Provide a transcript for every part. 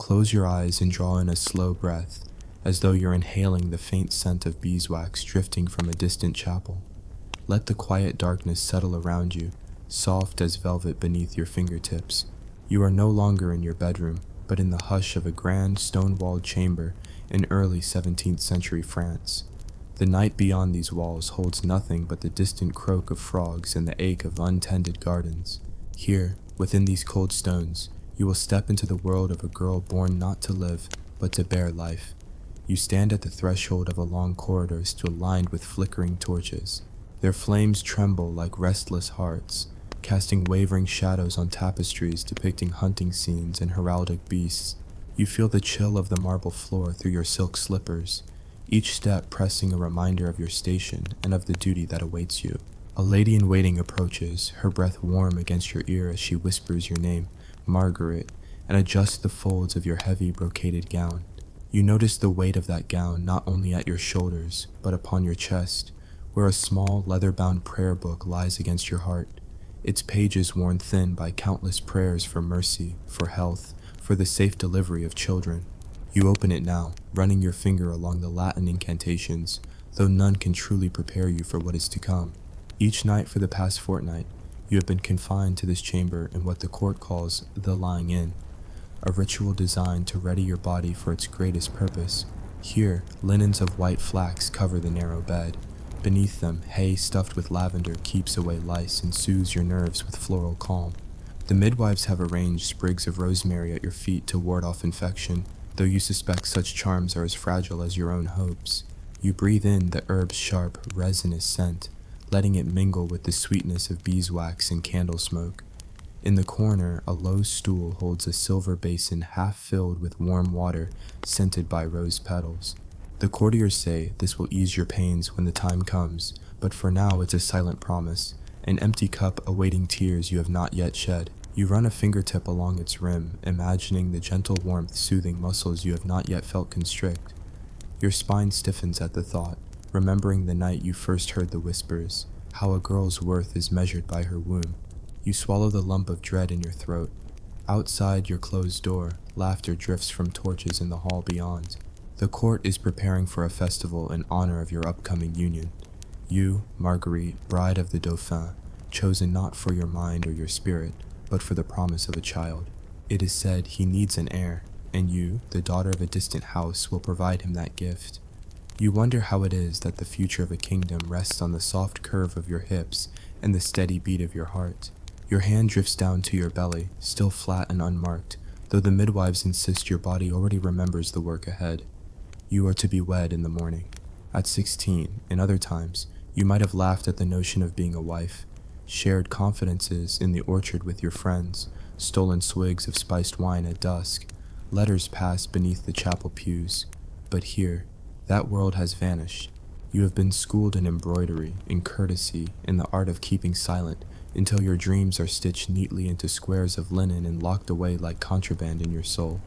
Close your eyes and draw in a slow breath, as though you're inhaling the faint scent of beeswax drifting from a distant chapel. Let the quiet darkness settle around you, soft as velvet beneath your fingertips. You are no longer in your bedroom, but in the hush of a grand stone-walled chamber in early 17th century France. The night beyond these walls holds nothing but the distant croak of frogs and the ache of untended gardens. Here, within these cold stones, you will step into the world of a girl born not to live, but to bear life. You stand at the threshold of a long corridor still lined with flickering torches. Their flames tremble like restless hearts, casting wavering shadows on tapestries depicting hunting scenes and heraldic beasts. You feel the chill of the marble floor through your silk slippers, each step pressing a reminder of your station and of the duty that awaits you. A lady-in-waiting approaches, her breath warm against your ear as she whispers your name, Margaret, and adjusts the folds of your heavy brocaded gown. You notice the weight of that gown not only at your shoulders, but upon your chest, where a small leather-bound prayer book lies against your heart, its pages worn thin by countless prayers for mercy, for health, for the safe delivery of children. You open it now, running your finger along the Latin incantations, though none can truly prepare you for what is to come. Each night for the past fortnight, you have been confined to this chamber in what the court calls the lying in, a ritual designed to ready your body for its greatest purpose. Here, linens of white flax cover the narrow bed. Beneath them, hay stuffed with lavender keeps away lice and soothes your nerves with floral calm. The midwives have arranged sprigs of rosemary at your feet to ward off infection, though you suspect such charms are as fragile as your own hopes. You breathe in the herb's sharp, resinous scent, letting it mingle with the sweetness of beeswax and candle smoke. In the corner, a low stool holds a silver basin half filled with warm water scented by rose petals. The courtiers say this will ease your pains when the time comes, but for now it's a silent promise, an empty cup awaiting tears you have not yet shed. You run a fingertip along its rim, imagining the gentle warmth soothing muscles you have not yet felt constrict. Your spine stiffens at the thought, remembering the night you first heard the whispers, how a girl's worth is measured by her womb. You swallow the lump of dread in your throat. Outside your closed door, laughter drifts from torches in the hall beyond. The court is preparing for a festival in honor of your upcoming union. You, Marguerite, bride of the Dauphin, chosen not for your mind or your spirit, but for the promise of a child. It is said he needs an heir, and you, the daughter of a distant house, will provide him that gift. You wonder how it is that the future of a kingdom rests on the soft curve of your hips and the steady beat of your heart. Your hand drifts down to your belly, still flat and unmarked, though the midwives insist your body already remembers the work ahead. You are to be wed in the morning. At 16, in other times, you might have laughed at the notion of being a wife, shared confidences in the orchard with your friends, stolen swigs of spiced wine at dusk, letters passed beneath the chapel pews. But here, that world has vanished. You have been schooled in embroidery, in courtesy, in the art of keeping silent, until your dreams are stitched neatly into squares of linen and locked away like contraband in your soul.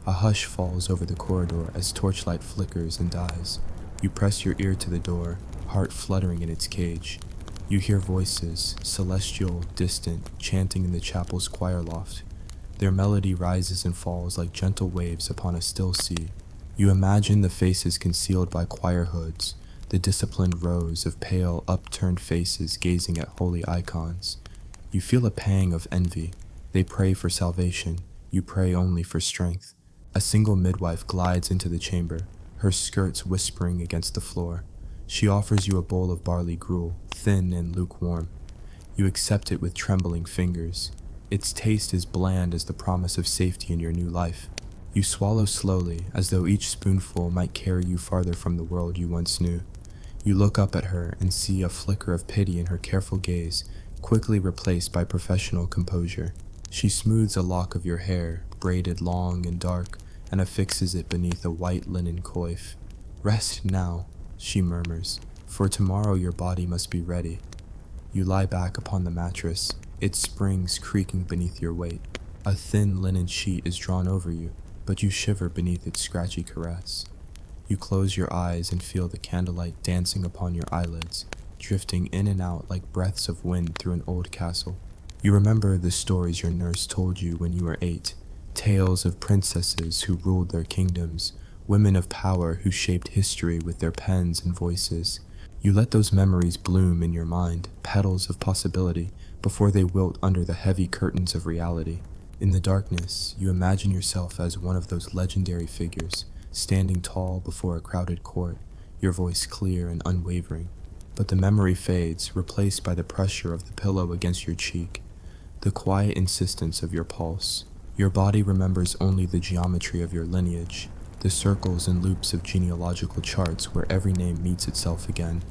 A hush falls over the corridor as torchlight flickers and dies. You press your ear to the door, heart fluttering in its cage. You hear voices, celestial, distant, chanting in the chapel's choir loft. Their melody rises and falls like gentle waves upon a still sea. You imagine the faces concealed by choir hoods, the disciplined rows of pale, upturned faces gazing at holy icons. You feel a pang of envy. They pray for salvation. You pray only for strength. A single midwife glides into the chamber, her skirts whispering against the floor. She offers you a bowl of barley gruel, thin and lukewarm. You accept it with trembling fingers. Its taste is bland as the promise of safety in your new life. You swallow slowly, as though each spoonful might carry you farther from the world you once knew. You look up at her and see a flicker of pity in her careful gaze, quickly replaced by professional composure. She smooths a lock of your hair, braided long and dark, and affixes it beneath a white linen coif. "Rest now," she murmurs, "for tomorrow your body must be ready." You lie back upon the mattress, its springs creaking beneath your weight. A thin linen sheet is drawn over you, but you shiver beneath its scratchy caress. You close your eyes and feel the candlelight dancing upon your eyelids, drifting in and out like breaths of wind through an old castle. You remember the stories your nurse told you when you were 8, Tales of princesses who ruled their kingdoms, women of power who shaped history with their pens and voices. You let those memories bloom in your mind, petals of possibility, before they wilt under the heavy curtains of reality. In the darkness, you imagine yourself as one of those legendary figures, standing tall before a crowded court, your voice clear and unwavering. But the memory fades, replaced by the pressure of the pillow against your cheek, the quiet insistence of your pulse. Your body remembers only the geometry of your lineage, the circles and loops of genealogical charts where every name meets itself again,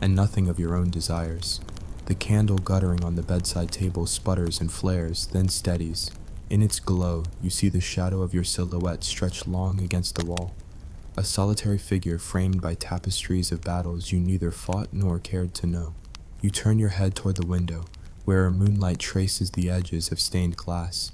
and nothing of your own desires. The candle guttering on the bedside table sputters and flares, then steadies. In its glow, you see the shadow of your silhouette stretched long against the wall, a solitary figure framed by tapestries of battles you neither fought nor cared to know. You turn your head toward the window, where moonlight traces the edges of stained glass.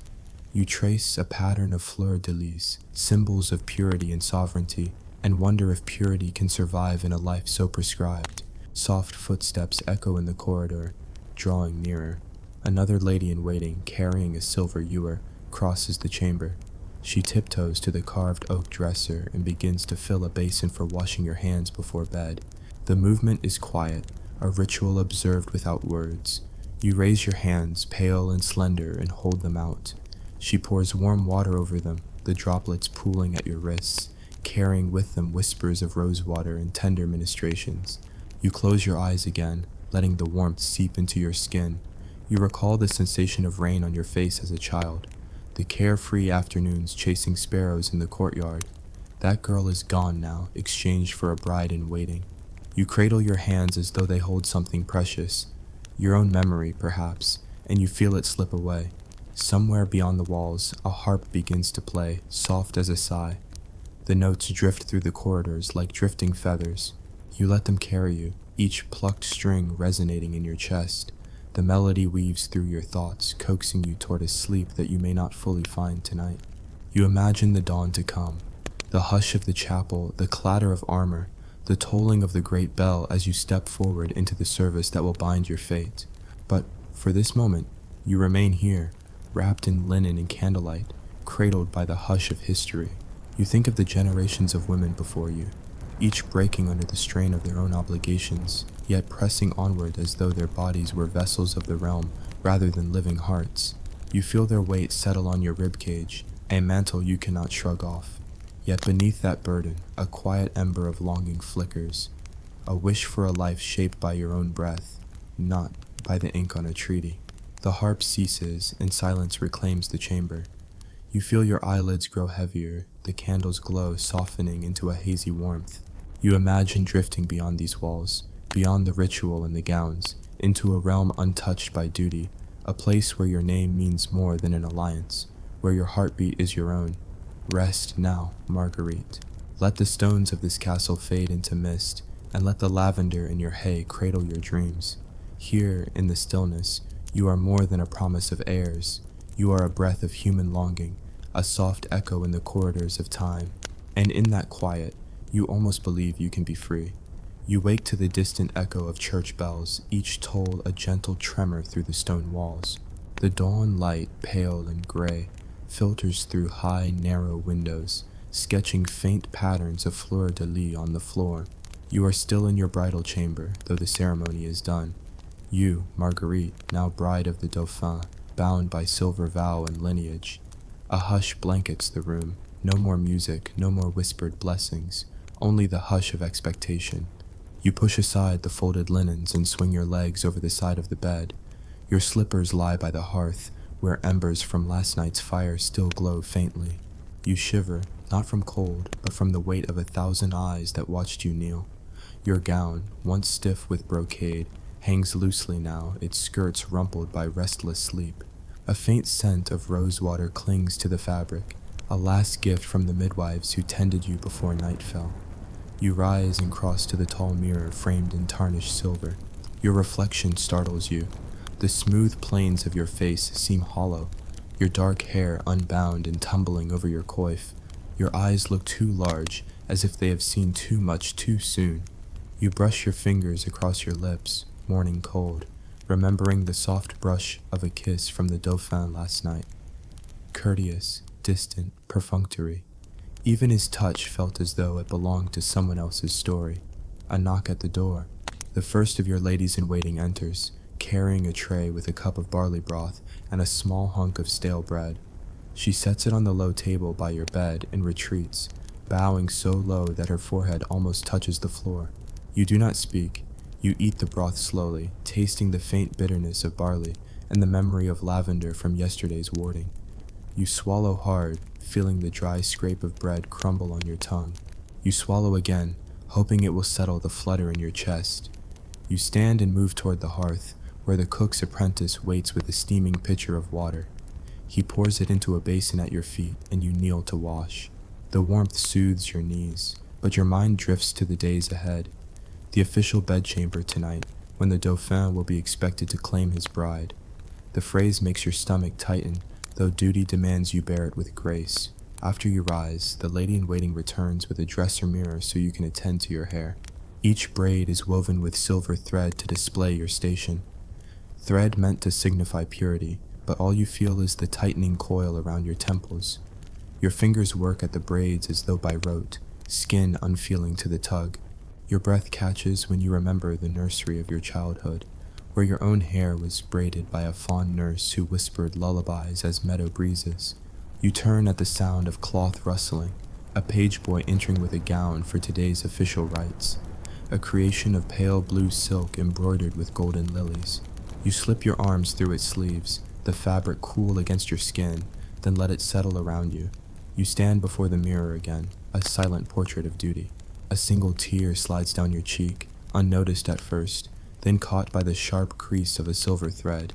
You trace a pattern of fleur-de-lis, symbols of purity and sovereignty, and wonder if purity can survive in a life so prescribed. Soft footsteps echo in the corridor, drawing nearer. Another lady in waiting, carrying a silver ewer, crosses the chamber. She tiptoes to the carved oak dresser and begins to fill a basin for washing your hands before bed. The movement is quiet, a ritual observed without words. You raise your hands, pale and slender, and hold them out. She pours warm water over them, the droplets pooling at your wrists, carrying with them whispers of rosewater and tender ministrations. You close your eyes again, letting the warmth seep into your skin. You recall the sensation of rain on your face as a child, the carefree afternoons chasing sparrows in the courtyard. That girl is gone now, exchanged for a bride in waiting. You cradle your hands as though they hold something precious, your own memory, perhaps, and you feel it slip away. Somewhere beyond the walls, a harp begins to play, soft as a sigh. The notes drift through the corridors like drifting feathers. You let them carry you, each plucked string resonating in your chest. The melody weaves through your thoughts, coaxing you toward a sleep that you may not fully find tonight. You imagine the dawn to come, the hush of the chapel, the clatter of armor, the tolling of the great bell as you step forward into the service that will bind your fate. But for this moment, you remain here, wrapped in linen and candlelight, cradled by the hush of history. You think of the generations of women before you, each breaking under the strain of their own obligations, yet pressing onward as though their bodies were vessels of the realm rather than living hearts. You feel their weight settle on your ribcage, a mantle you cannot shrug off. Yet beneath that burden, a quiet ember of longing flickers, a wish for a life shaped by your own breath, not by the ink on a treaty. The harp ceases, and silence reclaims the chamber. You feel your eyelids grow heavier, the candle's glow softening into a hazy warmth. You imagine drifting beyond these walls, beyond the ritual and the gowns, into a realm untouched by duty, a place where your name means more than an alliance, where your heartbeat is your own. Rest now, Marguerite. Let the stones of this castle fade into mist, and let the lavender in your hay cradle your dreams. Here, in the stillness, you are more than a promise of heirs. You are a breath of human longing, a soft echo in the corridors of time. And in that quiet, you almost believe you can be free. You wake to the distant echo of church bells, each toll a gentle tremor through the stone walls. The dawn light, pale and gray, filters through high, narrow windows, sketching faint patterns of fleur-de-lis on the floor. You are still in your bridal chamber, though the ceremony is done. You, Marguerite, now bride of the Dauphin, bound by silver vow and lineage. A hush blankets the room. No more music, no more whispered blessings, only the hush of expectation. You push aside the folded linens and swing your legs over the side of the bed. Your slippers lie by the hearth, where embers from last night's fire still glow faintly. You shiver, not from cold, but from the weight of 1,000 eyes that watched you kneel. Your gown, once stiff with brocade, hangs loosely now, its skirts rumpled by restless sleep. A faint scent of rosewater clings to the fabric, a last gift from the midwives who tended you before night fell. You rise and cross to the tall mirror framed in tarnished silver. Your reflection startles you. The smooth planes of your face seem hollow, your dark hair unbound and tumbling over your coif. Your eyes look too large, as if they have seen too much too soon. You brush your fingers across your lips, morning cold, remembering the soft brush of a kiss from the Dauphin last night. Courteous, distant, perfunctory. Even his touch felt as though it belonged to someone else's story. A knock at the door. The first of your ladies-in-waiting enters, carrying a tray with a cup of barley broth and a small hunk of stale bread. She sets it on the low table by your bed and retreats, bowing so low that her forehead almost touches the floor. You do not speak. You eat the broth slowly, tasting the faint bitterness of barley and the memory of lavender from yesterday's warding. You swallow hard, feeling the dry scrape of bread crumble on your tongue. You swallow again, hoping it will settle the flutter in your chest. You stand and move toward the hearth, where the cook's apprentice waits with a steaming pitcher of water. He pours it into a basin at your feet, and you kneel to wash. The warmth soothes your knees, but your mind drifts to the days ahead. The official bedchamber tonight, when the Dauphin will be expected to claim his bride. The phrase makes your stomach tighten, though duty demands you bear it with grace. After you rise, the lady-in-waiting returns with a dresser mirror so you can attend to your hair. Each braid is woven with silver thread to display your station. Thread meant to signify purity, but all you feel is the tightening coil around your temples. Your fingers work at the braids as though by rote, skin unfeeling to the tug. Your breath catches when you remember the nursery of your childhood, where your own hair was braided by a fond nurse who whispered lullabies as meadow breezes. You turn at the sound of cloth rustling, a page boy entering with a gown for today's official rites, a creation of pale blue silk embroidered with golden lilies. You slip your arms through its sleeves, the fabric cool against your skin, then let it settle around you. You stand before the mirror again, a silent portrait of duty. A single tear slides down your cheek, unnoticed at first, then caught by the sharp crease of a silver thread.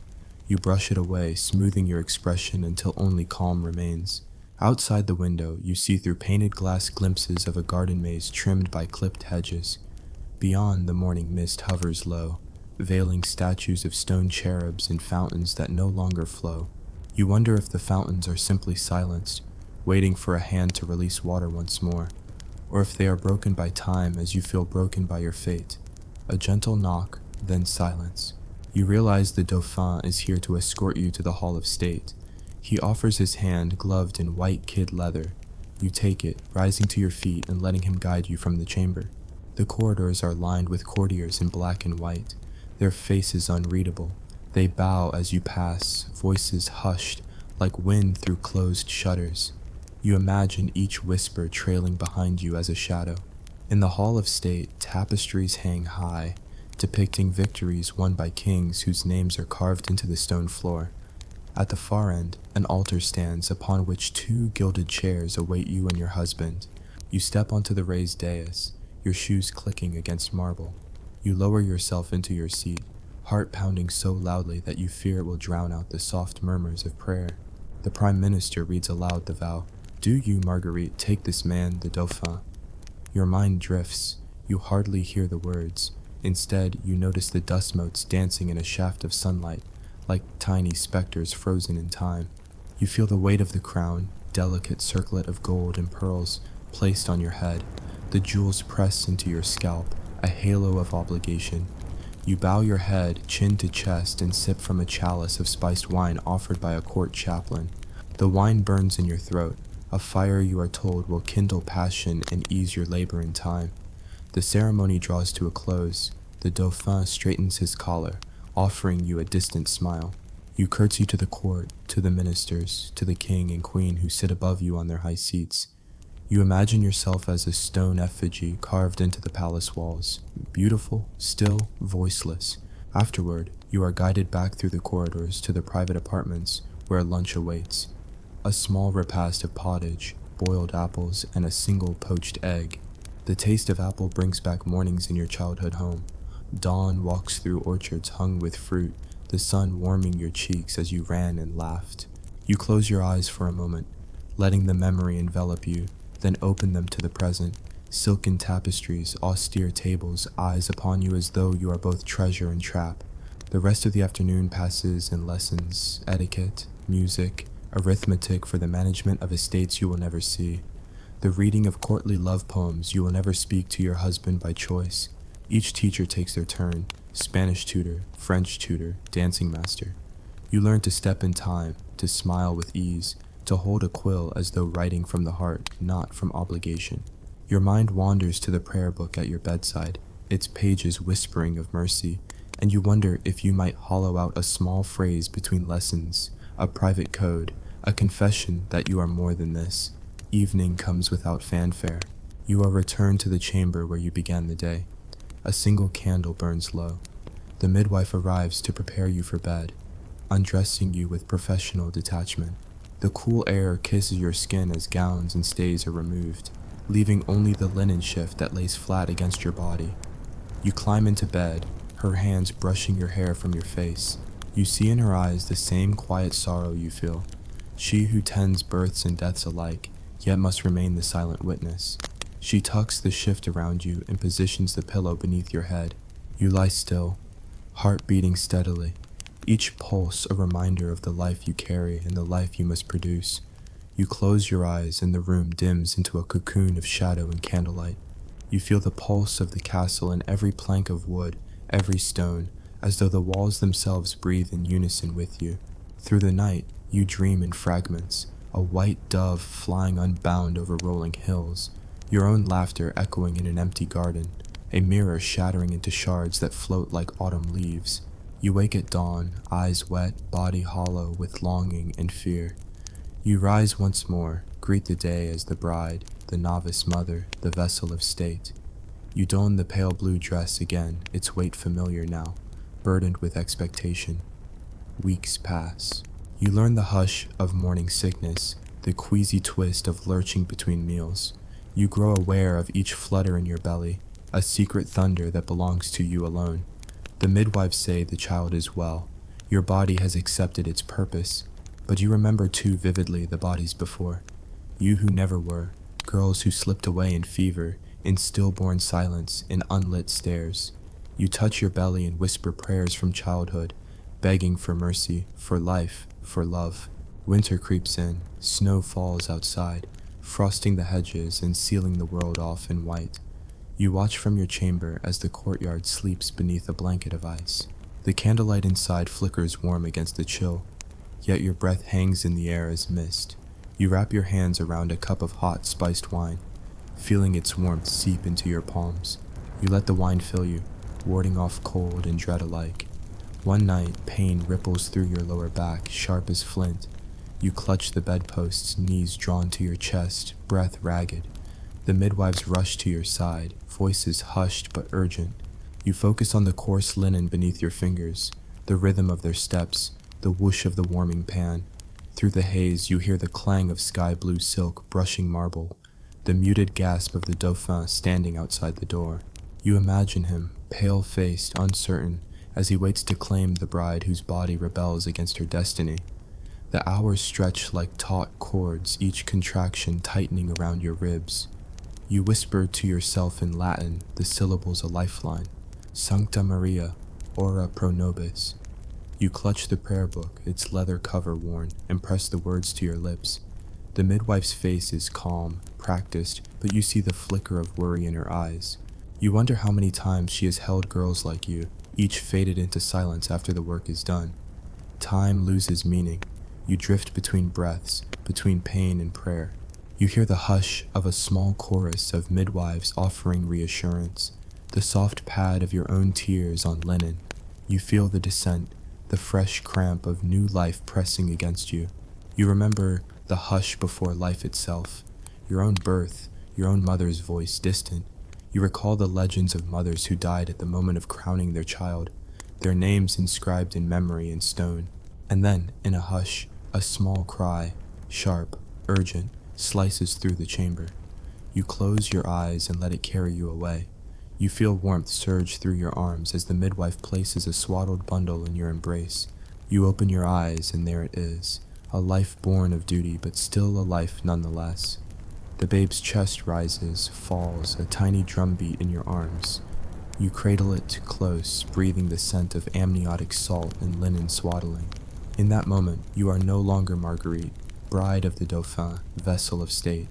You brush it away, smoothing your expression until only calm remains. Outside the window, you see through painted glass glimpses of a garden maze trimmed by clipped hedges. Beyond, the morning mist hovers low, veiling statues of stone cherubs and fountains that no longer flow. You wonder if the fountains are simply silenced, waiting for a hand to release water once more, or if they are broken by time as you feel broken by your fate. A gentle knock, then silence. You realize the Dauphin is here to escort you to the Hall of State. He offers his hand gloved in white kid leather. You take it, rising to your feet and letting him guide you from the chamber. The corridors are lined with courtiers in black and white, their faces unreadable. They bow as you pass, voices hushed like wind through closed shutters. You imagine each whisper trailing behind you as a shadow. In the Hall of State, tapestries hang high, depicting victories won by kings whose names are carved into the stone floor. At the far end, an altar stands upon which 2 gilded chairs await you and your husband. You step onto the raised dais, your shoes clicking against marble. You lower yourself into your seat, heart pounding so loudly that you fear it will drown out the soft murmurs of prayer. The Prime Minister reads aloud the vow. Do you, Marguerite, take this man, the Dauphin? Your mind drifts. You hardly hear the words. Instead, you notice the dust motes dancing in a shaft of sunlight, like tiny specters frozen in time. You feel the weight of the crown, delicate circlet of gold and pearls, placed on your head. The jewels press into your scalp, a halo of obligation. You bow your head, chin to chest, and sip from a chalice of spiced wine offered by a court chaplain. The wine burns in your throat, a fire you are told will kindle passion and ease your labor in time. The ceremony draws to a close. The Dauphin straightens his collar, offering you a distant smile. You curtsy to the court, to the ministers, to the king and queen who sit above you on their high seats. You imagine yourself as a stone effigy carved into the palace walls, beautiful, still, voiceless. Afterward, you are guided back through the corridors to the private apartments where lunch awaits. A small repast of pottage, boiled apples, and a single poached egg. The taste of apple brings back mornings in your childhood home. Dawn walks through orchards hung with fruit, the sun warming your cheeks as you ran and laughed. You close your eyes for a moment, letting the memory envelop you, then open them to the present. Silken tapestries, austere tables, eyes upon you as though you are both treasure and trap. The rest of the afternoon passes in lessons, etiquette, music, arithmetic for the management of estates you will never see. The reading of courtly love poems you will never speak to your husband by choice. Each teacher takes their turn, Spanish tutor, French tutor, dancing master. You learn to step in time, to smile with ease, to hold a quill as though writing from the heart, not from obligation. Your mind wanders to the prayer book at your bedside, its pages whispering of mercy, and you wonder if you might hollow out a small phrase between lessons, a private code, a confession that you are more than this. Evening comes without fanfare. You are returned to the chamber where you began the day. A single candle burns low. The midwife arrives to prepare you for bed, undressing you with professional detachment. The cool air kisses your skin as gowns and stays are removed, leaving only the linen shift that lays flat against your body. You climb into bed, her hands brushing your hair from your face. You see in her eyes the same quiet sorrow you feel. She who tends births and deaths alike, yet must remain the silent witness. She tucks the shift around you and positions the pillow beneath your head. You lie still, heart beating steadily, each pulse a reminder of the life you carry and the life you must produce. You close your eyes and the room dims into a cocoon of shadow and candlelight. You feel the pulse of the castle in every plank of wood, every stone, as though the walls themselves breathe in unison with you. Through the night, you dream in fragments, a white dove flying unbound over rolling hills, your own laughter echoing in an empty garden, a mirror shattering into shards that float like autumn leaves. You wake at dawn, eyes wet, body hollow with longing and fear. You rise once more, greet the day as the bride, the novice mother, the vessel of state. You don the pale blue dress again, its weight familiar now, burdened with expectation. Weeks pass. You learn the hush of morning sickness, the queasy twist of lurching between meals. You grow aware of each flutter in your belly, a secret thunder that belongs to you alone. The midwives say the child is well. Your body has accepted its purpose, but you remember too vividly the bodies before. You who never were, girls who slipped away in fever, in stillborn silence, in unlit stares. You touch your belly and whisper prayers from childhood, begging for mercy, for life, for love. Winter creeps in, snow falls outside, frosting the hedges and sealing the world off in white. You watch from your chamber as the courtyard sleeps beneath a blanket of ice. The candlelight inside flickers warm against the chill, yet your breath hangs in the air as mist. You wrap your hands around a cup of hot, spiced wine, feeling its warmth seep into your palms. You let the wine fill you, warding off cold and dread alike. One night, pain ripples through your lower back, sharp as flint. You clutch the bedposts, knees drawn to your chest, breath ragged. The midwives rush to your side, voices hushed but urgent. You focus on the coarse linen beneath your fingers, the rhythm of their steps, the whoosh of the warming pan. Through the haze, you hear the clang of sky-blue silk brushing marble, the muted gasp of the Dauphin standing outside the door. You imagine him, pale-faced, uncertain, as he waits to claim the bride whose body rebels against her destiny. The hours stretch like taut cords, each contraction tightening around your ribs. You whisper to yourself in Latin the syllables a lifeline, Sancta Maria, ora pro nobis. You clutch the prayer book, its leather cover worn, and press the words to your lips. The midwife's face is calm, practiced, but you see the flicker of worry in her eyes. You wonder how many times she has held girls like you, each faded into silence after the work is done. Time loses meaning. You drift between breaths, between pain and prayer. You hear the hush of a small chorus of midwives offering reassurance, the soft pad of your own tears on linen. You feel the descent, the fresh cramp of new life pressing against you. You remember the hush before life itself, your own birth, your own mother's voice distant. You recall the legends of mothers who died at the moment of crowning their child, their names inscribed in memory in stone. And then, in a hush, a small cry, sharp, urgent, slices through the chamber. You close your eyes and let it carry you away. You feel warmth surge through your arms as the midwife places a swaddled bundle in your embrace. You open your eyes and there it is, a life born of duty but still a life nonetheless. The babe's chest rises, falls, a tiny drumbeat in your arms. You cradle it close, breathing the scent of amniotic salt and linen swaddling. In that moment, you are no longer Marguerite, bride of the Dauphin, vessel of state.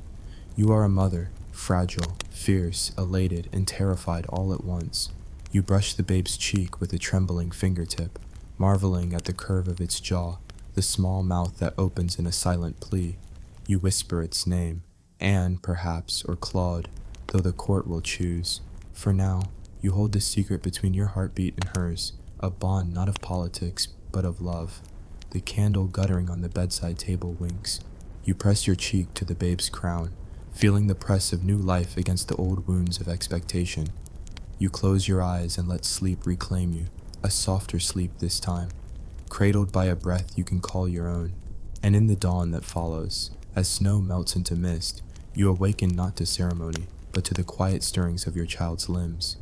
You are a mother, fragile, fierce, elated, and terrified all at once. You brush the babe's cheek with a trembling fingertip, marveling at the curve of its jaw, the small mouth that opens in a silent plea. You whisper its name, Anne, perhaps, or Claude, though the court will choose. For now, you hold the secret between your heartbeat and hers, a bond not of politics, but of love. The candle guttering on the bedside table winks. You press your cheek to the babe's crown, feeling the press of new life against the old wounds of expectation. You close your eyes and let sleep reclaim you, a softer sleep this time, cradled by a breath you can call your own. And in the dawn that follows, as snow melts into mist, you awaken not to ceremony, but to the quiet stirrings of your child's limbs.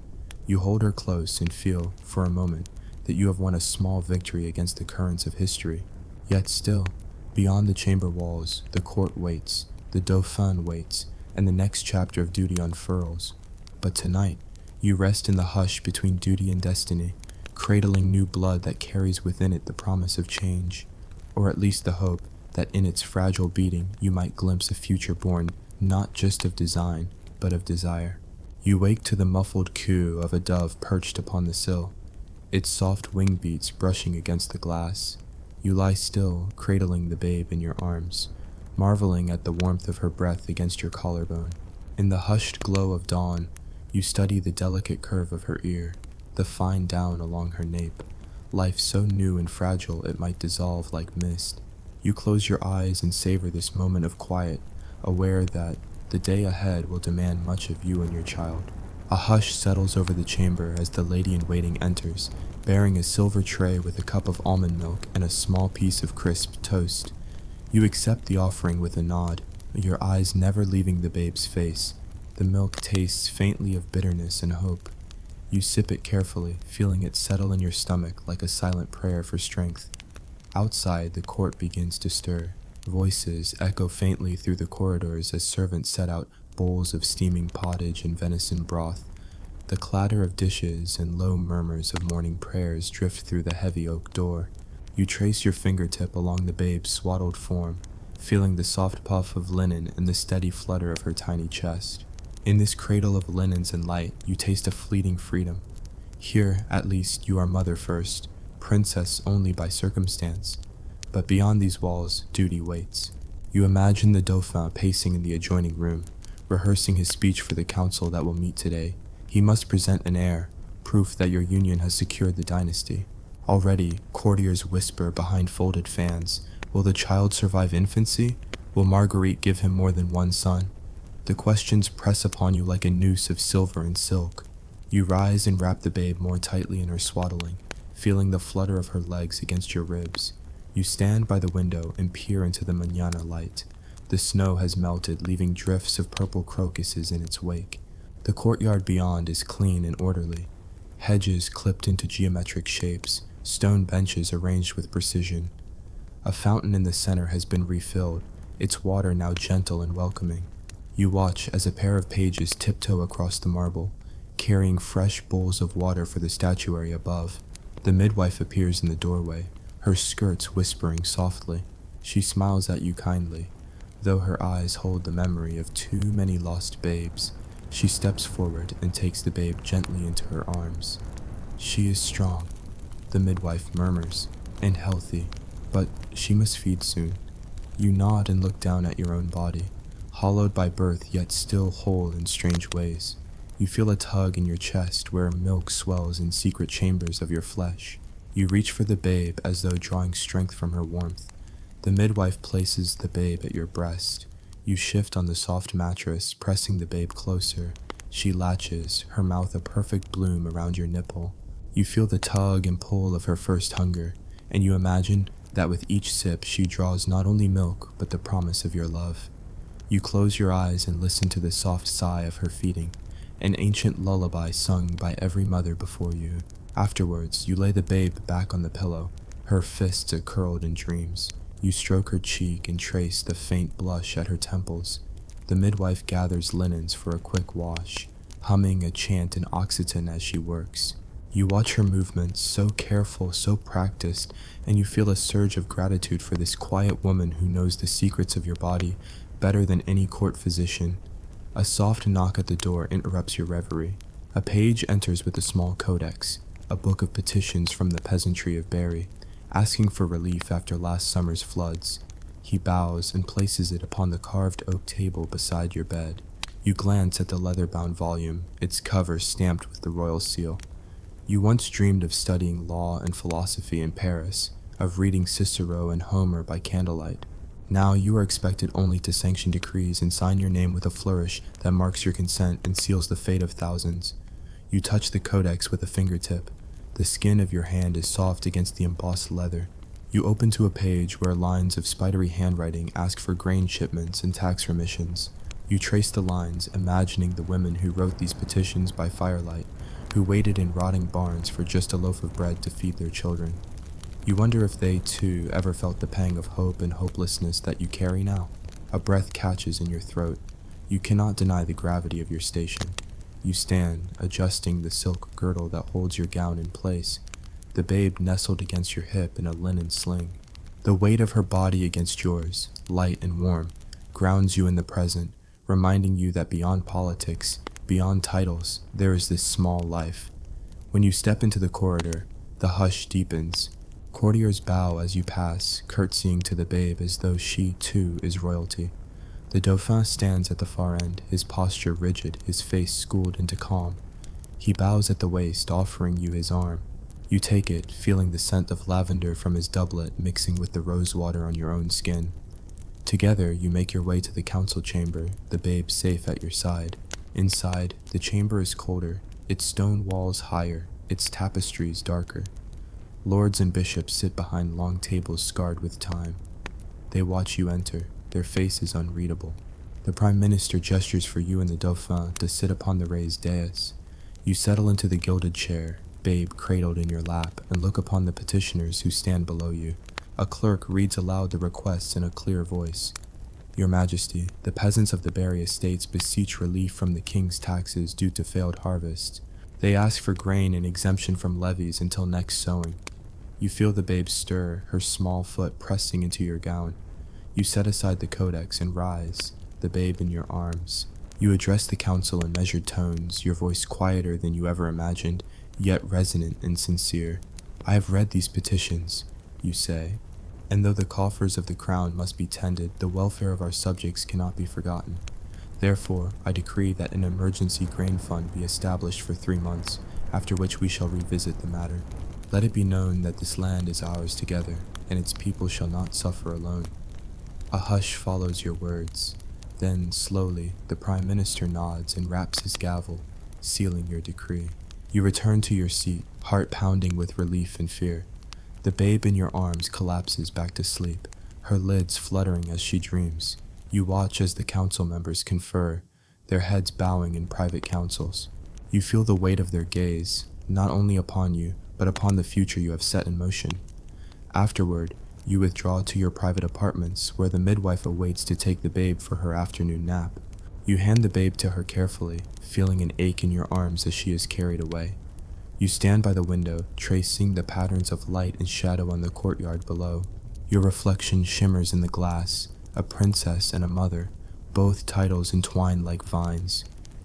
You hold her close and feel, for a moment, that you have won a small victory against the currents of history. Yet still, beyond the chamber walls, the court waits, the Dauphin waits, and the next chapter of duty unfurls. But tonight, you rest in the hush between duty and destiny, cradling new blood that carries within it the promise of change, or at least the hope that in its fragile beating you might glimpse a future born not just of design, but of desire. You wake to the muffled coo of a dove perched upon the sill, its soft wing beats brushing against the glass. You lie still, cradling the babe in your arms, marveling at the warmth of her breath against your collarbone. In the hushed glow of dawn, you study the delicate curve of her ear, the fine down along her nape, life so new and fragile it might dissolve like mist. You close your eyes and savor this moment of quiet, aware that the day ahead will demand much of you and your child. A hush settles over the chamber as the lady-in-waiting enters, bearing a silver tray with a cup of almond milk and a small piece of crisp toast. You accept the offering with a nod, your eyes never leaving the babe's face. The milk tastes faintly of bitterness and hope. You sip it carefully, feeling it settle in your stomach like a silent prayer for strength. Outside, the court begins to stir. Voices echo faintly through the corridors as servants set out bowls of steaming pottage and venison broth. The clatter of dishes and low murmurs of morning prayers drift through the heavy oak door. You trace your fingertip along the babe's swaddled form, feeling the soft puff of linen and the steady flutter of her tiny chest. In this cradle of linens and light, you taste a fleeting freedom. Here, at least, you are mother first, princess only by circumstance. But beyond these walls, duty waits. You imagine the Dauphin pacing in the adjoining room, rehearsing his speech for the council that will meet today. He must present an heir, proof that your union has secured the dynasty. Already, courtiers whisper behind folded fans, will the child survive infancy? Will Marguerite give him more than one son? The questions press upon you like a noose of silver and silk. You rise and wrap the babe more tightly in her swaddling, feeling the flutter of her legs against your ribs. You stand by the window and peer into the mañana light. The snow has melted, leaving drifts of purple crocuses in its wake. The courtyard beyond is clean and orderly. Hedges clipped into geometric shapes, stone benches arranged with precision. A fountain in the center has been refilled, its water now gentle and welcoming. You watch as a pair of pages tiptoe across the marble, carrying fresh bowls of water for the statuary above. The midwife appears in the doorway, her skirts whispering softly. She smiles at you kindly, though her eyes hold the memory of too many lost babes. She steps forward and takes the babe gently into her arms. She is strong, the midwife murmurs, and healthy, but she must feed soon. You nod and look down at your own body, hollowed by birth yet still whole in strange ways. You feel a tug in your chest where milk swells in secret chambers of your flesh. You reach for the babe as though drawing strength from her warmth. The midwife places the babe at your breast. You shift on the soft mattress, pressing the babe closer. She latches, her mouth a perfect bloom around your nipple. You feel the tug and pull of her first hunger, and you imagine that with each sip she draws not only milk, but the promise of your love. You close your eyes and listen to the soft sigh of her feeding, an ancient lullaby sung by every mother before you. Afterwards, you lay the babe back on the pillow, her fists curled in dreams. You stroke her cheek and trace the faint blush at her temples. The midwife gathers linens for a quick wash, humming a chant in Occitan as she works. You watch her movements, so careful, so practiced, and you feel a surge of gratitude for this quiet woman who knows the secrets of your body better than any court physician. A soft knock at the door interrupts your reverie. A page enters with a small codex, a book of petitions from the peasantry of Berry. asking for relief after last summer's floods. He bows and places it upon the carved oak table beside your bed. You glance at the leather-bound volume, its cover stamped with the royal seal. You once dreamed of studying law and philosophy in Paris, of reading Cicero and Homer by candlelight. Now you are expected only to sanction decrees and sign your name with a flourish that marks your consent and seals the fate of thousands. You touch the codex with a fingertip. The skin of your hand is soft against the embossed leather. You open to a page where lines of spidery handwriting ask for grain shipments and tax remissions. You trace the lines, imagining the women who wrote these petitions by firelight, who waited in rotting barns for just a loaf of bread to feed their children. You wonder if they, too, ever felt the pang of hope and hopelessness that you carry now. A breath catches in your throat. You cannot deny the gravity of your station. You stand, adjusting the silk girdle that holds your gown in place, the babe nestled against your hip in a linen sling. The weight of her body against yours, light and warm, grounds you in the present, reminding you that beyond politics, beyond titles, there is this small life. When you step into the corridor, the hush deepens. Courtiers bow as you pass, curtsying to the babe as though she, too, is royalty. The Dauphin stands at the far end, his posture rigid, his face schooled into calm. He bows at the waist, offering you his arm. You take it, feeling the scent of lavender from his doublet mixing with the rose water on your own skin. Together, you make your way to the council chamber, the babe safe at your side. Inside, the chamber is colder, its stone walls higher, its tapestries darker. Lords and bishops sit behind long tables scarred with time. They watch you enter, their faces unreadable. The Prime Minister gestures for you and the Dauphin to sit upon the raised dais. You settle into the gilded chair, babe cradled in your lap, and look upon the petitioners who stand below you. A clerk reads aloud the requests in a clear voice. Your Majesty, the peasants of the Berry estates beseech relief from the king's taxes due to failed harvests. They ask for grain and exemption from levies until next sowing. You feel the babe stir, her small foot pressing into your gown. You set aside the codex and rise, the babe in your arms. You address the council in measured tones, your voice quieter than you ever imagined, yet resonant and sincere. I have read these petitions, you say, and though the coffers of the crown must be tended, the welfare of our subjects cannot be forgotten. Therefore, I decree that an emergency grain fund be established for 3 months, after which we shall revisit the matter. Let it be known that this land is ours together, and its people shall not suffer alone. A hush follows your words. Then, slowly, the Prime Minister nods and raps his gavel, sealing your decree. You return to your seat, heart pounding with relief and fear. The babe in your arms collapses back to sleep, her lids fluttering as she dreams. You watch as the council members confer, their heads bowing in private councils. You feel the weight of their gaze, not only upon you, but upon the future you have set in motion. Afterward, you withdraw to your private apartments, where the midwife awaits to take the babe for her afternoon nap. You hand the babe to her carefully, feeling an ache in your arms as she is carried away. You stand by the window, tracing the patterns of light and shadow on the courtyard below. Your reflection shimmers in the glass, a princess and a mother, both titles entwined like vines.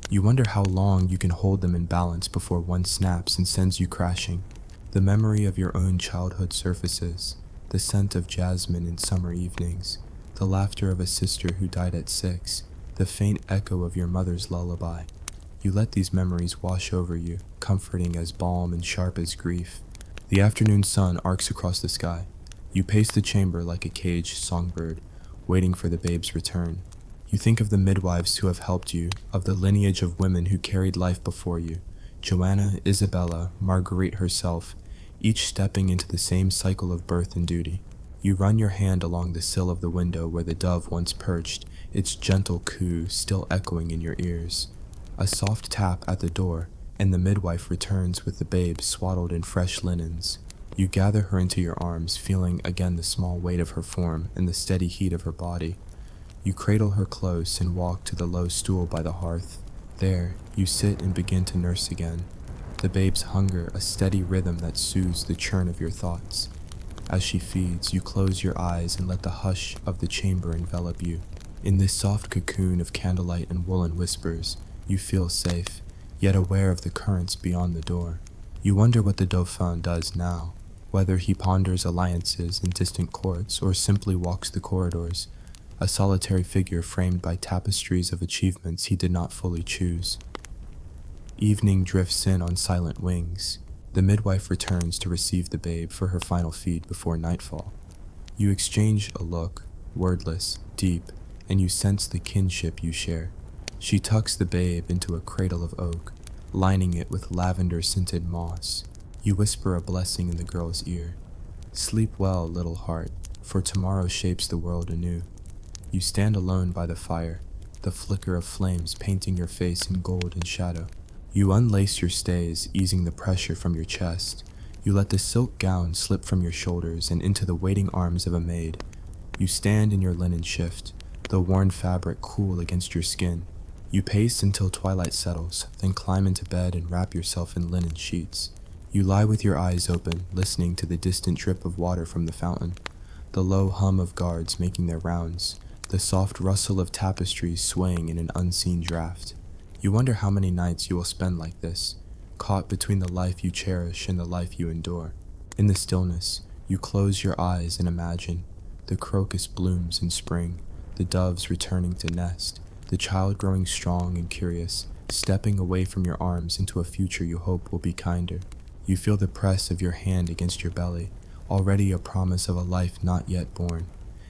You wonder how long you can hold them in balance before one snaps and sends you crashing. The memory of your own childhood surfaces, the scent of jasmine in summer evenings, the laughter of a sister who died at 6, the faint echo of your mother's lullaby. You let these memories wash over you, comforting as balm and sharp as grief. The afternoon sun arcs across the sky. You pace the chamber like a caged songbird, waiting for the babe's return. You think of the midwives who have helped you, of the lineage of women who carried life before you, Joanna, Isabella, Marguerite herself, each stepping into the same cycle of birth and duty. You run your hand along the sill of the window where the dove once perched, its gentle coo still echoing in your ears. A soft tap at the door, and the midwife returns with the babe swaddled in fresh linens. You gather her into your arms, feeling again the small weight of her form and the steady heat of her body. You cradle her close and walk to the low stool by the hearth. There, you sit and begin to nurse again, the babe's hunger a steady rhythm that soothes the churn of your thoughts. As she feeds, you close your eyes and let the hush of the chamber envelop you. In this soft cocoon of candlelight and woolen whispers, you feel safe, yet aware of the currents beyond the door. You wonder what the Dauphin does now, Whether he ponders alliances in distant courts or simply walks the corridors, a solitary figure framed by tapestries of achievements he did not fully choose. Evening drifts in on silent wings. The midwife returns to receive the babe for her final feed before nightfall. You exchange a look, wordless, deep, and you sense the kinship you share. She tucks the babe into a cradle of oak, lining it with lavender-scented moss. You whisper a blessing in the girl's ear. Sleep well, little heart, for tomorrow shapes the world anew. You stand alone by the fire, the flicker of flames painting your face in gold and shadow. You unlace your stays, easing the pressure from your chest. You let the silk gown slip from your shoulders and into the waiting arms of a maid. You stand in your linen shift, the worn fabric cool against your skin. You pace until twilight settles, then climb into bed and wrap yourself in linen sheets. You lie with your eyes open, listening to the distant drip of water from the fountain, the low hum of guards making their rounds, the soft rustle of tapestries swaying in an unseen draft. You wonder how many nights you will spend like this, caught between the life you cherish and the life you endure. In the stillness, you close your eyes and imagine the crocus blooms in spring, the doves returning to nest, the child growing strong and curious, stepping away from your arms into a future you hope will be kinder. You feel the press of your hand against your belly, already a promise of a life not yet born.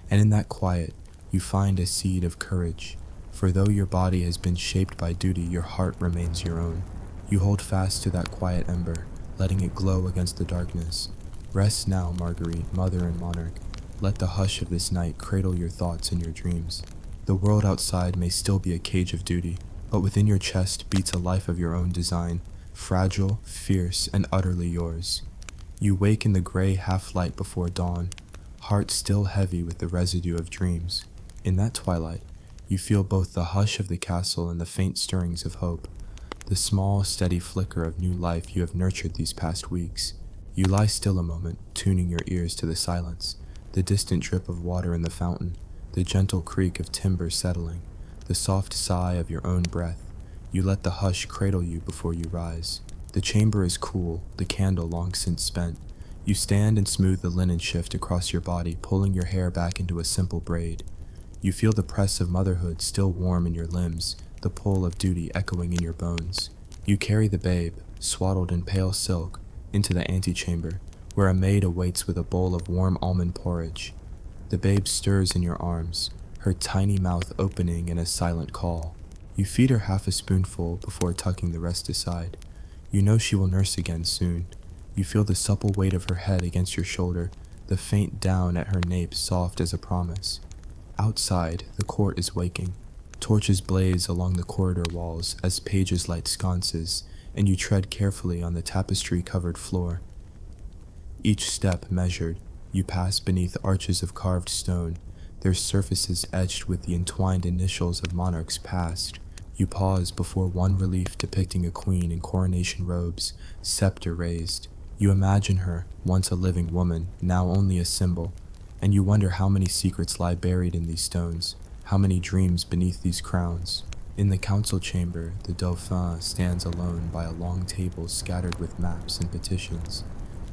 And in that quiet, you find a seed of courage. For though your body has been shaped by duty, your heart remains your own. You hold fast to that quiet ember, letting it glow against the darkness. Rest now, Marguerite, mother and monarch. Let the hush of this night cradle your thoughts and your dreams. The world outside may still be a cage of duty, but within your chest beats a life of your own design, fragile, fierce, and utterly yours. You wake in the gray half-light before dawn, heart still heavy with the residue of dreams. In that twilight, you feel both the hush of the castle and the faint stirrings of hope, the small, steady flicker of new life you have nurtured these past weeks. You lie still a moment, tuning your ears to the silence, the distant drip of water in the fountain, the gentle creak of timber settling, the soft sigh of your own breath. You let the hush cradle you before you rise. The chamber is cool, the candle long since spent. You stand and smooth the linen shift across your body, pulling your hair back into a simple braid. You feel the press of motherhood still warm in your limbs, the pull of duty echoing in your bones. You carry the babe, swaddled in pale silk, into the antechamber, where a maid awaits with a bowl of warm almond porridge. The babe stirs in your arms, her tiny mouth opening in a silent call. You feed her half a spoonful before tucking the rest aside. You know she will nurse again soon. You feel the supple weight of her head against your shoulder, the faint down at her nape soft as a promise. Outside, the court is waking. Torches blaze along the corridor walls as pages light sconces, and you tread carefully on the tapestry-covered floor. Each step measured, you pass beneath arches of carved stone, their surfaces etched with the entwined initials of monarchs past. You pause before one relief depicting a queen in coronation robes, scepter raised. You imagine her, once a living woman, now only a symbol, and you wonder how many secrets lie buried in these stones, how many dreams beneath these crowns. In the council chamber, the Dauphin stands alone by a long table scattered with maps and petitions.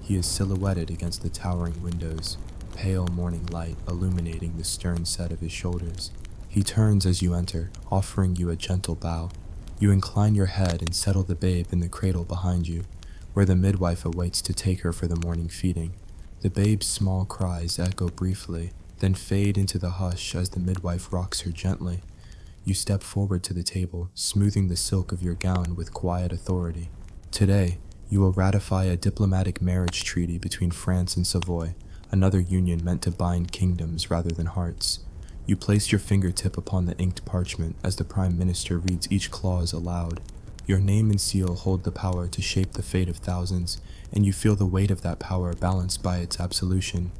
He is silhouetted against the towering windows, pale morning light illuminating the stern set of his shoulders. He turns as you enter, offering you a gentle bow. You incline your head and settle the babe in the cradle behind you, where the midwife awaits to take her for the morning feeding. The babe's small cries echo briefly, then fade into the hush as the midwife rocks her gently. You step forward to the table, smoothing the silk of your gown with quiet authority. Today, you will ratify a diplomatic marriage treaty between France and Savoy, another union meant to bind kingdoms rather than hearts. You place your fingertip upon the inked parchment as the Prime Minister reads each clause aloud. Your name and seal hold the power to shape the fate of thousands, and you feel the weight of that power balanced by its absolution.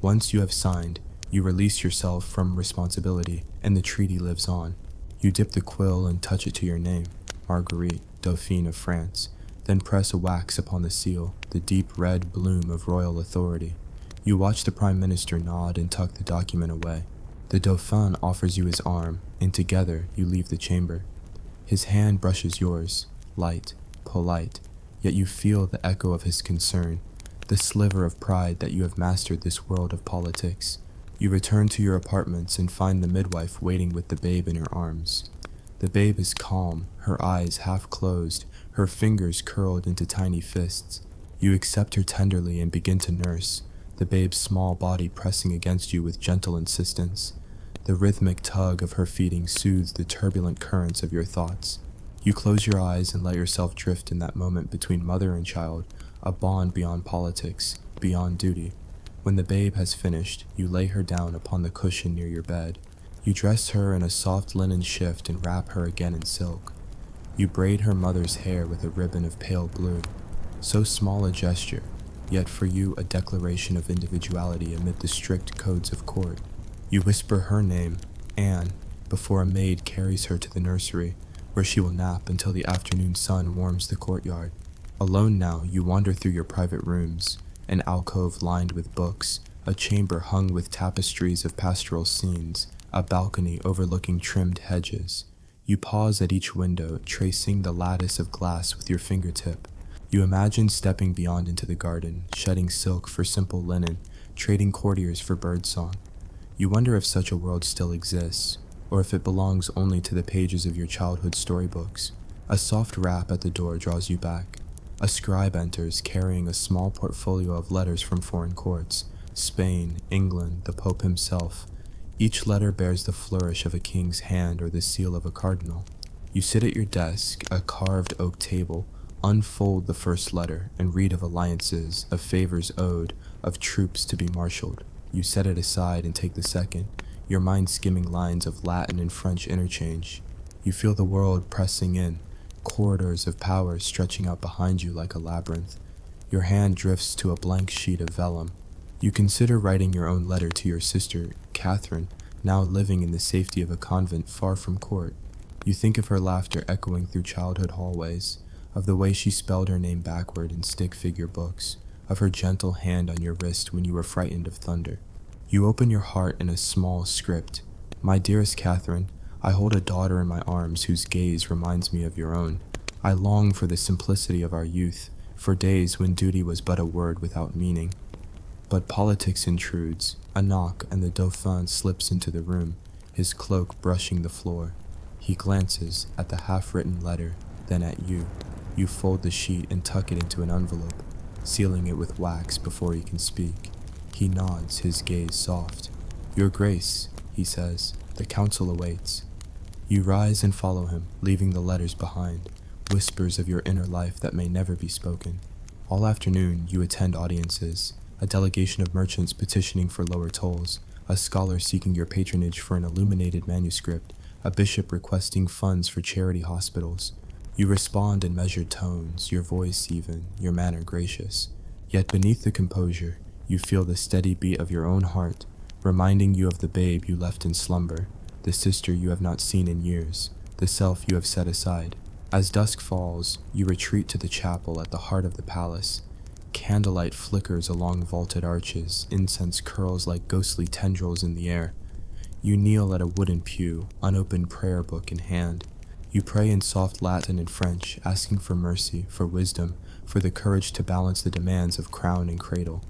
Once you have signed, you release yourself from responsibility, and the treaty lives on. You dip the quill and touch it to your name, Marguerite, Dauphine of France, then press a wax upon the seal, the deep red bloom of royal authority. You watch the Prime Minister nod and tuck the document away. The Dauphin offers you his arm, and together you leave the chamber. His hand brushes yours, light, polite, yet you feel the echo of his concern, the sliver of pride that you have mastered this world of politics. You return to your apartments and find the midwife waiting with the babe in her arms. The babe is calm, her eyes half closed, her fingers curled into tiny fists. You accept her tenderly and begin to nurse, the babe's small body pressing against you with gentle insistence. The rhythmic tug of her feeding soothes the turbulent currents of your thoughts. You close your eyes and let yourself drift in that moment between mother and child, a bond beyond politics, beyond duty. When the babe has finished, you lay her down upon the cushion near your bed. You dress her in a soft linen shift and wrap her again in silk. You braid her mother's hair with a ribbon of pale blue. So small a gesture, yet for you a declaration of individuality amid the strict codes of court. You whisper her name, Anne, before a maid carries her to the nursery, where she will nap until the afternoon sun warms the courtyard. Alone now, you wander through your private rooms, an alcove lined with books, a chamber hung with tapestries of pastoral scenes, a balcony overlooking trimmed hedges. You pause at each window, tracing the lattice of glass with your fingertip. You imagine stepping beyond into the garden, shedding silk for simple linen, trading courtiers for birdsong. You wonder if such a world still exists, or if it belongs only to the pages of your childhood storybooks. A soft rap at the door draws you back. A scribe enters, carrying a small portfolio of letters from foreign courts, Spain, England, the Pope himself. Each letter bears the flourish of a king's hand or the seal of a cardinal. You sit at your desk, a carved oak table, unfold the first letter, and read of alliances, of favors owed, of troops to be marshaled. You set it aside and take the second, your mind skimming lines of Latin and French interchange. You feel the world pressing in, corridors of power stretching out behind you like a labyrinth. Your hand drifts to a blank sheet of vellum. You consider writing your own letter to your sister, Catherine, now living in the safety of a convent far from court. You think of her laughter echoing through childhood hallways, of the way she spelled her name backward in stick figure books, of her gentle hand on your wrist when you were frightened of thunder. You open your heart in a small script. My dearest Catherine, I hold a daughter in my arms whose gaze reminds me of your own. I long for the simplicity of our youth, for days when duty was but a word without meaning. But politics intrudes, a knock, and the Dauphin slips into the room, his cloak brushing the floor. He glances at the half-written letter, then at you. You fold the sheet and tuck it into an envelope, sealing it with wax before he can speak. He nods, his gaze soft. Your Grace, he says, the council awaits. You rise and follow him, leaving the letters behind, whispers of your inner life that may never be spoken. All afternoon, you attend audiences, a delegation of merchants petitioning for lower tolls, a scholar seeking your patronage for an illuminated manuscript, a bishop requesting funds for charity hospitals. You respond in measured tones, your voice even, your manner gracious. Yet beneath the composure, you feel the steady beat of your own heart, reminding you of the babe you left in slumber, the sister you have not seen in years, the self you have set aside. As dusk falls, you retreat to the chapel at the heart of the palace. Candlelight flickers along vaulted arches, incense curls like ghostly tendrils in the air. You kneel at a wooden pew, unopened prayer book in hand. You pray in soft Latin and French, asking for mercy, for wisdom, for the courage to balance the demands of crown and cradle.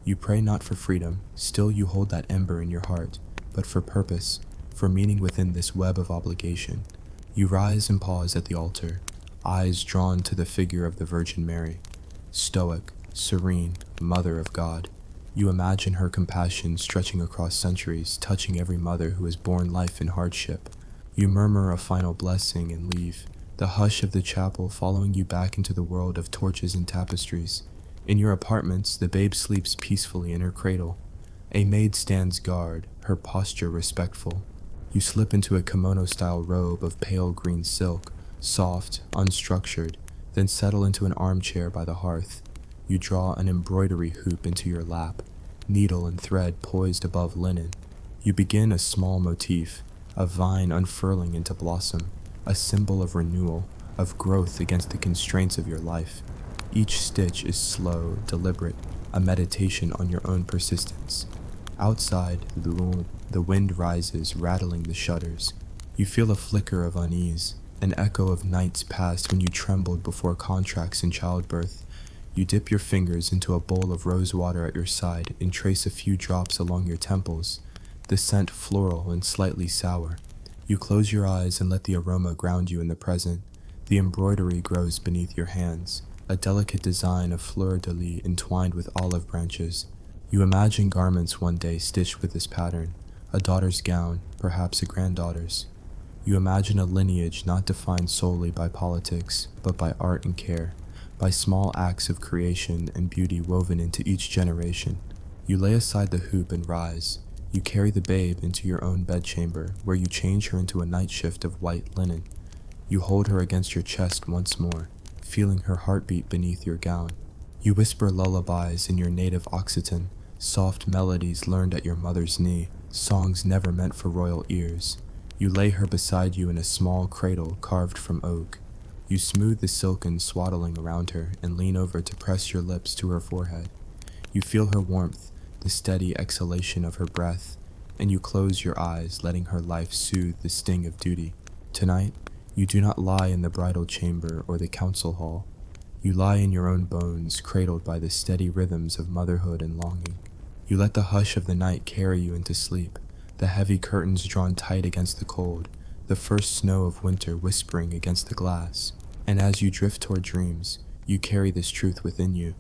You pray not for freedom, still you hold that ember in your heart, but for purpose, for meaning within this web of obligation. You rise and pause at the altar, eyes drawn to the figure of the Virgin Mary, stoic, serene, Mother of God. You imagine her compassion stretching across centuries, touching every mother who has borne life in hardship. You murmur a final blessing and leave, the hush of the chapel following you back into the world of torches and tapestries. In your apartments, the babe sleeps peacefully in her cradle. A maid stands guard, her posture respectful. You slip into a kimono-style robe of pale green silk, soft, unstructured, then settle into an armchair by the hearth. You draw an embroidery hoop into your lap, needle and thread poised above linen. You begin a small motif, a vine unfurling into blossom, a symbol of renewal, of growth against the constraints of your life. Each stitch is slow, deliberate, a meditation on your own persistence. Outside, the wind rises, rattling the shutters. You feel a flicker of unease, an echo of nights past when you trembled before contracts in childbirth. You dip your fingers into a bowl of rose water at your side and trace a few drops along your temples, the scent floral and slightly sour. You close your eyes and let the aroma ground you in the present. The embroidery grows beneath your hands, a delicate design of fleur-de-lis entwined with olive branches. You imagine garments one day stitched with this pattern, a daughter's gown, perhaps a granddaughter's. You imagine a lineage not defined solely by politics, but by art and care, by small acts of creation and beauty woven into each generation. You lay aside the hoop and rise. You carry the babe into your own bedchamber, where you change her into a night shift of white linen. You hold her against your chest once more, feeling her heartbeat beneath your gown. You whisper lullabies in your native Occitan, soft melodies learned at your mother's knee, songs never meant for royal ears. You lay her beside you in a small cradle carved from oak. You smooth the silken swaddling around her and lean over to press your lips to her forehead. You feel her warmth, the steady exhalation of her breath, and you close your eyes, letting her life soothe the sting of duty. Tonight, you do not lie in the bridal chamber or the council hall. You lie in your own bones, cradled by the steady rhythms of motherhood and longing. You let the hush of the night carry you into sleep, the heavy curtains drawn tight against the cold, the first snow of winter whispering against the glass. And as you drift toward dreams, you carry this truth within you.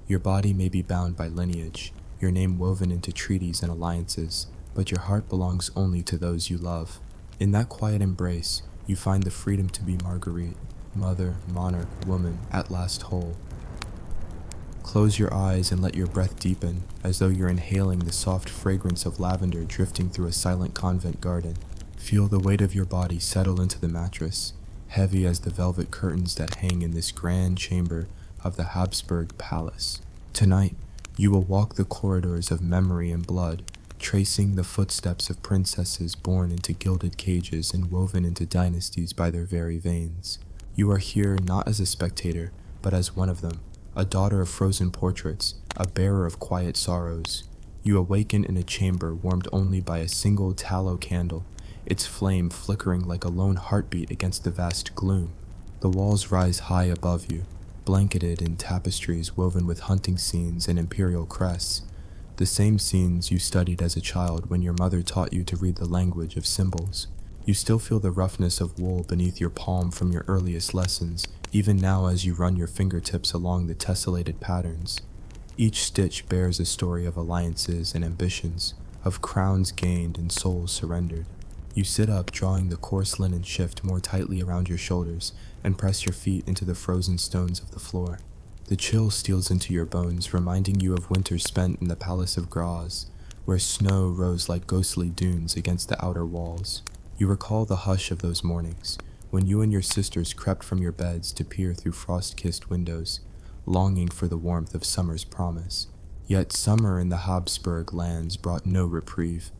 Your body may be bound by lineage, your name woven into treaties and alliances, but your heart belongs only to those you love. In that quiet embrace, you find the freedom to be Marguerite, mother, monarch, woman, at last whole. Close your eyes and let your breath deepen, as though you're inhaling the soft fragrance of lavender drifting through a silent convent garden. Feel the weight of your body settle into the mattress, heavy as the velvet curtains that hang in this grand chamber of the Habsburg palace. Tonight, you will walk the corridors of memory and blood, tracing the footsteps of princesses born into gilded cages and woven into dynasties by their very veins. You are here not as a spectator, but as one of them, a daughter of frozen portraits, a bearer of quiet sorrows. You awaken in a chamber warmed only by a single tallow candle, its flame flickering like a lone heartbeat against the vast gloom. The walls rise high above you, blanketed in tapestries woven with hunting scenes and imperial crests, the same scenes you studied as a child when your mother taught you to read the language of symbols. You still feel the roughness of wool beneath your palm from your earliest lessons, even now as you run your fingertips along the tessellated patterns. Each stitch bears a story of alliances and ambitions, of crowns gained and souls surrendered. You sit up, drawing the coarse linen shift more tightly around your shoulders, and press your feet into the frozen stones of the floor. The chill steals into your bones, reminding you of winter spent in the Palace of Graz, where snow rose like ghostly dunes against the outer walls. You recall the hush of those mornings, when you and your sisters crept from your beds to peer through frost-kissed windows, longing for the warmth of summer's promise. Yet summer in the Habsburg lands brought no reprieve,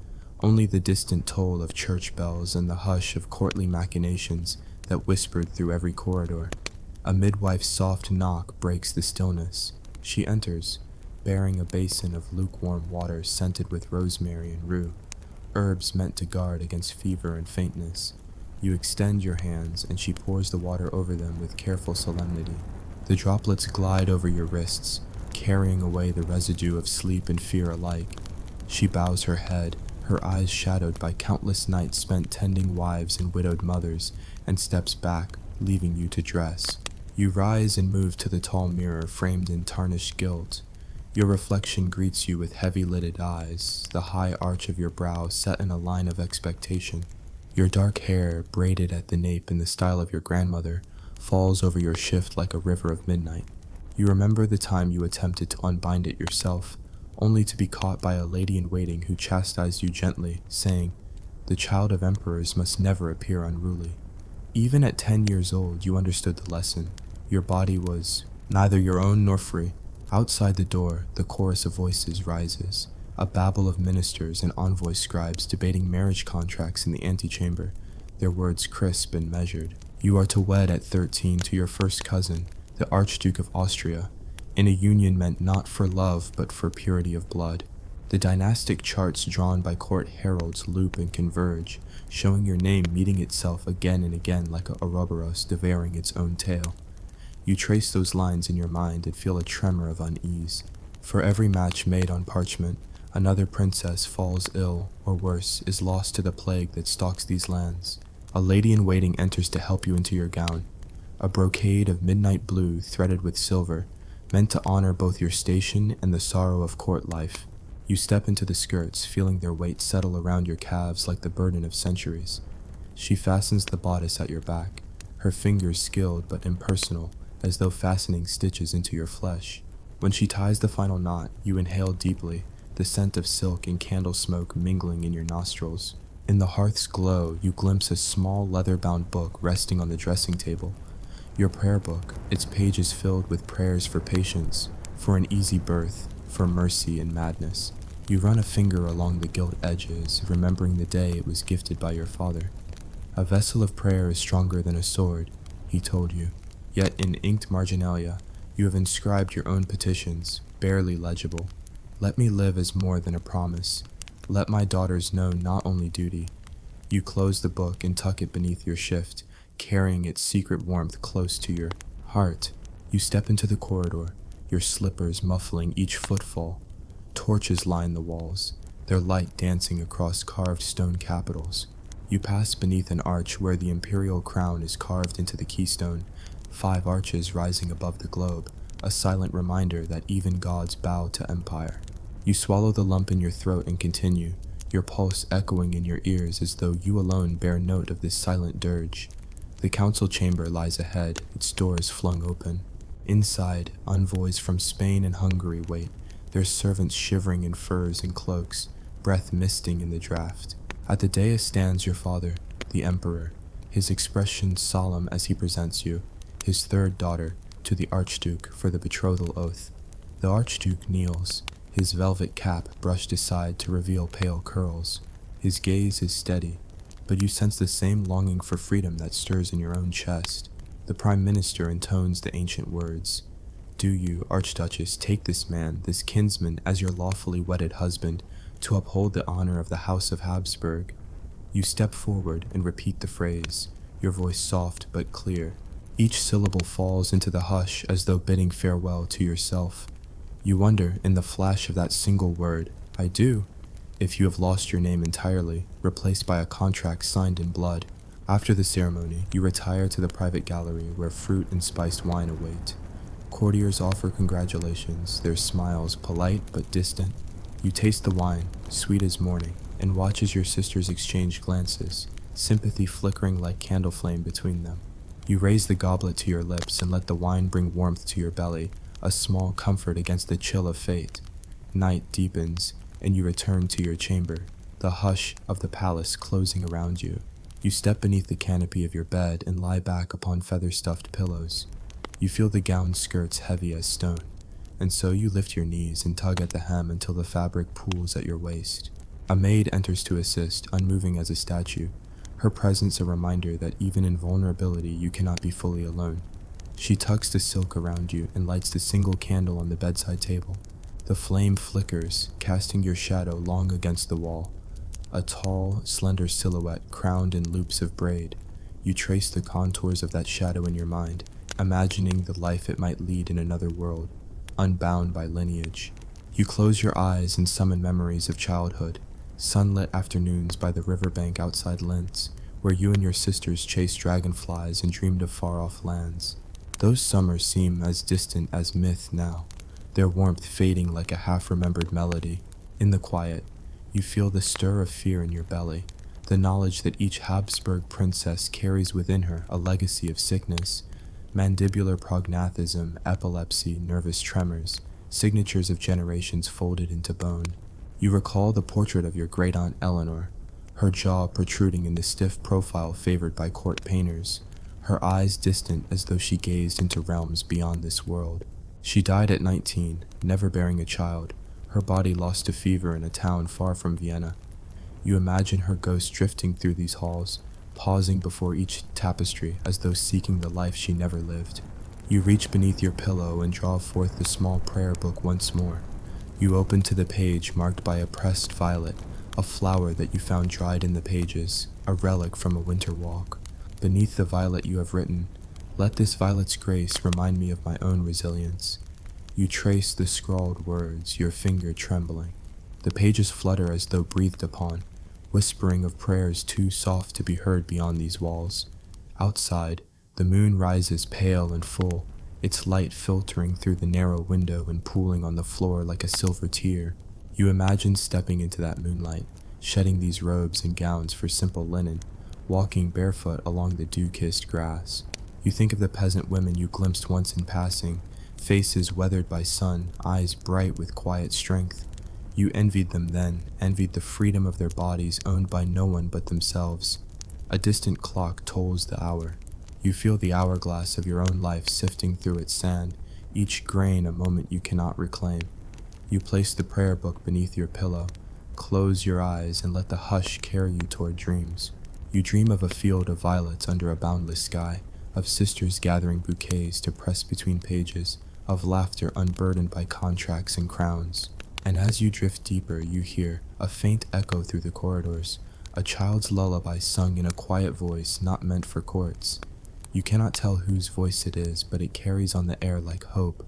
only the distant toll of church bells and the hush of courtly machinations that whispered through every corridor. A midwife's soft knock breaks the stillness. She enters, bearing a basin of lukewarm water scented with rosemary and rue, herbs meant to guard against fever and faintness. You extend your hands, and she pours the water over them with careful solemnity. The droplets glide over your wrists, carrying away the residue of sleep and fear alike. She bows her head, her eyes shadowed by countless nights spent tending wives and widowed mothers, and steps back, leaving you to dress. You rise and move to the tall mirror framed in tarnished gilt. Your reflection greets you with heavy-lidded eyes, the high arch of your brow set in a line of expectation. Your dark hair, braided at the nape in the style of your grandmother, falls over your shift like a river of midnight. You remember the time you attempted to unbind it yourself, only to be caught by a lady-in-waiting who chastised you gently, saying, "The child of emperors must never appear unruly." Even at 10 years old, you understood the lesson. Your body was neither your own nor free. Outside the door, the chorus of voices rises, a babble of ministers and envoy scribes debating marriage contracts in the antechamber, their words crisp and measured. You are to wed at 13 to your first cousin, the Archduke of Austria, in a union meant not for love but for purity of blood. The dynastic charts drawn by court heralds loop and converge, showing your name meeting itself again and again like a Ouroboros devouring its own tail. You trace those lines in your mind and feel a tremor of unease. For every match made on parchment, another princess falls ill, or worse, is lost to the plague that stalks these lands. A lady-in-waiting enters to help you into your gown, a brocade of midnight blue threaded with silver, meant to honor both your station and the sorrow of court life. You step into the skirts, feeling their weight settle around your calves like the burden of centuries. She fastens the bodice at your back, her fingers skilled but impersonal, as though fastening stitches into your flesh. When she ties the final knot, you inhale deeply, the scent of silk and candle smoke mingling in your nostrils. In the hearth's glow, you glimpse a small leather-bound book resting on the dressing table. Your prayer book, its pages filled with prayers for patience, for an easy birth, for mercy and madness. You run a finger along the gilt edges, remembering the day it was gifted by your father. A vessel of prayer is stronger than a sword, he told you. Yet in inked marginalia, you have inscribed your own petitions, barely legible. Let me live as more than a promise. Let my daughters know not only duty. You close the book and tuck it beneath your shift, carrying its secret warmth close to your heart. You step into the corridor, your slippers muffling each footfall. Torches line the walls, their light dancing across carved stone capitals. You pass beneath an arch where the imperial crown is carved into the keystone, 5 arches rising above the globe, a silent reminder that even gods bow to empire. You swallow the lump in your throat and continue, your pulse echoing in your ears as though you alone bear note of this silent dirge. The council chamber lies ahead, its doors flung open. Inside, envoys from Spain and Hungary wait, their servants shivering in furs and cloaks, breath misting in the draught. At the dais stands your father, the emperor, his expression solemn as he presents you, his third daughter, to the archduke for the betrothal oath. The archduke kneels, his velvet cap brushed aside to reveal pale curls. His gaze is steady, but you sense the same longing for freedom that stirs in your own chest. The prime minister intones the ancient words. Do you, Archduchess, take this man, this kinsman, as your lawfully wedded husband, to uphold the honor of the House of Habsburg? You step forward and repeat the phrase, your voice soft but clear. Each syllable falls into the hush as though bidding farewell to yourself. You wonder, in the flash of that single word, I do, if you have lost your name entirely, replaced by a contract signed in blood. After the ceremony, you retire to the private gallery where fruit and spiced wine await. Courtiers offer congratulations, their smiles polite but distant. You taste the wine, sweet as morning, and watch as your sisters exchange glances, sympathy flickering like candle flame between them. You raise the goblet to your lips and let the wine bring warmth to your belly, a small comfort against the chill of fate. Night deepens, and you return to your chamber, the hush of the palace closing around you. You step beneath the canopy of your bed and lie back upon feather-stuffed pillows. You feel the gown skirts heavy as stone, and so you lift your knees and tug at the hem until the fabric pools at your waist. A maid enters to assist, unmoving as a statue, her presence a reminder that even in vulnerability you cannot be fully alone. She tucks the silk around you and lights the single candle on the bedside table. The flame flickers, casting your shadow long against the wall. A tall, slender silhouette crowned in loops of braid. You trace the contours of that shadow in your mind, imagining the life it might lead in another world, unbound by lineage. You close your eyes and summon memories of childhood, sunlit afternoons by the riverbank outside Linz, where you and your sisters chased dragonflies and dreamed of far-off lands. Those summers seem as distant as myth now, their warmth fading like a half-remembered melody. In the quiet, you feel the stir of fear in your belly, the knowledge that each Habsburg princess carries within her a legacy of sickness, mandibular prognathism, epilepsy, nervous tremors, signatures of generations folded into bone. You recall the portrait of your great-aunt Eleanor, her jaw protruding in the stiff profile favored by court painters, her eyes distant as though she gazed into realms beyond this world. She died at 19, never bearing a child, her body lost to fever in a town far from Vienna. You imagine her ghost drifting through these halls, pausing before each tapestry as though seeking the life she never lived. You reach beneath your pillow and draw forth the small prayer book once more. You open to the page marked by a pressed violet, a flower that you found dried in the pages, a relic from a winter walk. Beneath the violet you have written, Let this violet's grace remind me of my own resilience. You trace the scrawled words, your finger trembling. The pages flutter as though breathed upon, whispering of prayers too soft to be heard beyond these walls. Outside, the moon rises pale and full, its light filtering through the narrow window and pooling on the floor like a silver tear. You imagine stepping into that moonlight, shedding these robes and gowns for simple linen, walking barefoot along the dew-kissed grass. You think of the peasant women you glimpsed once in passing, faces weathered by sun, eyes bright with quiet strength. You envied them then, envied the freedom of their bodies owned by no one but themselves. A distant clock tolls the hour. You feel the hourglass of your own life sifting through its sand, each grain a moment you cannot reclaim. You place the prayer book beneath your pillow, close your eyes and let the hush carry you toward dreams. You dream of a field of violets under a boundless sky, of sisters gathering bouquets to press between pages, of laughter unburdened by contracts and crowns. And as you drift deeper, you hear a faint echo through the corridors, a child's lullaby sung in a quiet voice not meant for courts. You cannot tell whose voice it is, but it carries on the air like hope,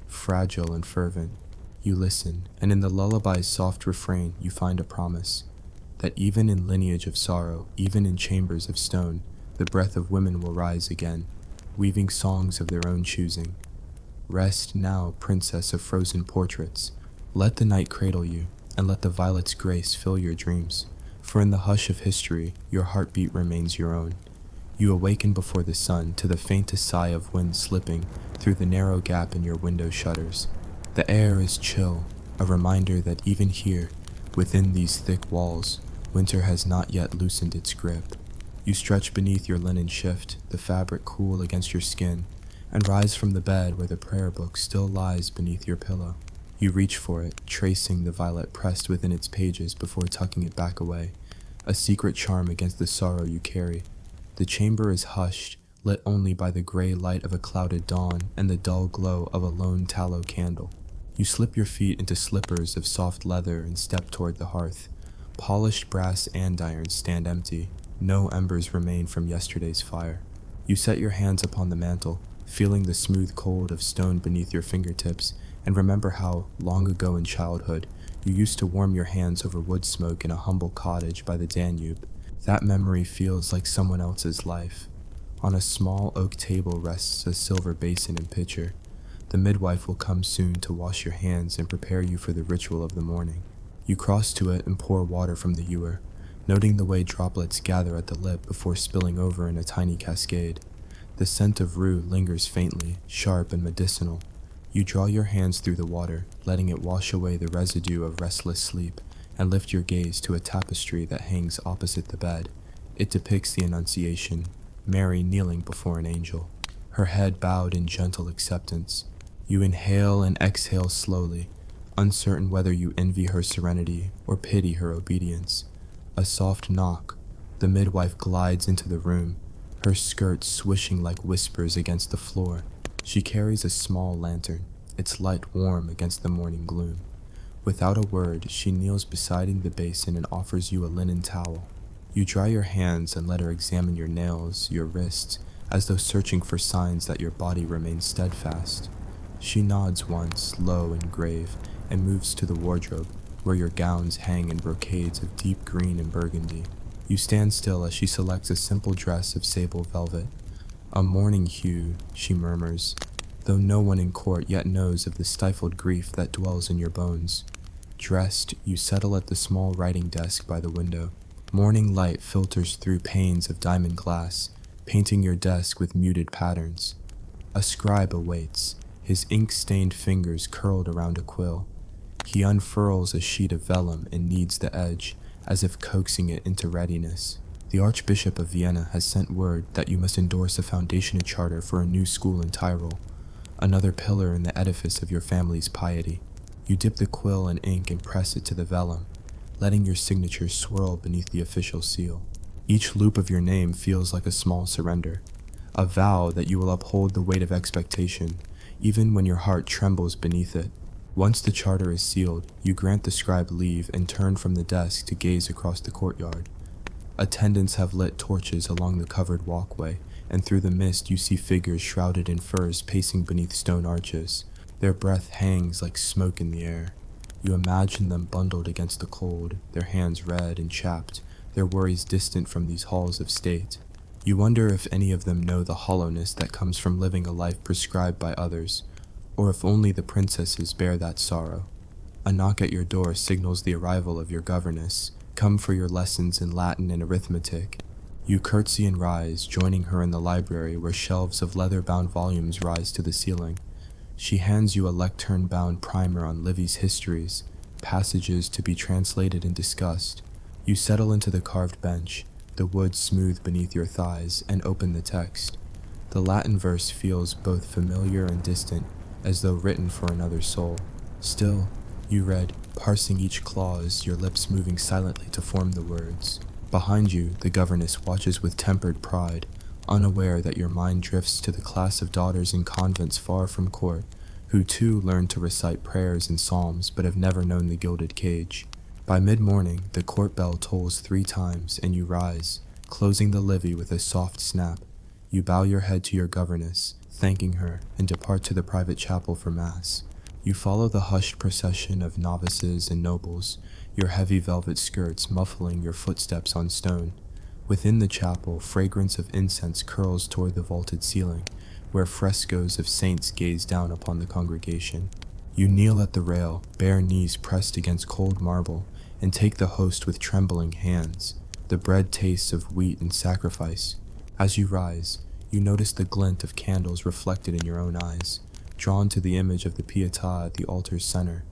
fragile and fervent. You listen, and in the lullaby's soft refrain you find a promise, that even in lineage of sorrow, even in chambers of stone, the breath of women will rise again, weaving songs of their own choosing. Rest now, princess of frozen portraits. Let the night cradle you, and let the violet's grace fill your dreams, for in the hush of history, your heartbeat remains your own. You awaken before the sun to the faintest sigh of wind slipping through the narrow gap in your window shutters. The air is chill, a reminder that even here, within these thick walls, winter has not yet loosened its grip. You stretch beneath your linen shift, the fabric cool against your skin, and rise from the bed where the prayer book still lies beneath your pillow. You reach for it, tracing the violet pressed within its pages before tucking it back away, a secret charm against the sorrow you carry. The chamber is hushed, lit only by the gray light of a clouded dawn and the dull glow of a lone tallow candle. You slip your feet into slippers of soft leather and step toward the hearth. Polished brass andirons stand empty. No embers remain from yesterday's fire. You set your hands upon the mantel, feeling the smooth cold of stone beneath your fingertips, and remember how, long ago in childhood, you used to warm your hands over wood smoke in a humble cottage by the Danube. That memory feels like someone else's life. On a small oak table rests a silver basin and pitcher. The midwife will come soon to wash your hands and prepare you for the ritual of the morning. You cross to it and pour water from the ewer, noting the way droplets gather at the lip before spilling over in a tiny cascade. The scent of rue lingers faintly, sharp and medicinal. You draw your hands through the water, letting it wash away the residue of restless sleep, and lift your gaze to a tapestry that hangs opposite the bed. It depicts the Annunciation, Mary kneeling before an angel, her head bowed in gentle acceptance. You inhale and exhale slowly, uncertain whether you envy her serenity or pity her obedience. A soft knock. The midwife glides into the room, her skirt swishing like whispers against the floor. She carries a small lantern, its light warm against the morning gloom. Without a word, she kneels beside the basin and offers you a linen towel. You dry your hands and let her examine your nails, your wrists, as though searching for signs that your body remains steadfast. She nods once, low and grave, and moves to the wardrobe, where your gowns hang in brocades of deep green and burgundy. You stand still as she selects a simple dress of sable velvet. A morning hue, she murmurs, though no one in court yet knows of the stifled grief that dwells in your bones. Dressed, you settle at the small writing desk by the window. Morning light filters through panes of diamond glass, painting your desk with muted patterns. A scribe awaits, his ink-stained fingers curled around a quill. He unfurls a sheet of vellum and kneads the edge, as if coaxing it into readiness. The Archbishop of Vienna has sent word that you must endorse a foundation charter for a new school in Tyrol, another pillar in the edifice of your family's piety. You dip the quill in ink and press it to the vellum, letting your signature swirl beneath the official seal. Each loop of your name feels like a small surrender, a vow that you will uphold the weight of expectation, even when your heart trembles beneath it. Once the charter is sealed, you grant the scribe leave and turn from the desk to gaze across the courtyard. Attendants have lit torches along the covered walkway, and through the mist you see figures shrouded in furs pacing beneath stone arches. Their breath hangs like smoke in the air. You imagine them bundled against the cold, their hands red and chapped, their worries distant from these halls of state. You wonder if any of them know the hollowness that comes from living a life prescribed by others, or if only the princesses bear that sorrow. A knock at your door signals the arrival of your governess, come for your lessons in Latin and arithmetic. You curtsy and rise, joining her in the library where shelves of leather-bound volumes rise to the ceiling. She hands you a lectern-bound primer on Livy's histories, passages to be translated and discussed. You settle into the carved bench, the wood smooth beneath your thighs, and open the text. The Latin verse feels both familiar and distant, as though written for another soul. Still, you read, parsing each clause, your lips moving silently to form the words. Behind you, the governess watches with tempered pride, unaware that your mind drifts to the class of daughters in convents far from court, who too learn to recite prayers and psalms but have never known the gilded cage. By mid-morning, the court bell tolls 3 times, and you rise, closing the Livy with a soft snap. You bow your head to your governess, thanking her, and depart to the private chapel for Mass. You follow the hushed procession of novices and nobles, your heavy velvet skirts muffling your footsteps on stone. Within the chapel, fragrance of incense curls toward the vaulted ceiling, where frescoes of saints gaze down upon the congregation. You kneel at the rail, bare knees pressed against cold marble, and take the host with trembling hands. The bread tastes of wheat and sacrifice. As you rise, you notice the glint of candles reflected in your own eyes, drawn to the image of the Pietà at the altar's center.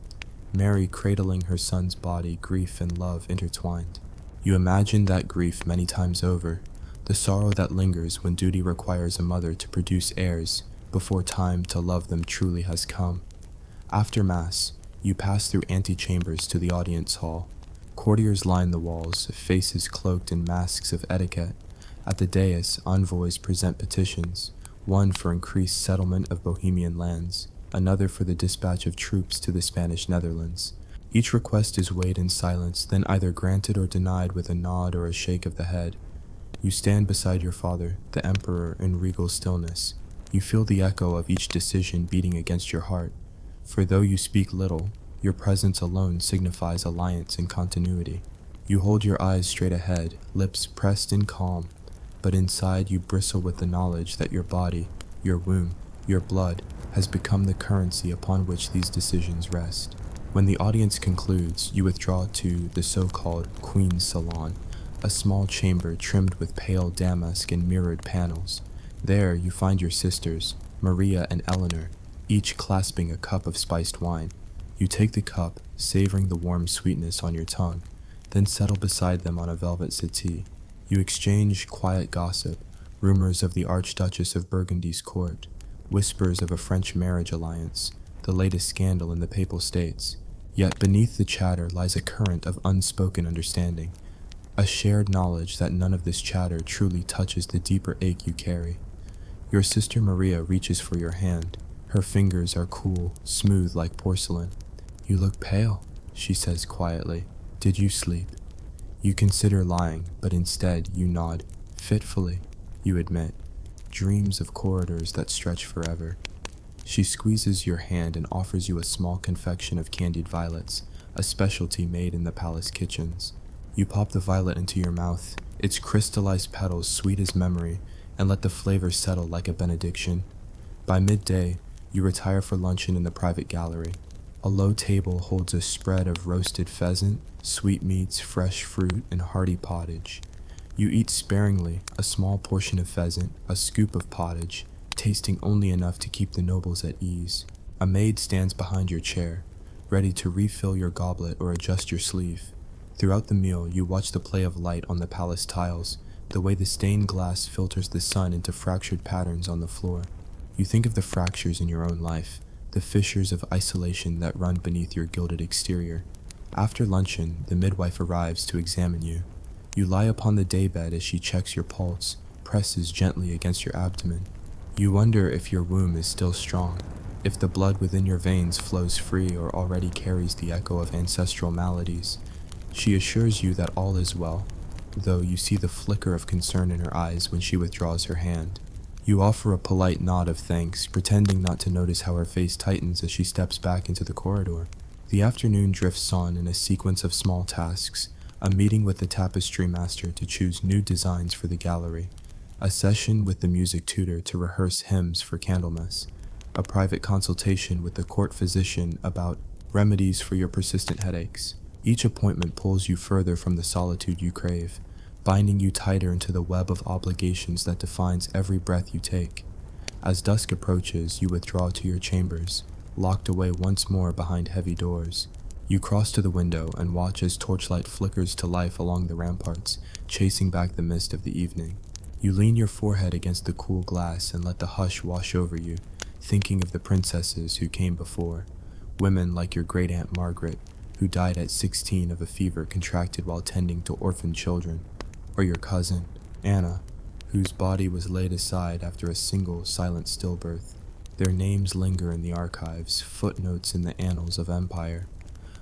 Mary cradling her son's body, grief and love intertwined. You imagine that grief many times over, the sorrow that lingers when duty requires a mother to produce heirs before time to love them truly has come. After Mass, you pass through antechambers to the audience hall. Courtiers line the walls, faces cloaked in masks of etiquette. At the dais, envoys present petitions, one for increased settlement of Bohemian lands, another for the dispatch of troops to the Spanish Netherlands. Each request is weighed in silence, then either granted or denied with a nod or a shake of the head. You stand beside your father, the emperor, in regal stillness. You feel the echo of each decision beating against your heart, for though you speak little, your presence alone signifies alliance and continuity. You hold your eyes straight ahead, lips pressed in calm, but inside you bristle with the knowledge that your body, your womb, your blood, has become the currency upon which these decisions rest. When the audience concludes, you withdraw to the so-called Queen's Salon, a small chamber trimmed with pale damask and mirrored panels. There you find your sisters, Maria and Eleanor, each clasping a cup of spiced wine. You take the cup, savoring the warm sweetness on your tongue, then settle beside them on a velvet settee. You exchange quiet gossip, rumors of the Archduchess of Burgundy's court, whispers of a French marriage alliance, the latest scandal in the Papal States. Yet beneath the chatter lies a current of unspoken understanding, a shared knowledge that none of this chatter truly touches the deeper ache you carry. Your sister Maria reaches for your hand. Her fingers are cool, smooth like porcelain. "You look pale," she says quietly. "Did you sleep?" You consider lying, but instead you nod. "Fitfully," you admit. "Dreams of corridors that stretch forever." She squeezes your hand and offers you a small confection of candied violets, a specialty made in the palace kitchens. You pop the violet into your mouth, its crystallized petals sweet as memory, and let the flavor settle like a benediction. By midday, you retire for luncheon in the private gallery. A low table holds a spread of roasted pheasant, sweetmeats, fresh fruit, and hearty pottage. You eat sparingly, a small portion of pheasant, a scoop of pottage, tasting only enough to keep the nobles at ease. A maid stands behind your chair, ready to refill your goblet or adjust your sleeve. Throughout the meal, you watch the play of light on the palace tiles, the way the stained glass filters the sun into fractured patterns on the floor. You think of the fractures in your own life, the fissures of isolation that run beneath your gilded exterior. After luncheon, the midwife arrives to examine you. You lie upon the daybed as she checks your pulse, presses gently against your abdomen. You wonder if your womb is still strong, if the blood within your veins flows free or already carries the echo of ancestral maladies. She assures you that all is well, though you see the flicker of concern in her eyes when she withdraws her hand. You offer a polite nod of thanks, pretending not to notice how her face tightens as she steps back into the corridor. The afternoon drifts on in a sequence of small tasks: a meeting with the tapestry master to choose new designs for the gallery, a session with the music tutor to rehearse hymns for Candlemas, a private consultation with the court physician about remedies for your persistent headaches. Each appointment pulls you further from the solitude you crave, binding you tighter into the web of obligations that defines every breath you take. As dusk approaches, you withdraw to your chambers, locked away once more behind heavy doors. You cross to the window and watch as torchlight flickers to life along the ramparts, chasing back the mist of the evening. You lean your forehead against the cool glass and let the hush wash over you, thinking of the princesses who came before, women like your great-aunt Margaret, who died at 16 of a fever contracted while tending to orphan children, or your cousin, Anna, whose body was laid aside after a single silent stillbirth. Their names linger in the archives, footnotes in the annals of empire.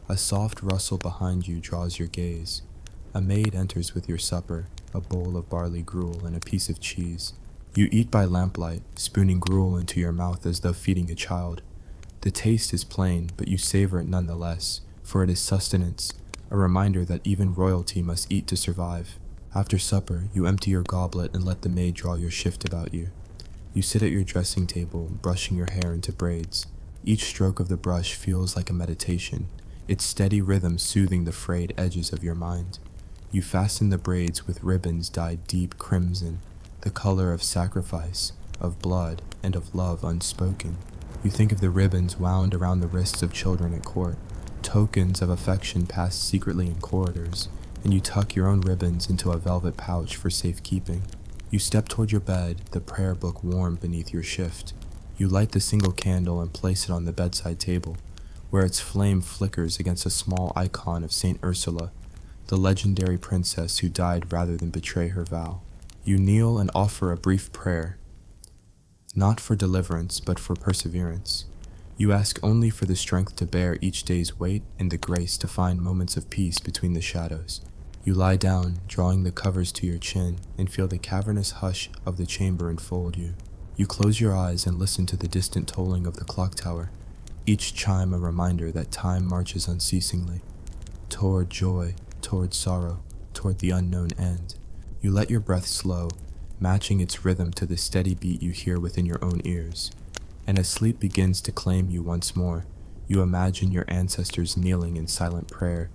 A soft rustle behind you draws your gaze. A maid enters with your supper, a bowl of barley gruel and a piece of cheese. You eat by lamplight, spooning gruel into your mouth as though feeding a child. The taste is plain, but you savor it nonetheless, for it is sustenance, a reminder that even royalty must eat to survive. After supper, you empty your goblet and let the maid draw your shift about you. You sit at your dressing table, brushing your hair into braids. Each stroke of the brush feels like a meditation, its steady rhythm soothing the frayed edges of your mind. You fasten the braids with ribbons dyed deep crimson, the color of sacrifice, of blood, and of love unspoken. You think of the ribbons wound around the wrists of children at court, tokens of affection passed secretly in corridors, and you tuck your own ribbons into a velvet pouch for safekeeping. You step toward your bed, the prayer book warm beneath your shift. You light the single candle and place it on the bedside table, where its flame flickers against a small icon of Saint Ursula, the legendary princess who died rather than betray her vow. You kneel and offer a brief prayer, not for deliverance, but for perseverance. You ask only for the strength to bear each day's weight and the grace to find moments of peace between the shadows. You lie down, drawing the covers to your chin, and feel the cavernous hush of the chamber enfold you. You close your eyes and listen to the distant tolling of the clock tower, each chime a reminder that time marches unceasingly, toward joy, toward sorrow, toward the unknown end. You let your breath slow, matching its rhythm to the steady beat you hear within your own ears. And as sleep begins to claim you once more, you imagine your ancestors kneeling in silent prayer,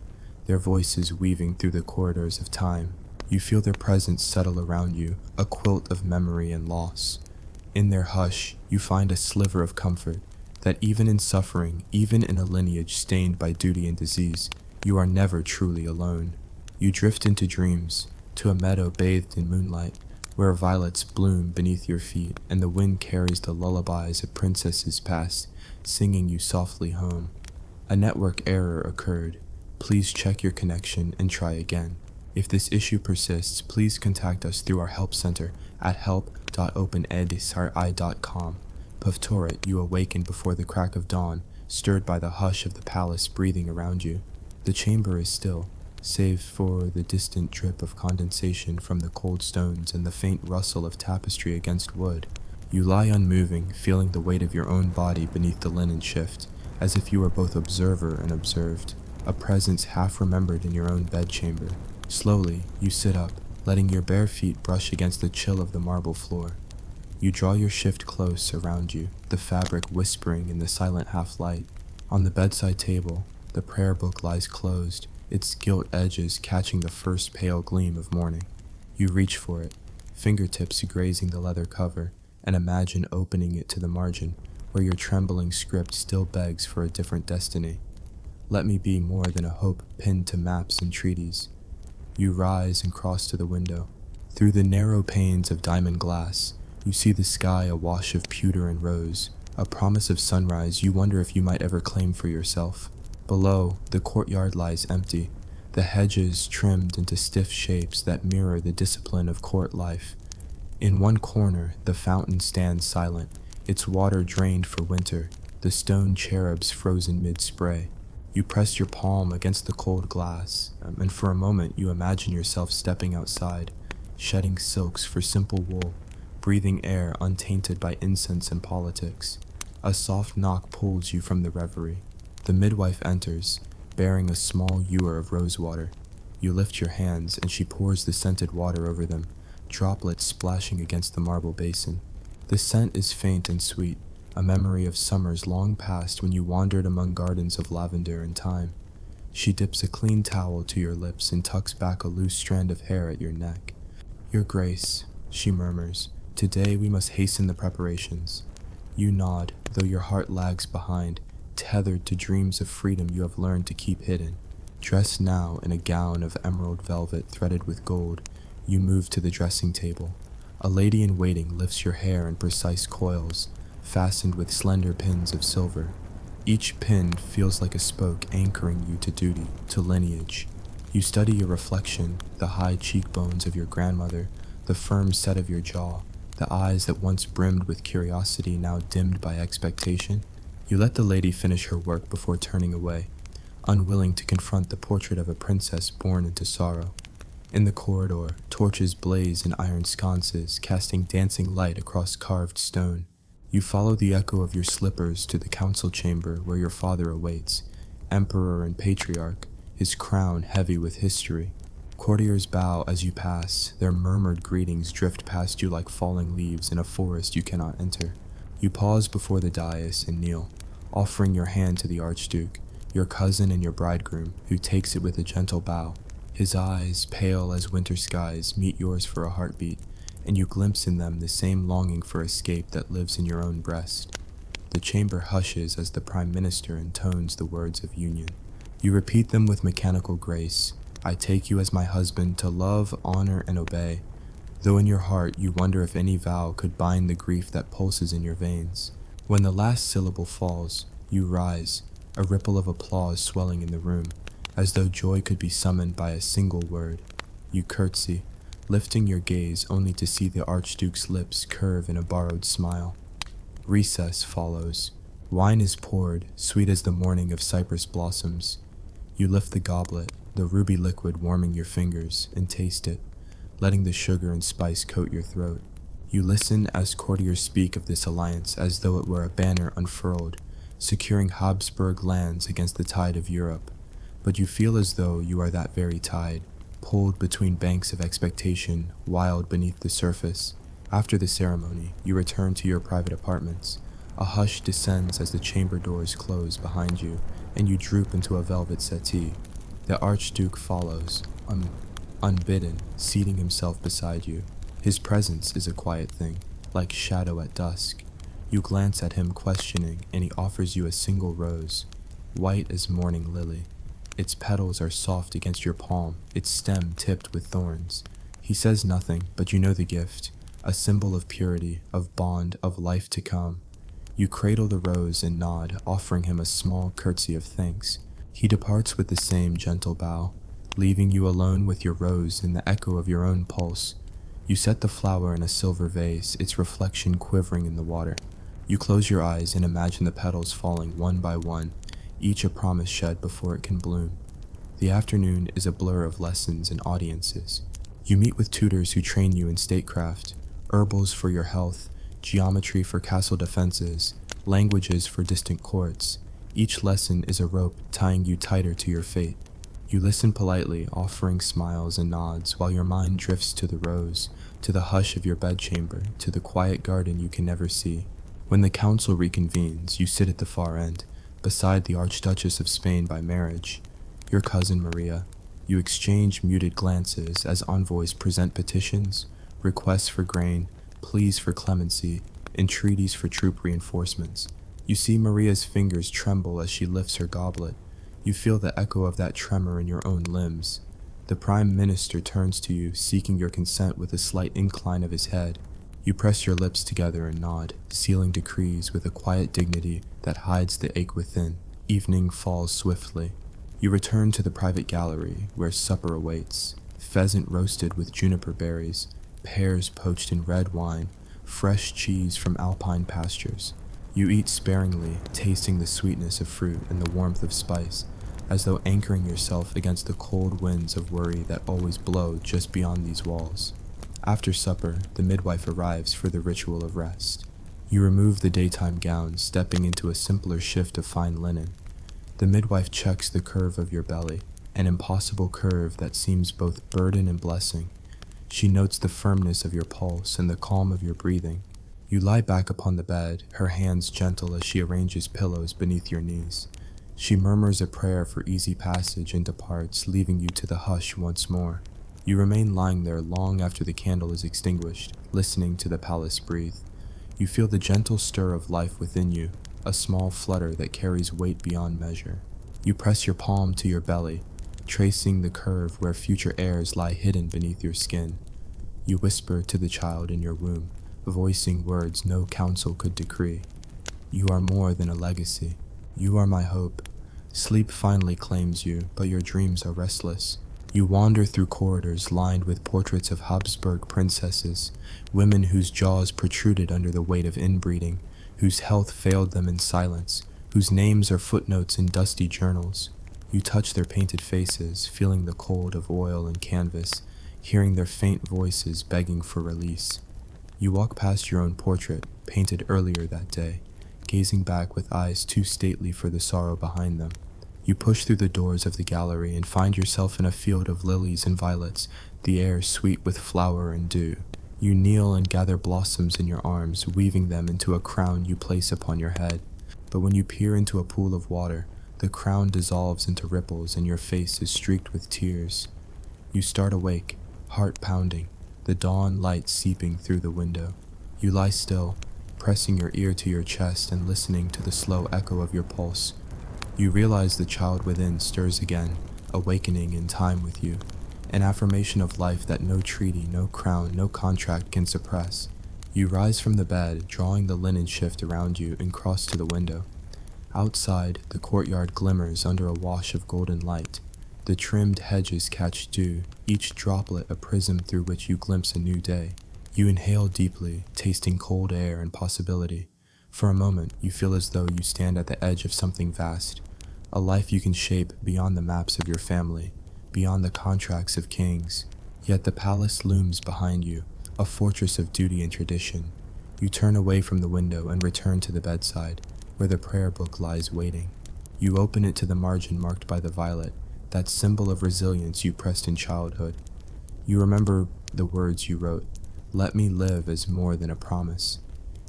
their voices weaving through the corridors of time. You feel their presence settle around you, a quilt of memory and loss. In their hush, you find a sliver of comfort, that even in suffering, even in a lineage stained by duty and disease, you are never truly alone. You drift into dreams, to a meadow bathed in moonlight, where violets bloom beneath your feet and the wind carries the lullabies of princesses past, singing you softly home. A network error occurred. Please check your connection and try again. If this issue persists, please contact us through our help center at help.openedsi.com. Pavtoret, you awaken before the crack of dawn, stirred by the hush of the palace breathing around you. The chamber is still, save for the distant drip of condensation from the cold stones and the faint rustle of tapestry against wood. You lie unmoving, feeling the weight of your own body beneath the linen shift, as if you were both observer and observed, a presence half remembered in your own bedchamber. Slowly, you sit up, letting your bare feet brush against the chill of the marble floor. You draw your shift close around you, the fabric whispering in the silent half-light. On the bedside table, the prayer book lies closed, its gilt edges catching the first pale gleam of morning. You reach for it, fingertips grazing the leather cover, and imagine opening it to the margin, where your trembling script still begs for a different destiny. Let me be more than a hope pinned to maps and treaties. You rise and cross to the window. Through the narrow panes of diamond glass, you see the sky awash of pewter and rose, a promise of sunrise you wonder if you might ever claim for yourself. Below, the courtyard lies empty, the hedges trimmed into stiff shapes that mirror the discipline of court life. In one corner, the fountain stands silent, its water drained for winter, the stone cherubs frozen mid-spray. You press your palm against the cold glass, and for a moment you imagine yourself stepping outside, shedding silks for simple wool, breathing air untainted by incense and politics. A soft knock pulls you from the reverie. The midwife enters, bearing a small ewer of rosewater. You lift your hands, and she pours the scented water over them, droplets splashing against the marble basin. The scent is faint and sweet, a memory of summers long past when you wandered among gardens of lavender and thyme. She dips a clean towel to your lips and tucks back a loose strand of hair at your neck. "Your Grace," she murmurs, "today we must hasten the preparations." You nod, though your heart lags behind, tethered to dreams of freedom you have learned to keep hidden. Dressed now in a gown of emerald velvet threaded with gold, you move to the dressing table. A lady-in-waiting lifts your hair in precise coils, fastened with slender pins of silver. Each pin feels like a spoke anchoring you to duty, to lineage. You study your reflection, the high cheekbones of your grandmother, the firm set of your jaw, the eyes that once brimmed with curiosity now dimmed by expectation. You let the lady finish her work before turning away, unwilling to confront the portrait of a princess born into sorrow. In the corridor, torches blaze in iron sconces, casting dancing light across carved stone. You follow the echo of your slippers to the council chamber where your father awaits, emperor and patriarch, his crown heavy with history. Courtiers bow as you pass, their murmured greetings drift past you like falling leaves in a forest you cannot enter. You pause before the dais and kneel, offering your hand to the Archduke, your cousin and your bridegroom, who takes it with a gentle bow. His eyes, pale as winter skies, meet yours for a heartbeat, and you glimpse in them the same longing for escape that lives in your own breast. The chamber hushes as the Prime Minister intones the words of union. You repeat them with mechanical grace. "I take you as my husband to love, honor, and obey," though in your heart you wonder if any vow could bind the grief that pulses in your veins. When the last syllable falls, you rise, a ripple of applause swelling in the room, as though joy could be summoned by a single word. You curtsy, lifting your gaze only to see the Archduke's lips curve in a borrowed smile. Recess follows. Wine is poured, sweet as the morning of cypress blossoms. You lift the goblet, the ruby liquid warming your fingers, and taste it, letting the sugar and spice coat your throat. You listen as courtiers speak of this alliance as though it were a banner unfurled, securing Habsburg lands against the tide of Europe. But you feel as though you are that very tide, pulled between banks of expectation, wild beneath the surface. After the ceremony, you return to your private apartments. A hush descends as the chamber doors close behind you, and you droop into a velvet settee. The Archduke follows, unbidden, seating himself beside you. His presence is a quiet thing, like shadow at dusk. You glance at him questioning, and he offers you a single rose, white as morning lily. Its petals are soft against your palm, its stem tipped with thorns. He says nothing, but you know the gift, a symbol of purity, of bond, of life to come. You cradle the rose and nod, offering him a small curtsy of thanks. He departs with the same gentle bow, leaving you alone with your rose and the echo of your own pulse. You set the flower in a silver vase, its reflection quivering in the water. You close your eyes and imagine the petals falling one by one, each a promise shed before it can bloom. The afternoon is a blur of lessons and audiences. You meet with tutors who train you in statecraft, herbals for your health, geometry for castle defenses, languages for distant courts. Each lesson is a rope tying you tighter to your fate. You listen politely, offering smiles and nods, while your mind drifts to the rose, to the hush of your bedchamber, to the quiet garden you can never see. When the council reconvenes, you sit at the far end, beside the Archduchess of Spain by marriage, your cousin Maria. You exchange muted glances as envoys present petitions, requests for grain, pleas for clemency, entreaties for troop reinforcements. You see Maria's fingers tremble as she lifts her goblet. You feel the echo of that tremor in your own limbs. The Prime Minister turns to you, seeking your consent with a slight incline of his head. You press your lips together and nod, sealing decrees with a quiet dignity that hides the ache within. Evening falls swiftly. You return to the private gallery, where supper awaits. Pheasant roasted with juniper berries, pears poached in red wine, fresh cheese from alpine pastures. You eat sparingly, tasting the sweetness of fruit and the warmth of spice, as though anchoring yourself against the cold winds of worry that always blow just beyond these walls. After supper, the midwife arrives for the ritual of rest. You remove the daytime gown, stepping into a simpler shift of fine linen. The midwife checks the curve of your belly, an impossible curve that seems both burden and blessing. She notes the firmness of your pulse and the calm of your breathing. You lie back upon the bed, her hands gentle as she arranges pillows beneath your knees. She murmurs a prayer for easy passage and departs, leaving you to the hush once more. You remain lying there long after the candle is extinguished, listening to the palace breathe. You feel the gentle stir of life within you, a small flutter that carries weight beyond measure. You press your palm to your belly, tracing the curve where future heirs lie hidden beneath your skin. You whisper to the child in your womb, voicing words no counsel could decree. You are more than a legacy. You are my hope. Sleep finally claims you, but your dreams are restless. You wander through corridors lined with portraits of Habsburg princesses, women whose jaws protruded under the weight of inbreeding, whose health failed them in silence, whose names are footnotes in dusty journals. You touch their painted faces, feeling the cold of oil and canvas, hearing their faint voices begging for release. You walk past your own portrait, painted earlier that day, gazing back with eyes too stately for the sorrow behind them. You push through the doors of the gallery and find yourself in a field of lilies and violets, the air sweet with flower and dew. You kneel and gather blossoms in your arms, weaving them into a crown you place upon your head. But when you peer into a pool of water, the crown dissolves into ripples and your face is streaked with tears. You start awake, heart pounding, the dawn light seeping through the window. You lie still, pressing your ear to your chest and listening to the slow echo of your pulse. You realize the child within stirs again, awakening in time with you, an affirmation of life that no treaty, no crown, no contract can suppress. You rise from the bed, drawing the linen shift around you, and cross to the window. Outside, the courtyard glimmers under a wash of golden light. The trimmed hedges catch dew, each droplet a prism through which you glimpse a new day. You inhale deeply, tasting cold air and possibility. For a moment, you feel as though you stand at the edge of something vast, a life you can shape beyond the maps of your family, beyond the contracts of kings. Yet the palace looms behind you, a fortress of duty and tradition. You turn away from the window and return to the bedside, where the prayer book lies waiting. You open it to the margin marked by the violet, that symbol of resilience you pressed in childhood. You remember the words you wrote, "Let me live as more than a promise."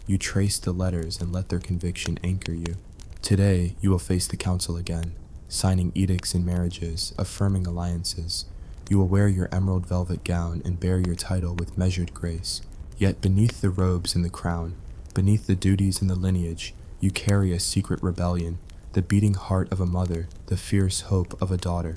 You trace the letters and let their conviction anchor you. Today, you will face the council again, signing edicts and marriages, affirming alliances. You will wear your emerald velvet gown and bear your title with measured grace. Yet beneath the robes and the crown, beneath the duties and the lineage, you carry a secret rebellion, the beating heart of a mother, the fierce hope of a daughter.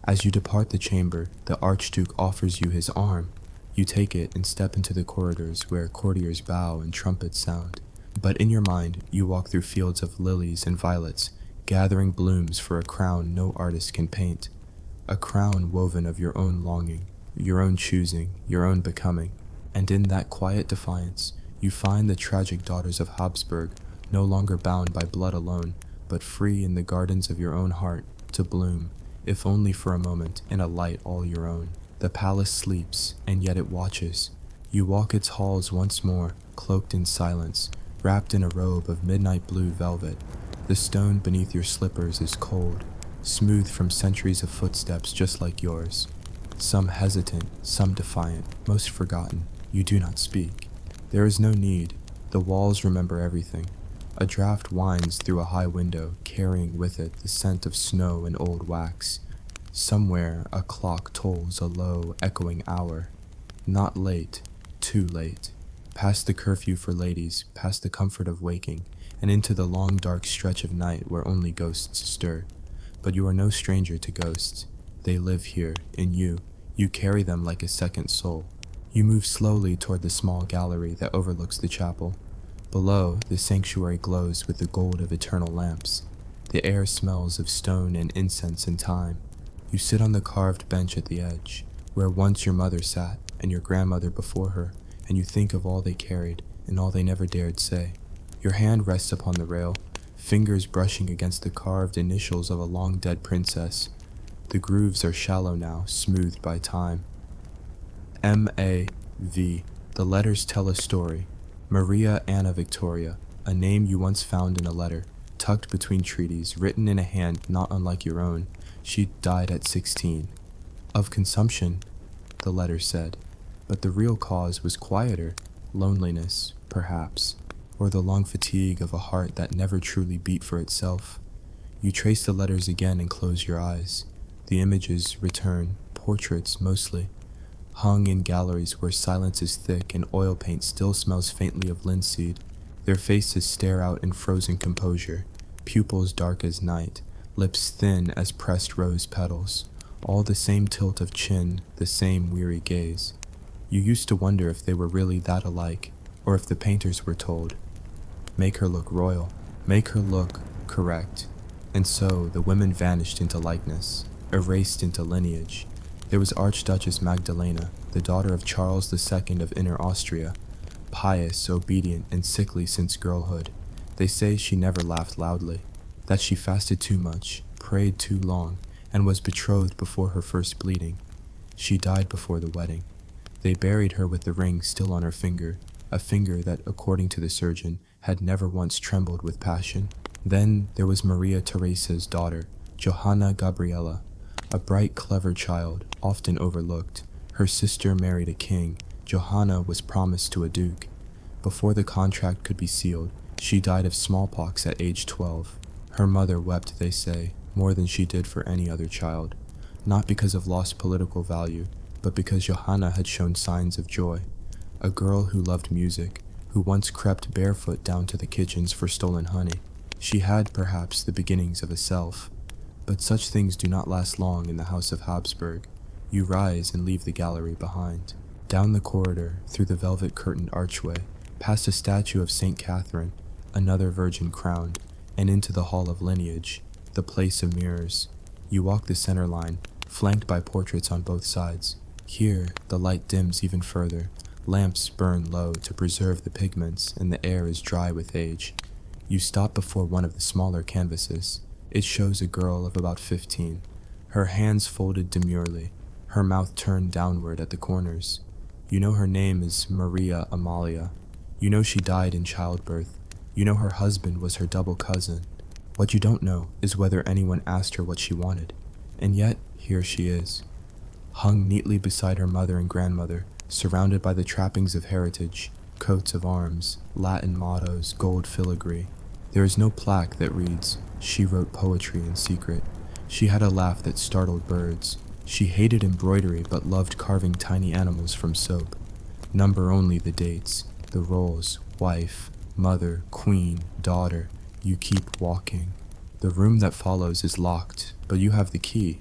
As you depart the chamber, the Archduke offers you his arm. You take it and step into the corridors where courtiers bow and trumpets sound. But in your mind, you walk through fields of lilies and violets, gathering blooms for a crown no artist can paint. A crown woven of your own longing, your own choosing, your own becoming. And in that quiet defiance, you find the tragic daughters of Habsburg, no longer bound by blood alone, but free in the gardens of your own heart, to bloom, if only for a moment, in a light all your own. The palace sleeps, and yet it watches. You walk its halls once more, cloaked in silence, wrapped in a robe of midnight blue velvet. The stone beneath your slippers is cold, smooth from centuries of footsteps just like yours. Some hesitant, some defiant, most forgotten. You do not speak. There is no need. The walls remember everything. A draft winds through a high window, carrying with it the scent of snow and old wax. Somewhere a clock tolls a low, echoing hour. Not late, too late. Past the curfew for ladies, past the comfort of waking, and into the long dark stretch of night where only ghosts stir. But you are no stranger to ghosts. They live here, in you. You carry them like a second soul. You move slowly toward the small gallery that overlooks the chapel. Below, the sanctuary glows with the gold of eternal lamps. The air smells of stone and incense and time. You sit on the carved bench at the edge, where once your mother sat, and your grandmother before her, and you think of all they carried, and all they never dared say. Your hand rests upon the rail, fingers brushing against the carved initials of a long-dead princess. The grooves are shallow now, smoothed by time. M.A. V. The letters tell a story. Maria Anna Victoria, a name you once found in a letter, tucked between treaties, written in a hand not unlike your own. She died at 16. Of consumption, the letter said, but the real cause was quieter, loneliness, perhaps, or the long fatigue of a heart that never truly beat for itself. You trace the letters again and close your eyes. The images return, portraits mostly, hung in galleries where silence is thick and oil paint still smells faintly of linseed. Their faces stare out in frozen composure, pupils dark as night, lips thin as pressed rose petals, all the same tilt of chin, the same weary gaze. You used to wonder if they were really that alike, or if the painters were told, make her look royal, make her look correct. And so the women vanished into likeness, erased into lineage. There was Archduchess Magdalena, the daughter of Charles II of Inner Austria, pious, obedient, and sickly since girlhood. They say she never laughed loudly, that she fasted too much, prayed too long, and was betrothed before her first bleeding. She died before the wedding. They buried her with the ring still on her finger, a finger that, according to the surgeon, had never once trembled with passion. Then there was Maria Theresa's daughter, Johanna Gabriella, a bright, clever child, often overlooked. Her sister married a king. Johanna was promised to a duke. Before the contract could be sealed, she died of smallpox at age 12. Her mother wept, they say, more than she did for any other child, not because of lost political value, but because Johanna had shown signs of joy. A girl who loved music, who once crept barefoot down to the kitchens for stolen honey. She had, perhaps, the beginnings of a self. But such things do not last long in the house of Habsburg. You rise and leave the gallery behind. Down the corridor, through the velvet-curtained archway, past a statue of St. Catherine, another virgin crowned, and into the hall of lineage, the place of mirrors. You walk the center line, flanked by portraits on both sides. Here, the light dims even further. Lamps burn low to preserve the pigments, and the air is dry with age. You stop before one of the smaller canvases. It shows a girl of about 15, her hands folded demurely, her mouth turned downward at the corners. You know her name is Maria Amalia. You know she died in childbirth. You know her husband was her double cousin. What you don't know is whether anyone asked her what she wanted. And yet, here she is, hung neatly beside her mother and grandmother, surrounded by the trappings of heritage, coats of arms, Latin mottos, gold filigree. There is no plaque that reads, "She wrote poetry in secret." She had a laugh that startled birds. She hated embroidery but loved carving tiny animals from soap. Number only the dates, the roles, wife, mother, queen, daughter. You keep walking. The room that follows is locked, but you have the key.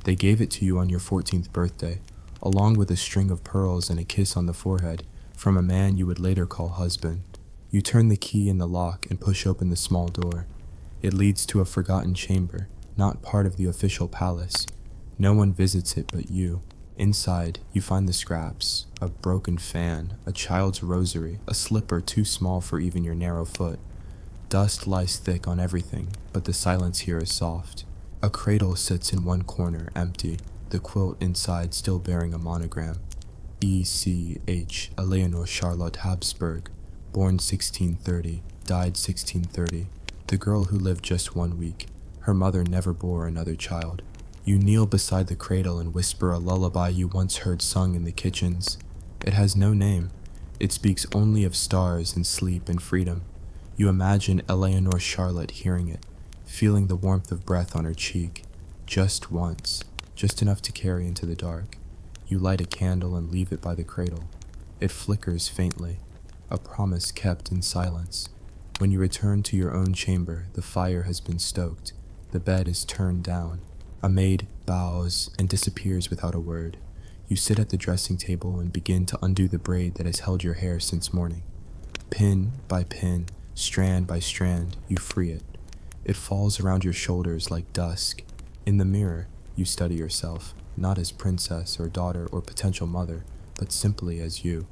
They gave it to you on your 14th birthday, along with a string of pearls and a kiss on the forehead from a man you would later call husband. You turn the key in the lock and push open the small door. It leads to a forgotten chamber, not part of the official palace. No one visits it but you. Inside, you find the scraps, a broken fan, a child's rosary, a slipper too small for even your narrow foot. Dust lies thick on everything, but the silence here is soft. A cradle sits in one corner, empty, the quilt inside still bearing a monogram. E.C.H. Eleanor Charlotte Habsburg, born 1630, died 1630. The girl who lived just 1 week. Her mother never bore another child. You kneel beside the cradle and whisper a lullaby you once heard sung in the kitchens. It has no name. It speaks only of stars and sleep and freedom. You imagine Eleanor Charlotte hearing it, feeling the warmth of breath on her cheek. Just once, just enough to carry into the dark. You light a candle and leave it by the cradle. It flickers faintly, a promise kept in silence. When you return to your own chamber, the fire has been stoked. The bed is turned down. A maid bows and disappears without a word. You sit at the dressing table and begin to undo the braid that has held your hair since morning. Pin by pin, strand by strand, you free it. It falls around your shoulders like dusk. In the mirror, you study yourself, not as princess or daughter or potential mother, but simply as you.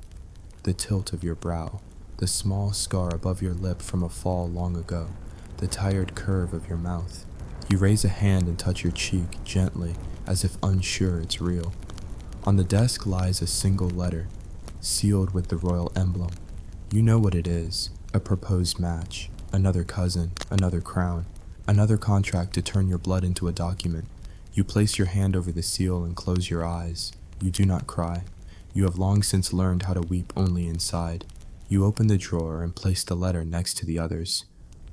The tilt of your brow, the small scar above your lip from a fall long ago, the tired curve of your mouth. You raise a hand and touch your cheek gently, as if unsure it's real. On the desk lies a single letter, sealed with the royal emblem. You know what it is: a proposed match, another cousin, another crown, another contract to turn your blood into a document. You place your hand over the seal and close your eyes. You do not cry. You have long since learned how to weep only inside. You open the drawer and place the letter next to the others.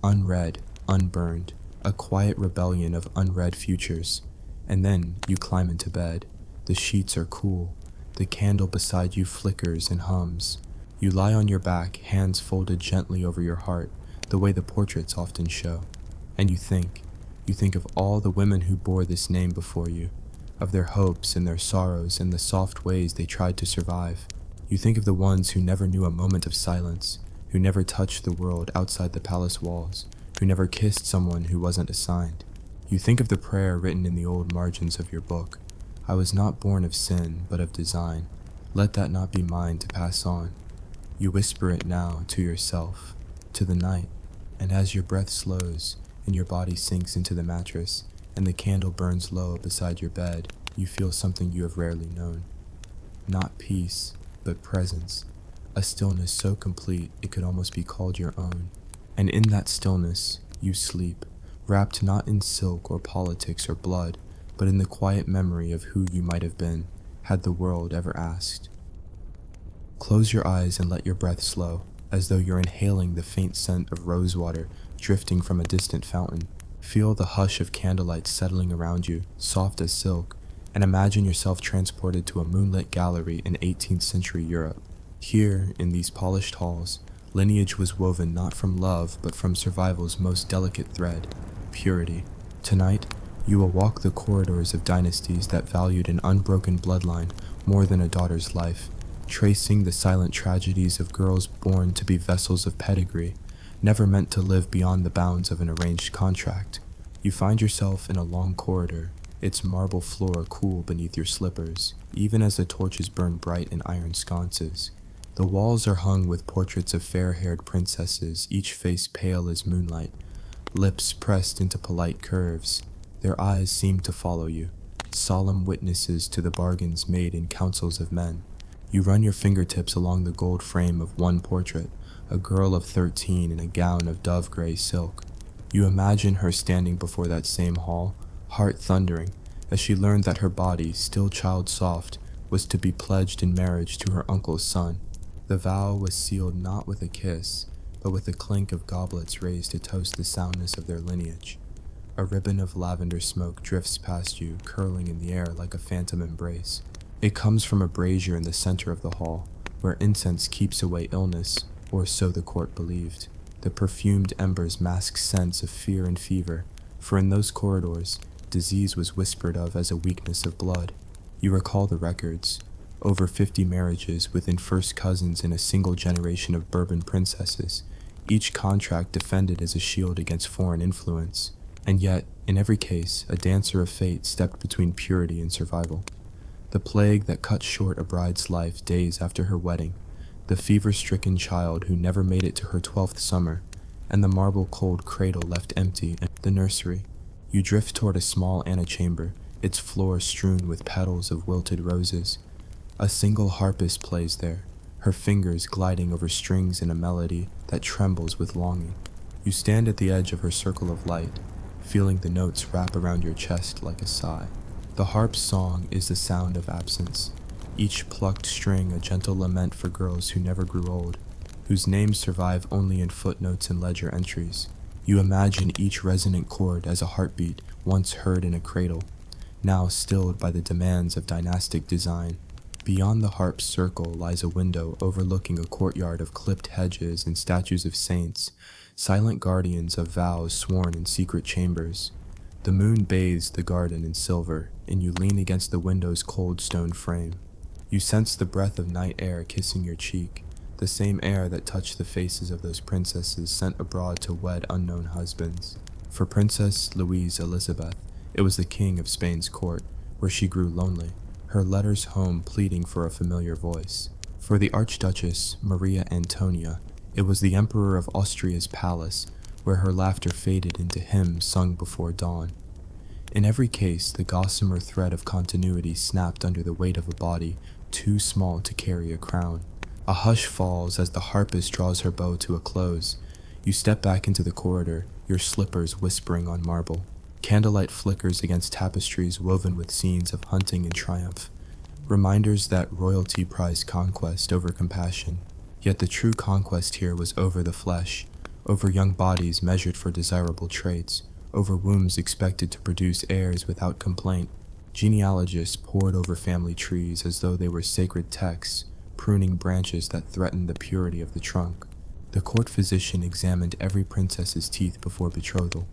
Unread, unburned, a quiet rebellion of unread futures. And then you climb into bed. The sheets are cool. The candle beside you flickers and hums. You lie on your back, hands folded gently over your heart, the way the portraits often show. And you think of all the women who bore this name before you, of their hopes and their sorrows and the soft ways they tried to survive. You think of the ones who never knew a moment of silence, who never touched the world outside the palace walls, who never kissed someone who wasn't assigned. You think of the prayer written in the old margins of your book: I was not born of sin, but of design. Let that not be mine to pass on. You whisper it now to yourself, to the night, and as your breath slows and your body sinks into the mattress and the candle burns low beside your bed, you feel something you have rarely known. Not peace, but presence, a stillness so complete it could almost be called your own. And in that stillness, you sleep, wrapped not in silk or politics or blood, but in the quiet memory of who you might have been, had the world ever asked. Close your eyes and let your breath slow, as though you're inhaling the faint scent of rosewater drifting from a distant fountain. Feel the hush of candlelight settling around you, soft as silk, and imagine yourself transported to a moonlit gallery in 18th century Europe. Here, in these polished halls, lineage was woven not from love, but from survival's most delicate thread: purity. Tonight, you will walk the corridors of dynasties that valued an unbroken bloodline more than a daughter's life, tracing the silent tragedies of girls born to be vessels of pedigree, never meant to live beyond the bounds of an arranged contract. You find yourself in a long corridor, its marble floor cool beneath your slippers, even as the torches burn bright in iron sconces. The walls are hung with portraits of fair-haired princesses, each face pale as moonlight, lips pressed into polite curves. Their eyes seem to follow you, solemn witnesses to the bargains made in councils of men. You run your fingertips along the gold frame of one portrait, a girl of 13 in a gown of dove-gray silk. You imagine her standing before that same hall, heart thundering, as she learned that her body, still child-soft, was to be pledged in marriage to her uncle's son. The vow was sealed not with a kiss, but with the clink of goblets raised to toast the soundness of their lineage. A ribbon of lavender smoke drifts past you, curling in the air like a phantom embrace. It comes from a brazier in the center of the hall, where incense keeps away illness, or so the court believed. The perfumed embers mask scents of fear and fever, for in those corridors, disease was whispered of as a weakness of blood. You recall the records: over 50 marriages within first cousins in a single generation of Bourbon princesses, each contract defended as a shield against foreign influence. And yet, in every case, a dancer of fate stepped between purity and survival. The plague that cut short a bride's life days after her wedding, the fever-stricken child who never made it to her 12th summer, and the marble-cold cradle left empty in the nursery. You drift toward a small antechamber, its floor strewn with petals of wilted roses. A single harpist plays there, her fingers gliding over strings in a melody that trembles with longing. You stand at the edge of her circle of light, feeling the notes wrap around your chest like a sigh. The harp's song is the sound of absence, each plucked string a gentle lament for girls who never grew old, whose names survive only in footnotes and ledger entries. You imagine each resonant chord as a heartbeat once heard in a cradle, now stilled by the demands of dynastic design. Beyond the harp's circle lies a window overlooking a courtyard of clipped hedges and statues of saints, silent guardians of vows sworn in secret chambers. The moon bathes the garden in silver, and you lean against the window's cold stone frame. You sense the breath of night air kissing your cheek, the same air that touched the faces of those princesses sent abroad to wed unknown husbands. For Princess Louise Elizabeth, it was the king of Spain's court, where she grew lonely, her letters home pleading for a familiar voice. For the Archduchess Maria Antonia, it was the Emperor of Austria's palace, where her laughter faded into hymns sung before dawn. In every case, the gossamer thread of continuity snapped under the weight of a body too small to carry a crown. A hush falls as the harpist draws her bow to a close. You step back into the corridor, your slippers whispering on marble. Candlelight flickers against tapestries woven with scenes of hunting and triumph, reminders that royalty prized conquest over compassion. Yet the true conquest here was over the flesh, over young bodies measured for desirable traits, over wombs expected to produce heirs without complaint. Genealogists pored over family trees as though they were sacred texts, pruning branches that threatened the purity of the trunk. The court physician examined every princess's teeth before betrothal,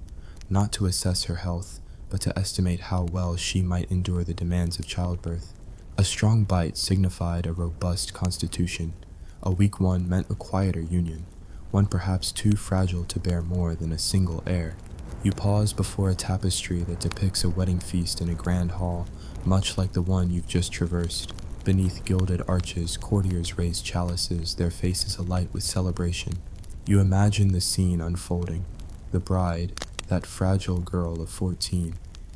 not to assess her health, but to estimate how well she might endure the demands of childbirth. A strong bite signified a robust constitution. A weak one meant a quieter union, one perhaps too fragile to bear more than a single heir. You pause before a tapestry that depicts a wedding feast in a grand hall, much like the one you've just traversed. Beneath gilded arches, courtiers raise chalices, their faces alight with celebration. You imagine the scene unfolding. The bride, that fragile girl of 14,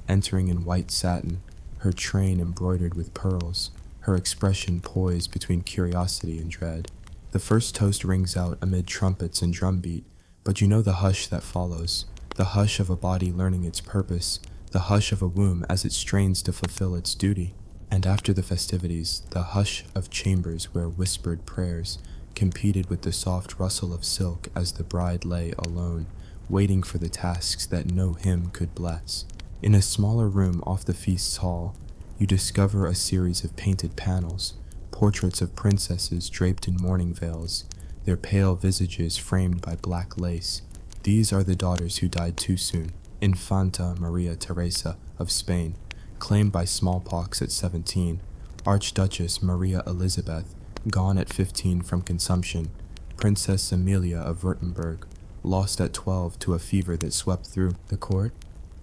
entering in white satin, her train embroidered with pearls, her expression poised between curiosity and dread. The first toast rings out amid trumpets and drumbeat, but you know the hush that follows, the hush of a body learning its purpose, the hush of a womb as it strains to fulfill its duty. And after the festivities, the hush of chambers where whispered prayers competed with the soft rustle of silk as the bride lay alone, waiting for the tasks that no hymn could bless. In a smaller room off the feast's hall, you discover a series of painted panels, portraits of princesses draped in mourning veils, their pale visages framed by black lace. These are the daughters who died too soon. Infanta Maria Teresa of Spain, claimed by smallpox at 17, Archduchess Maria Elizabeth, gone at 15 from consumption, Princess Amelia of Württemberg, lost at 12 to a fever that swept through the court.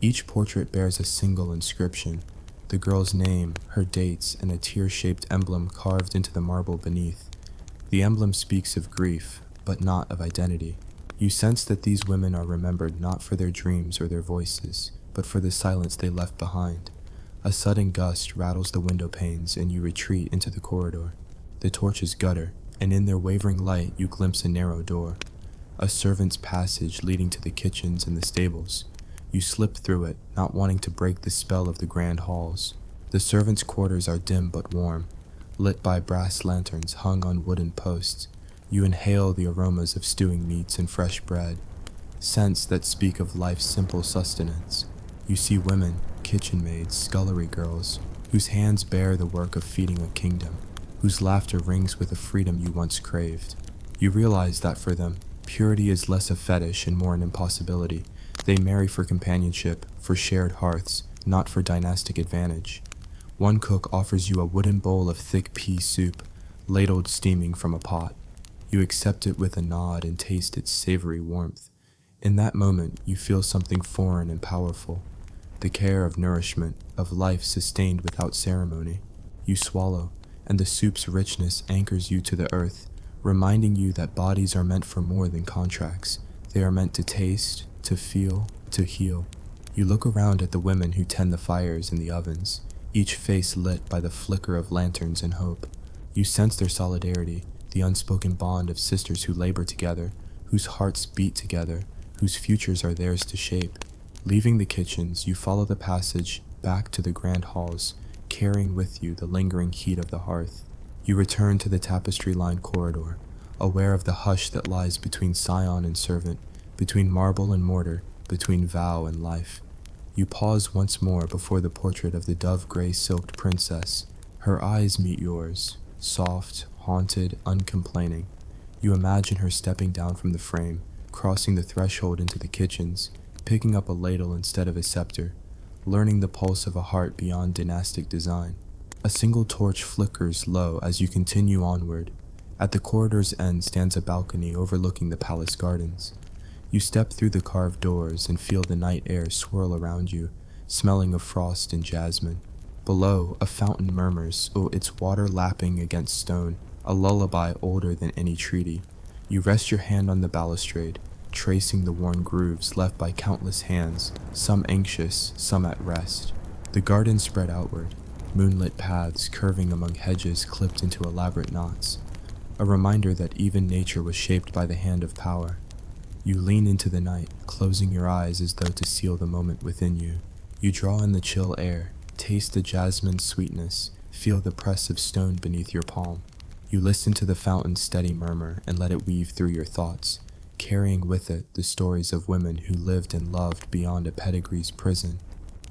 Each portrait bears a single inscription, the girl's name, her dates, and a tear-shaped emblem carved into the marble beneath. The emblem speaks of grief, but not of identity. You sense that these women are remembered not for their dreams or their voices, but for the silence they left behind. A sudden gust rattles the window panes and you retreat into the corridor. The torches gutter, and in their wavering light you glimpse a narrow door, a servant's passage leading to the kitchens and the stables. You slip through it, not wanting to break the spell of the grand halls. The servants' quarters are dim but warm, lit by brass lanterns hung on wooden posts. You inhale the aromas of stewing meats and fresh bread, scents that speak of life's simple sustenance. You see women, kitchen maids, scullery girls, whose hands bear the work of feeding a kingdom, whose laughter rings with a freedom you once craved. You realize that for them, purity is less a fetish and more an impossibility. They marry for companionship, for shared hearths, not for dynastic advantage. One cook offers you a wooden bowl of thick pea soup, ladled steaming from a pot. You accept it with a nod and taste its savory warmth. In that moment, you feel something foreign and powerful, the care of nourishment, of life sustained without ceremony. You swallow, and the soup's richness anchors you to the earth, reminding you that bodies are meant for more than contracts. They are meant to taste, to feel, to heal. You look around at the women who tend the fires in the ovens, each face lit by the flicker of lanterns and hope. You sense their solidarity, the unspoken bond of sisters who labor together, whose hearts beat together, whose futures are theirs to shape. Leaving the kitchens, you follow the passage back to the grand halls, carrying with you the lingering heat of the hearth. You return to the tapestry-lined corridor, aware of the hush that lies between scion and servant, between marble and mortar, between vow and life. You pause once more before the portrait of the dove-gray silked princess. Her eyes meet yours, soft, haunted, uncomplaining. You imagine her stepping down from the frame, crossing the threshold into the kitchens, picking up a ladle instead of a scepter, learning the pulse of a heart beyond dynastic design. A single torch flickers low as you continue onward. At the corridor's end stands a balcony overlooking the palace gardens. You step through the carved doors and feel the night air swirl around you, smelling of frost and jasmine. Below, a fountain murmurs, its water lapping against stone, a lullaby older than any treaty. You rest your hand on the balustrade, tracing the worn grooves left by countless hands, some anxious, some at rest. The garden spread outward, moonlit paths curving among hedges clipped into elaborate knots. a reminder that even nature was shaped by the hand of power. You lean into the night, closing your eyes as though to seal the moment within you. You draw in the chill air, taste the jasmine's sweetness, feel the press of stone beneath your palm. You listen to the fountain's steady murmur and let it weave through your thoughts, carrying with it the stories of women who lived and loved beyond a pedigree's prison.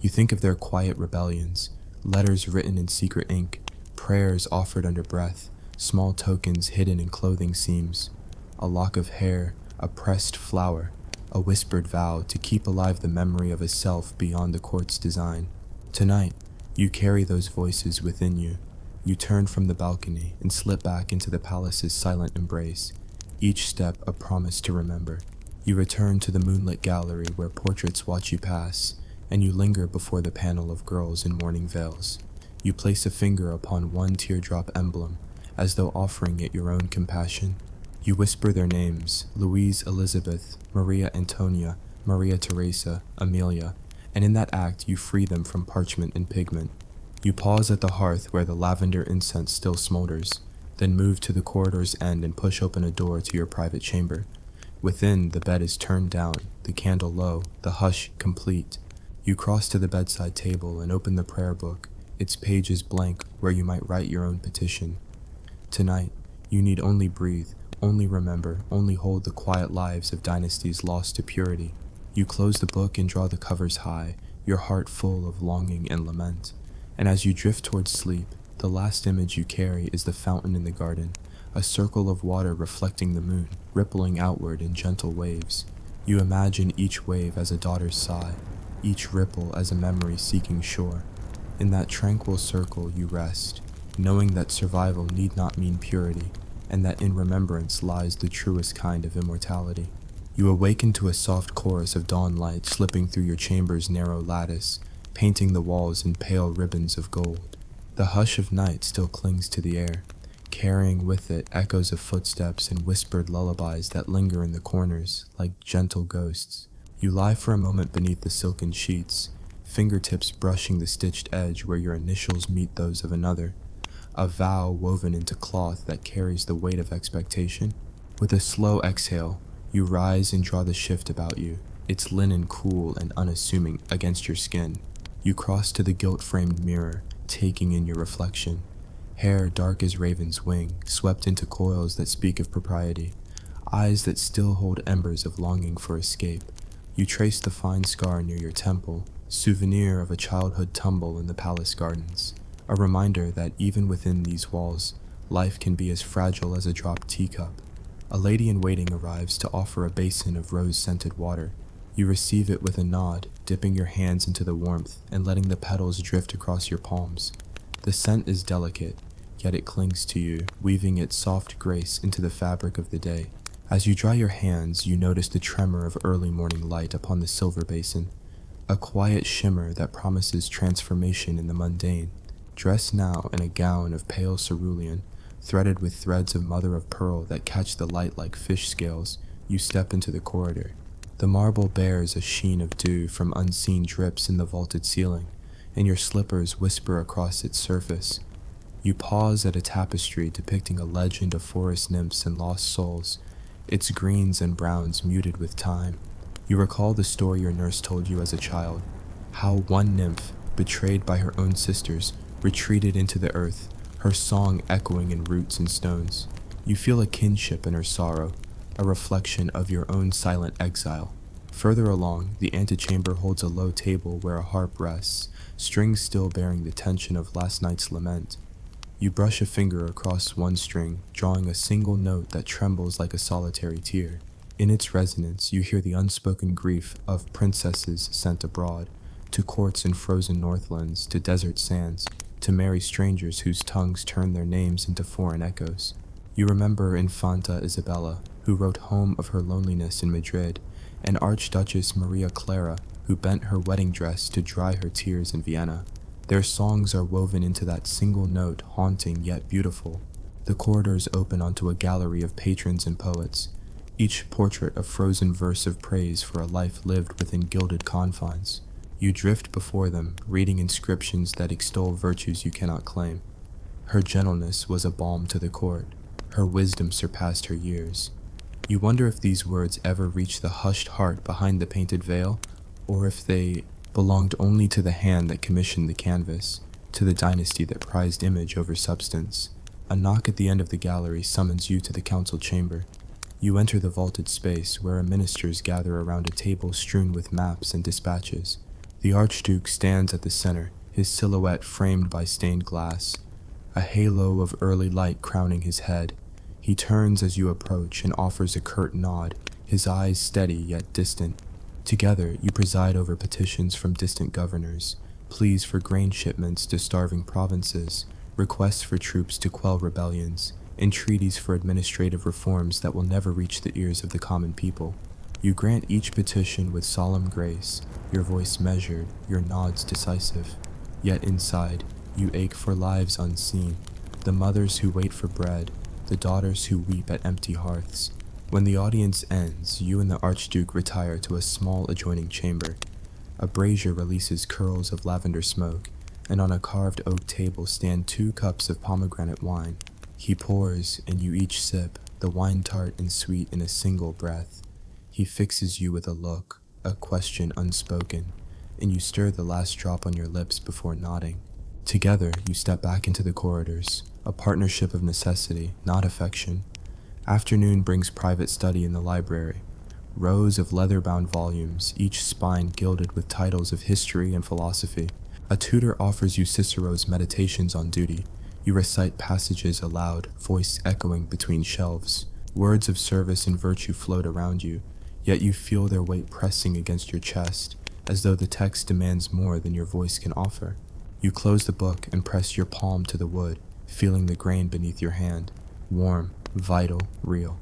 You think of their quiet rebellions, letters written in secret ink, prayers offered under breath, small tokens hidden in clothing seams, a lock of hair, a pressed flower, a whispered vow to keep alive the memory of a self beyond the court's design. Tonight, you carry those voices within you. You turn from the balcony and slip back into the palace's silent embrace, each step a promise to remember. You return to the moonlit gallery where portraits watch you pass, and you linger before the panel of girls in mourning veils. You place a finger upon one teardrop emblem, as though offering it your own compassion. You whisper their names, Louise Elizabeth, Maria Antonia, Maria Teresa, Amelia, and in that act you free them from parchment and pigment. You pause at the hearth where the lavender incense still smolders, then move to the corridor's end and push open a door to your private chamber. Within, the bed is turned down, the candle low, the hush complete. You cross to the bedside table and open the prayer book, its pages blank where you might write your own petition. Tonight, you need only breathe, only remember, only hold the quiet lives of dynasties lost to purity. You close the book and draw the covers high, your heart full of longing and lament. And as you drift towards sleep, the last image you carry is the fountain in the garden, a circle of water reflecting the moon, rippling outward in gentle waves. You imagine each wave as a daughter's sigh, each ripple as a memory seeking shore. In that tranquil circle you rest, knowing that survival need not mean purity, and that in remembrance lies the truest kind of immortality. You awaken to a soft chorus of dawn light slipping through your chamber's narrow lattice, painting the walls in pale ribbons of gold. The hush of night still clings to the air, carrying with it echoes of footsteps and whispered lullabies that linger in the corners like gentle ghosts. You lie for a moment beneath the silken sheets, fingertips brushing the stitched edge where your initials meet those of another, a vow woven into cloth that carries the weight of expectation. With a slow exhale, you rise and draw the shift about you, its linen cool and unassuming against your skin. You cross to the gilt-framed mirror, taking in your reflection. Hair dark as raven's wing, swept into coils that speak of propriety. Eyes that still hold embers of longing for escape. You trace the fine scar near your temple, souvenir of a childhood tumble in the palace gardens. A reminder that even within these walls, life can be as fragile as a dropped teacup. A lady-in-waiting arrives to offer a basin of rose-scented water. You receive it with a nod, dipping your hands into the warmth and letting the petals drift across your palms. The scent is delicate, yet it clings to you, weaving its soft grace into the fabric of the day. As you dry your hands, you notice the tremor of early morning light upon the silver basin, a quiet shimmer that promises transformation in the mundane. Dressed now in a gown of pale cerulean, threaded with threads of mother-of-pearl that catch the light like fish scales, you step into the corridor. The marble bears a sheen of dew from unseen drips in the vaulted ceiling, and your slippers whisper across its surface. You pause at a tapestry depicting a legend of forest nymphs and lost souls, its greens and browns muted with time. You recall the story your nurse told you as a child, how one nymph, betrayed by her own sisters, retreated into the earth, her song echoing in roots and stones. You feel a kinship in her sorrow, a reflection of your own silent exile. Further along, the antechamber holds a low table where a harp rests, strings still bearing the tension of last night's lament. You brush a finger across one string, drawing a single note that trembles like a solitary tear. In its resonance, you hear the unspoken grief of princesses sent abroad, to courts in frozen northlands, to desert sands, to marry strangers whose tongues turn their names into foreign echoes. You remember Infanta Isabella, who wrote home of her loneliness in Madrid, and Archduchess Maria Clara, who bent her wedding dress to dry her tears in Vienna. Their songs are woven into that single note, haunting yet beautiful. The corridors open onto a gallery of patrons and poets, each portrait a frozen verse of praise for a life lived within gilded confines. You drift before them, reading inscriptions that extol virtues you cannot claim. Her gentleness was a balm to the court. Her wisdom surpassed her years. You wonder if these words ever reached the hushed heart behind the painted veil, or if they belonged only to the hand that commissioned the canvas, to the dynasty that prized image over substance. A knock at the end of the gallery summons you to the council chamber. You enter the vaulted space where ministers gather around a table strewn with maps and dispatches. The Archduke stands at the center, his silhouette framed by stained glass, a halo of early light crowning his head. He turns as you approach and offers a curt nod, his eyes steady yet distant. Together, you preside over petitions from distant governors, pleas for grain shipments to starving provinces, requests for troops to quell rebellions, entreaties for administrative reforms that will never reach the ears of the common people. You grant each petition with solemn grace, your voice measured, your nods decisive. Yet inside, you ache for lives unseen, the mothers who wait for bread, the daughters who weep at empty hearths. When the audience ends, you and the Archduke retire to a small adjoining chamber. A brazier releases curls of lavender smoke, and on a carved oak table stand 2 cups of pomegranate wine. He pours, and you each sip, the wine tart and sweet in a single breath. He fixes you with a look, a question unspoken, and you stir the last drop on your lips before nodding. Together, you step back into the corridors, a partnership of necessity, not affection. Afternoon brings private study in the library. Rows of leather-bound volumes, each spine gilded with titles of history and philosophy. A tutor offers you Cicero's Meditations on Duty. You recite passages aloud, voice echoing between shelves. Words of service and virtue float around you, yet you feel their weight pressing against your chest, as though the text demands more than your voice can offer. You close the book and press your palm to the wood, feeling the grain beneath your hand, warm, vital, real.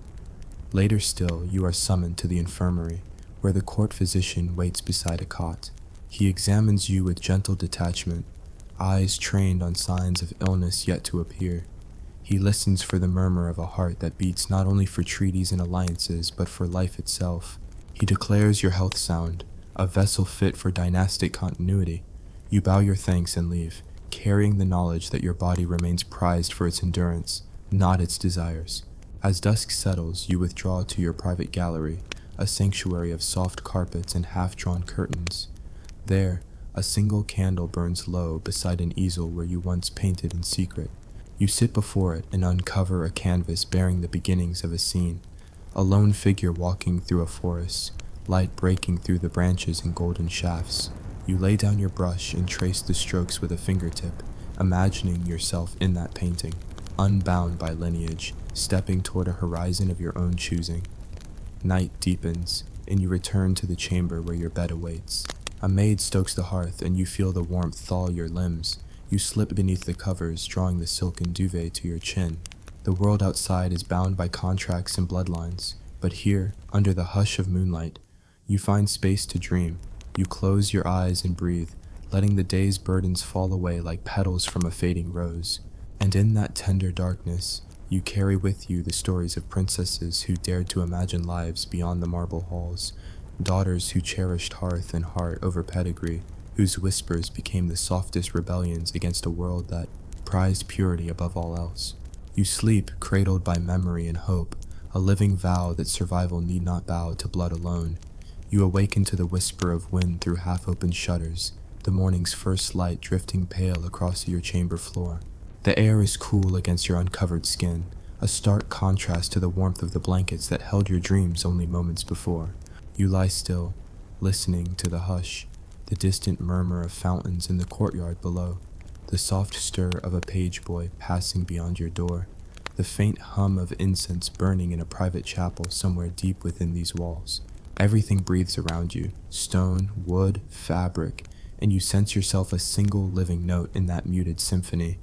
Later still, you are summoned to the infirmary, where the court physician waits beside a cot. He examines you with gentle detachment, eyes trained on signs of illness yet to appear. He listens for the murmur of a heart that beats not only for treaties and alliances, but for life itself. He declares your health sound, a vessel fit for dynastic continuity. You bow your thanks and leave, carrying the knowledge that your body remains prized for its endurance, not its desires. As dusk settles, you withdraw to your private gallery, a sanctuary of soft carpets and half-drawn curtains. There, a single candle burns low beside an easel where you once painted in secret. You sit before it and uncover a canvas bearing the beginnings of a scene. A lone figure walking through a forest, light breaking through the branches in golden shafts. You lay down your brush and trace the strokes with a fingertip, imagining yourself in that painting, unbound by lineage, stepping toward a horizon of your own choosing. Night deepens, and you return to the chamber where your bed awaits. A maid stokes the hearth, and you feel the warmth thaw your limbs. You slip beneath the covers, drawing the silken duvet to your chin. The world outside is bound by contracts and bloodlines, but here, under the hush of moonlight, you find space to dream. You close your eyes and breathe, letting the day's burdens fall away like petals from a fading rose. And in that tender darkness, you carry with you the stories of princesses who dared to imagine lives beyond the marble halls, daughters who cherished hearth and heart over pedigree, whose whispers became the softest rebellions against a world that prized purity above all else. You sleep, cradled by memory and hope, a living vow that survival need not bow to blood alone. You awaken to the whisper of wind through half-open shutters, the morning's first light drifting pale across your chamber floor. The air is cool against your uncovered skin, a stark contrast to the warmth of the blankets that held your dreams only moments before. You lie still, listening to the hush, the distant murmur of fountains in the courtyard below, the soft stir of a page boy passing beyond your door, the faint hum of incense burning in a private chapel somewhere deep within these walls. Everything breathes around you, stone, wood, fabric, and you sense yourself a single living note in that muted symphony.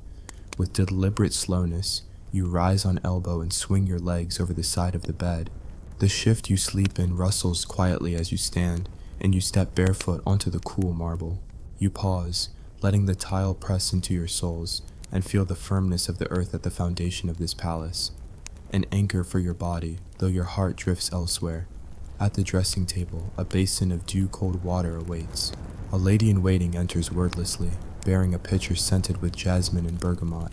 With deliberate slowness, you rise on elbow and swing your legs over the side of the bed. The shift you sleep in rustles quietly as you stand, and you step barefoot onto the cool marble. You pause, letting the tile press into your soles, and feel the firmness of the earth at the foundation of this palace. An anchor for your body, though your heart drifts elsewhere. At the dressing table, a basin of dew-cold water awaits. A lady-in-waiting enters wordlessly, bearing a pitcher scented with jasmine and bergamot.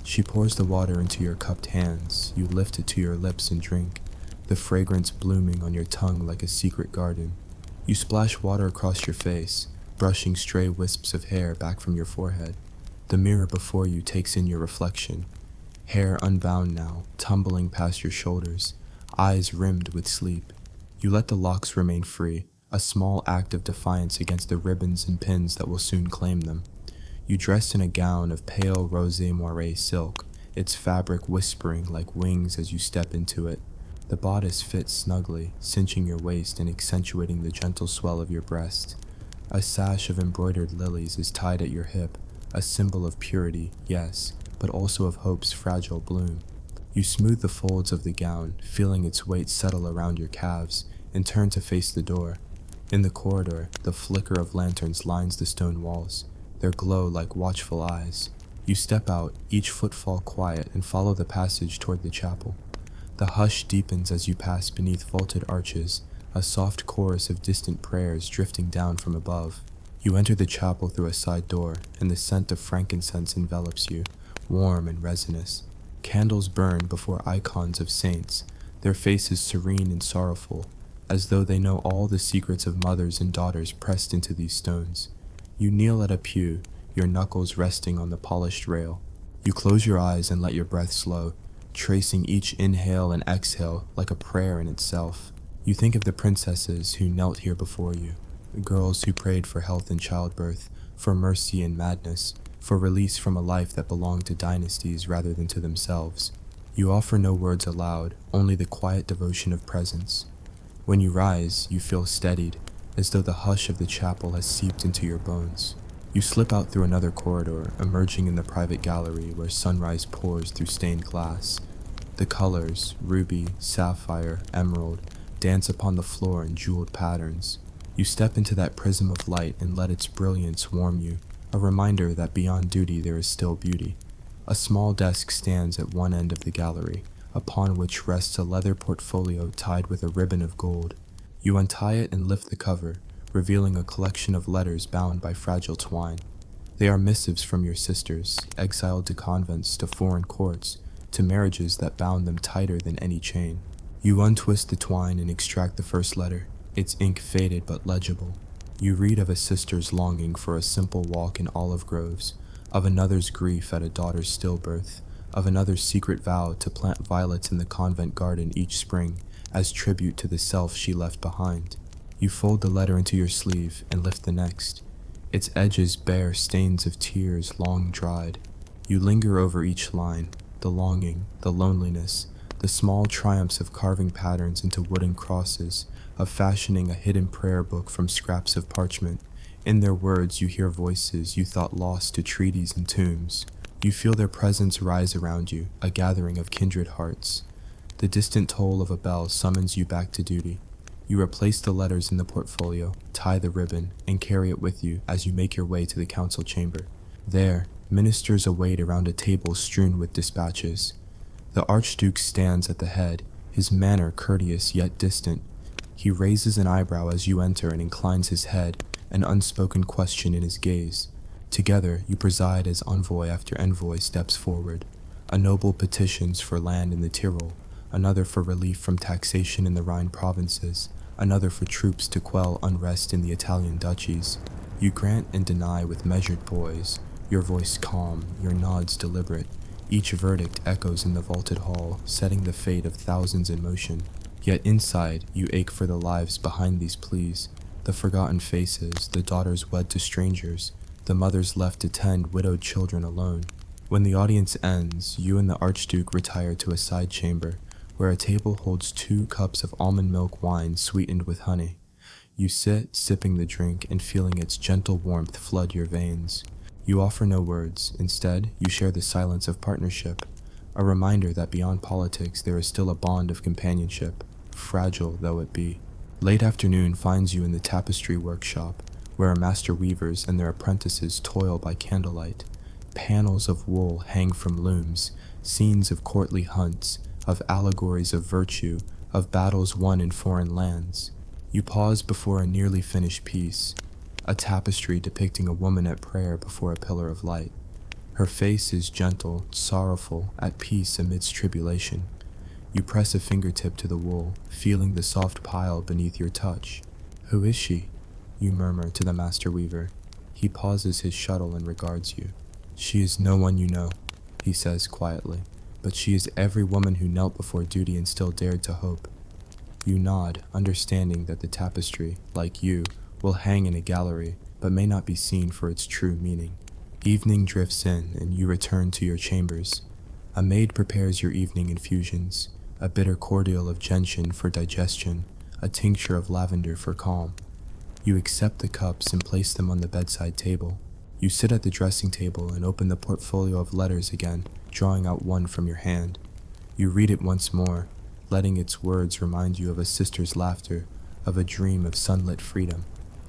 She pours the water into your cupped hands. You lift it to your lips and drink, the fragrance blooming on your tongue like a secret garden. You splash water across your face, brushing stray wisps of hair back from your forehead. The mirror before you takes in your reflection, hair unbound now, tumbling past your shoulders, eyes rimmed with sleep. You let the locks remain free, a small act of defiance against the ribbons and pins that will soon claim them. You dress in a gown of pale rosé moiré silk, its fabric whispering like wings as you step into it. The bodice fits snugly, cinching your waist and accentuating the gentle swell of your breast. A sash of embroidered lilies is tied at your hip, a symbol of purity, yes, but also of hope's fragile bloom. You smooth the folds of the gown, feeling its weight settle around your calves, and turn to face the door. In the corridor, the flicker of lanterns lines the stone walls, their glow like watchful eyes. You step out, each footfall quiet, and follow the passage toward the chapel. The hush deepens as you pass beneath vaulted arches, a soft chorus of distant prayers drifting down from above. You enter the chapel through a side door, and the scent of frankincense envelops you, warm and resinous. Candles burn before icons of saints, their faces serene and sorrowful, as though they know all the secrets of mothers and daughters pressed into these stones. You kneel at a pew, your knuckles resting on the polished rail. You close your eyes and let your breath slow, tracing each inhale and exhale like a prayer in itself. You think of the princesses who knelt here before you, the girls who prayed for health in childbirth, for mercy in madness, for release from a life that belonged to dynasties rather than to themselves. You offer no words aloud, only the quiet devotion of presence. When you rise, you feel steadied, as though the hush of the chapel has seeped into your bones. You slip out through another corridor, emerging in the private gallery where sunrise pours through stained glass. The colors, ruby, sapphire, emerald, dance upon the floor in jeweled patterns. You step into that prism of light and let its brilliance warm you, a reminder that beyond duty there is still beauty. A small desk stands at one end of the gallery, upon which rests a leather portfolio tied with a ribbon of gold. You untie it and lift the cover, revealing a collection of letters bound by fragile twine. They are missives from your sisters, exiled to convents, to foreign courts, to marriages that bound them tighter than any chain. You untwist the twine and extract the first letter, its ink faded but legible. You read of a sister's longing for a simple walk in olive groves, of another's grief at a daughter's stillbirth, of another's secret vow to plant violets in the convent garden each spring as tribute to the self she left behind. You fold the letter into your sleeve and lift the next. Its edges bear stains of tears long dried. You linger over each line, the longing, the loneliness, the small triumphs of carving patterns into wooden crosses, of fashioning a hidden prayer book from scraps of parchment. In their words you hear voices you thought lost to treaties and tombs. You feel their presence rise around you, a gathering of kindred hearts. The distant toll of a bell summons you back to duty. You replace the letters in the portfolio, tie the ribbon, and carry it with you as you make your way to the council chamber. There, ministers await around a table strewn with dispatches. The Archduke stands at the head, his manner courteous yet distant. He raises an eyebrow as you enter and inclines his head, an unspoken question in his gaze. Together, you preside as envoy after envoy steps forward. A noble petitions for land in the Tyrol, another for relief from taxation in the Rhine provinces, another for troops to quell unrest in the Italian duchies. You grant and deny with measured poise, your voice calm, your nods deliberate. Each verdict echoes in the vaulted hall, setting the fate of thousands in motion. Yet inside, you ache for the lives behind these pleas, the forgotten faces, the daughters wed to strangers, the mothers left to tend widowed children alone. When the audience ends, you and the Archduke retire to a side chamber, where a table holds 2 cups of almond milk wine sweetened with honey. You sit, sipping the drink and feeling its gentle warmth flood your veins. You offer no words. Instead, you share the silence of partnership, a reminder that beyond politics there is still a bond of companionship, fragile though it be. Late afternoon finds you in the tapestry workshop, where master weavers and their apprentices toil by candlelight. Panels of wool hang from looms, scenes of courtly hunts, of allegories of virtue, of battles won in foreign lands. You pause before a nearly finished piece, a tapestry depicting a woman at prayer before a pillar of light. Her face is gentle, sorrowful, at peace amidst tribulation. You press a fingertip to the wool, feeling the soft pile beneath your touch. "Who is she?" you murmur to the master weaver. He pauses his shuttle and regards you. "She is no one you know," he says quietly, "but she is every woman who knelt before duty and still dared to hope." You nod, understanding that the tapestry, like you, will hang in a gallery, but may not be seen for its true meaning. Evening drifts in, and you return to your chambers. A maid prepares your evening infusions, a bitter cordial of gentian for digestion, a tincture of lavender for calm. You accept the cups and place them on the bedside table. You sit at the dressing table and open the portfolio of letters again, drawing out one from your hand. You read it once more, letting its words remind you of a sister's laughter, of a dream of sunlit freedom.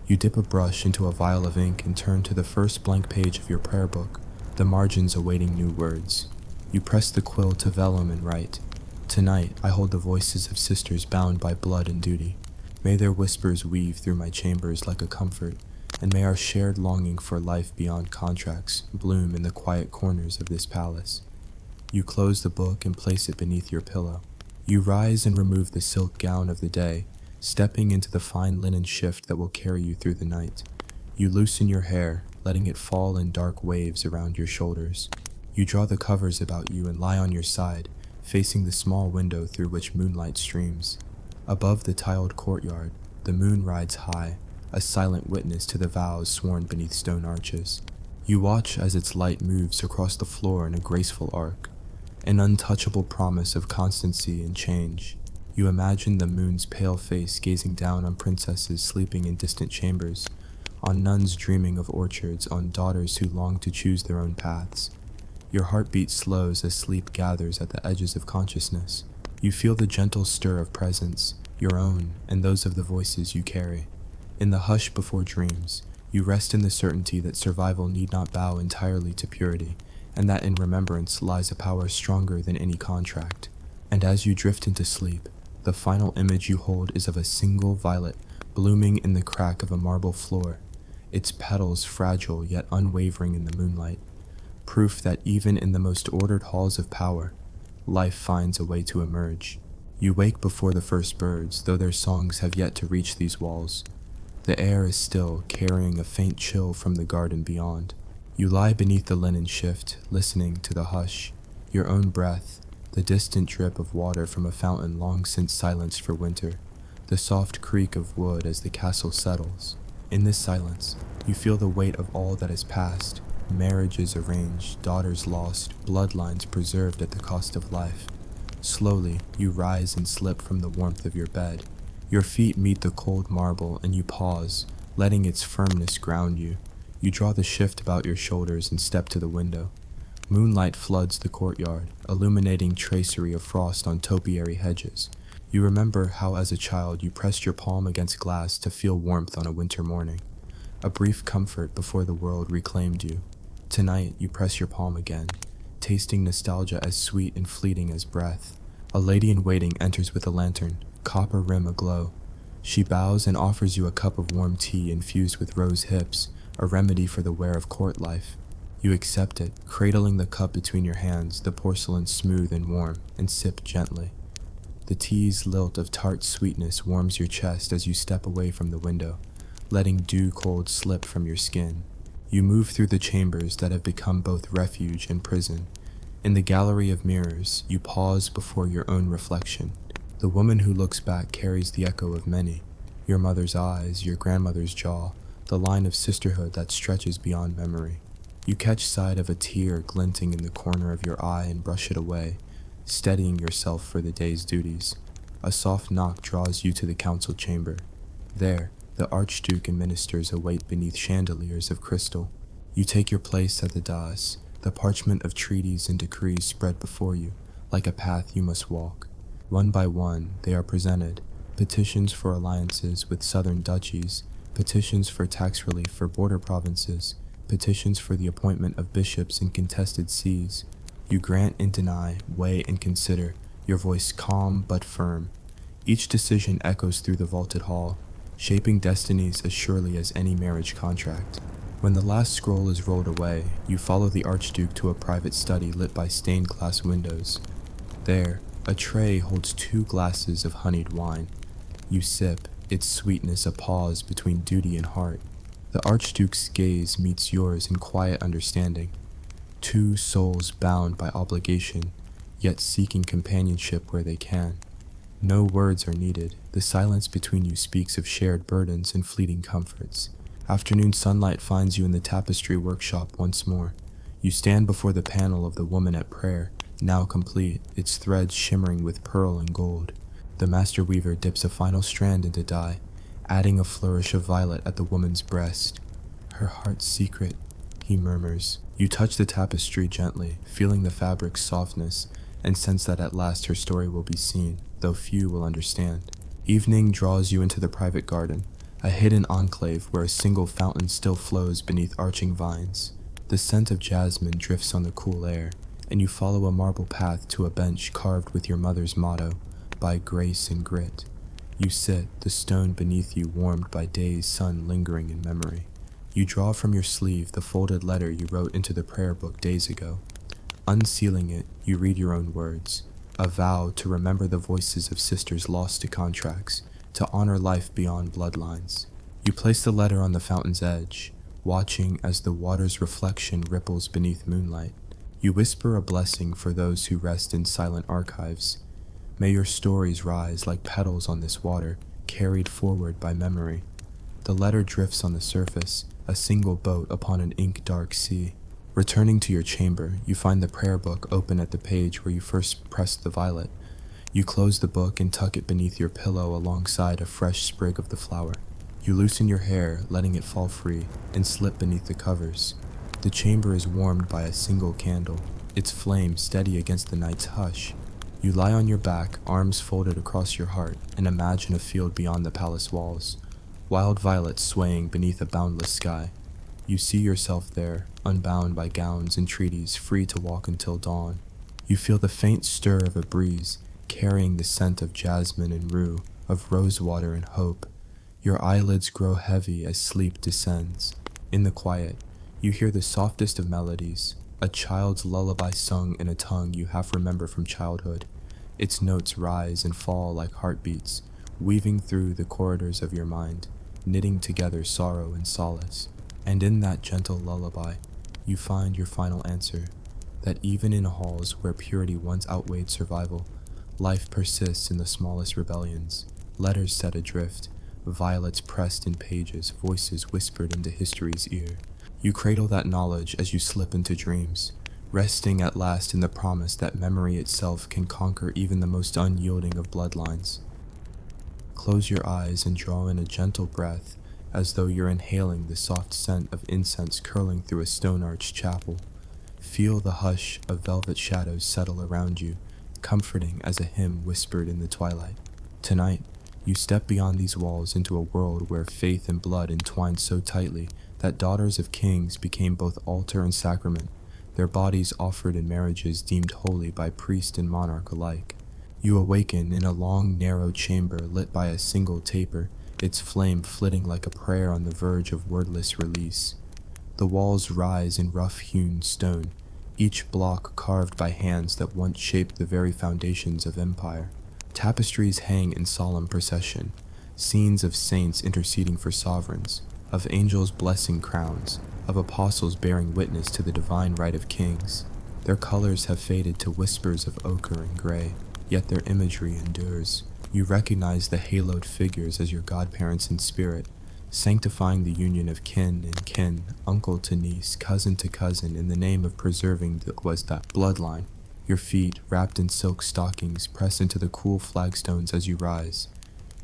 You dip a brush into a vial of ink and turn to the first blank page of your prayer book, the margins awaiting new words. You press the quill to vellum and write, "Tonight I hold the voices of sisters bound by blood and duty. May their whispers weave through my chambers like a comfort, and may our shared longing for life beyond contracts bloom in the quiet corners of this palace." You close the book and place it beneath your pillow. You rise and remove the silk gown of the day, stepping into the fine linen shift that will carry you through the night. You loosen your hair, letting it fall in dark waves around your shoulders. You draw the covers about you and lie on your side, facing the small window through which moonlight streams. Above the tiled courtyard, the moon rides high, a silent witness to the vows sworn beneath stone arches. You watch as its light moves across the floor in a graceful arc, an untouchable promise of constancy and change. You imagine the moon's pale face gazing down on princesses sleeping in distant chambers, on nuns dreaming of orchards, on daughters who long to choose their own paths. Your heartbeat slows as sleep gathers at the edges of consciousness. You feel the gentle stir of presence, your own and those of the voices you carry. In the hush before dreams, you rest in the certainty that survival need not bow entirely to purity, and that in remembrance lies a power stronger than any contract. And as you drift into sleep, the final image you hold is of a single violet blooming in the crack of a marble floor, its petals fragile yet unwavering in the moonlight, proof that even in the most ordered halls of power, life finds a way to emerge. You wake before the first birds, though their songs have yet to reach these walls. The air is still, carrying a faint chill from the garden beyond. You lie beneath the linen shift, listening to the hush, your own breath, the distant drip of water from a fountain long since silenced for winter, the soft creak of wood as the castle settles. In this silence, you feel the weight of all that is past, marriages arranged, daughters lost, bloodlines preserved at the cost of life. Slowly, you rise and slip from the warmth of your bed. Your feet meet the cold marble and you pause, letting its firmness ground you. You draw the shift about your shoulders and step to the window. Moonlight floods the courtyard, illuminating tracery of frost on topiary hedges. You remember how as a child you pressed your palm against glass to feel warmth on a winter morning. A brief comfort before the world reclaimed you. Tonight you press your palm again, tasting nostalgia as sweet and fleeting as breath. A lady in waiting enters with a lantern, copper rim aglow. She bows and offers you a cup of warm tea infused with rose hips, a remedy for the wear of court life. You accept it, cradling the cup between your hands, the porcelain smooth and warm, and sip gently. The tea's lilt of tart sweetness warms your chest as you step away from the window, letting dew cold slip from your skin. You move through the chambers that have become both refuge and prison. In the gallery of mirrors, you pause before your own reflection. The woman who looks back carries the echo of many. Your mother's eyes, your grandmother's jaw, the line of sisterhood that stretches beyond memory. You catch sight of a tear glinting in the corner of your eye and brush it away, steadying yourself for the day's duties. A soft knock draws you to the council chamber. There, the archduke and ministers await beneath chandeliers of crystal. You take your place at the dais, the parchment of treaties and decrees spread before you, like a path you must walk. One by one, they are presented, petitions for alliances with southern duchies, petitions for tax relief for border provinces, petitions for the appointment of bishops in contested sees. You grant and deny, weigh and consider, your voice calm but firm. Each decision echoes through the vaulted hall, shaping destinies as surely as any marriage contract. When the last scroll is rolled away, you follow the Archduke to a private study lit by stained glass windows. There, a tray holds 2 glasses of honeyed wine. You sip, its sweetness a pause between duty and heart. The Archduke's gaze meets yours in quiet understanding. 2 souls bound by obligation, yet seeking companionship where they can. No words are needed. The silence between you speaks of shared burdens and fleeting comforts. Afternoon sunlight finds you in the tapestry workshop once more. You stand before the panel of the woman at prayer, now complete, its threads shimmering with pearl and gold. The master weaver dips a final strand into dye, adding a flourish of violet at the woman's breast. Her heart's secret, he murmurs. You touch the tapestry gently, feeling the fabric's softness, and sense that at last her story will be seen, though few will understand. Evening draws you into the private garden, a hidden enclave where a single fountain still flows beneath arching vines. The scent of jasmine drifts on the cool air, and you follow a marble path to a bench carved with your mother's motto, by grace and grit. You sit, the stone beneath you warmed by day's sun lingering in memory. You draw from your sleeve the folded letter you wrote into the prayer book days ago. Unsealing it, you read your own words, a vow to remember the voices of sisters lost to contracts, to honor life beyond bloodlines. You place the letter on the fountain's edge, watching as the water's reflection ripples beneath moonlight. You whisper a blessing for those who rest in silent archives. May your stories rise like petals on this water, carried forward by memory. The letter drifts on the surface, a single boat upon an ink-dark sea. Returning to your chamber, you find the prayer book open at the page where you first pressed the violet. You close the book and tuck it beneath your pillow alongside a fresh sprig of the flower. You loosen your hair, letting it fall free, and slip beneath the covers. The chamber is warmed by a single candle, its flame steady against the night's hush. You lie on your back, arms folded across your heart, and imagine a field beyond the palace walls, wild violets swaying beneath a boundless sky. You see yourself there, unbound by gowns and treaties, free to walk until dawn. You feel the faint stir of a breeze, carrying the scent of jasmine and rue, of rosewater and hope. Your eyelids grow heavy as sleep descends. In the quiet, you hear the softest of melodies, a child's lullaby sung in a tongue you half remember from childhood. Its notes rise and fall like heartbeats, weaving through the corridors of your mind, knitting together sorrow and solace. And in that gentle lullaby, you find your final answer, that even in halls where purity once outweighed survival, life persists in the smallest rebellions. Letters set adrift, violets pressed in pages, voices whispered into history's ear. You cradle that knowledge as you slip into dreams, resting at last in the promise that memory itself can conquer even the most unyielding of bloodlines. Close your eyes and draw in a gentle breath, as though you're inhaling the soft scent of incense curling through a stone-arched chapel. Feel the hush of velvet shadows settle around you, comforting as a hymn whispered in the twilight. Tonight, you step beyond these walls into a world where faith and blood entwined so tightly that daughters of kings became both altar and sacrament, their bodies offered in marriages deemed holy by priest and monarch alike. You awaken in a long, narrow chamber lit by a single taper, its flame flitting like a prayer on the verge of wordless release. The walls rise in rough-hewn stone, each block carved by hands that once shaped the very foundations of empire. Tapestries hang in solemn procession, scenes of saints interceding for sovereigns, of angels blessing crowns, of apostles bearing witness to the divine right of kings. Their colors have faded to whispers of ochre and gray, yet their imagery endures. You recognize the haloed figures as your godparents in spirit, sanctifying the union of kin and kin, uncle to niece, cousin to cousin, in the name of preserving the bloodline. Your feet, wrapped in silk stockings, press into the cool flagstones as you rise.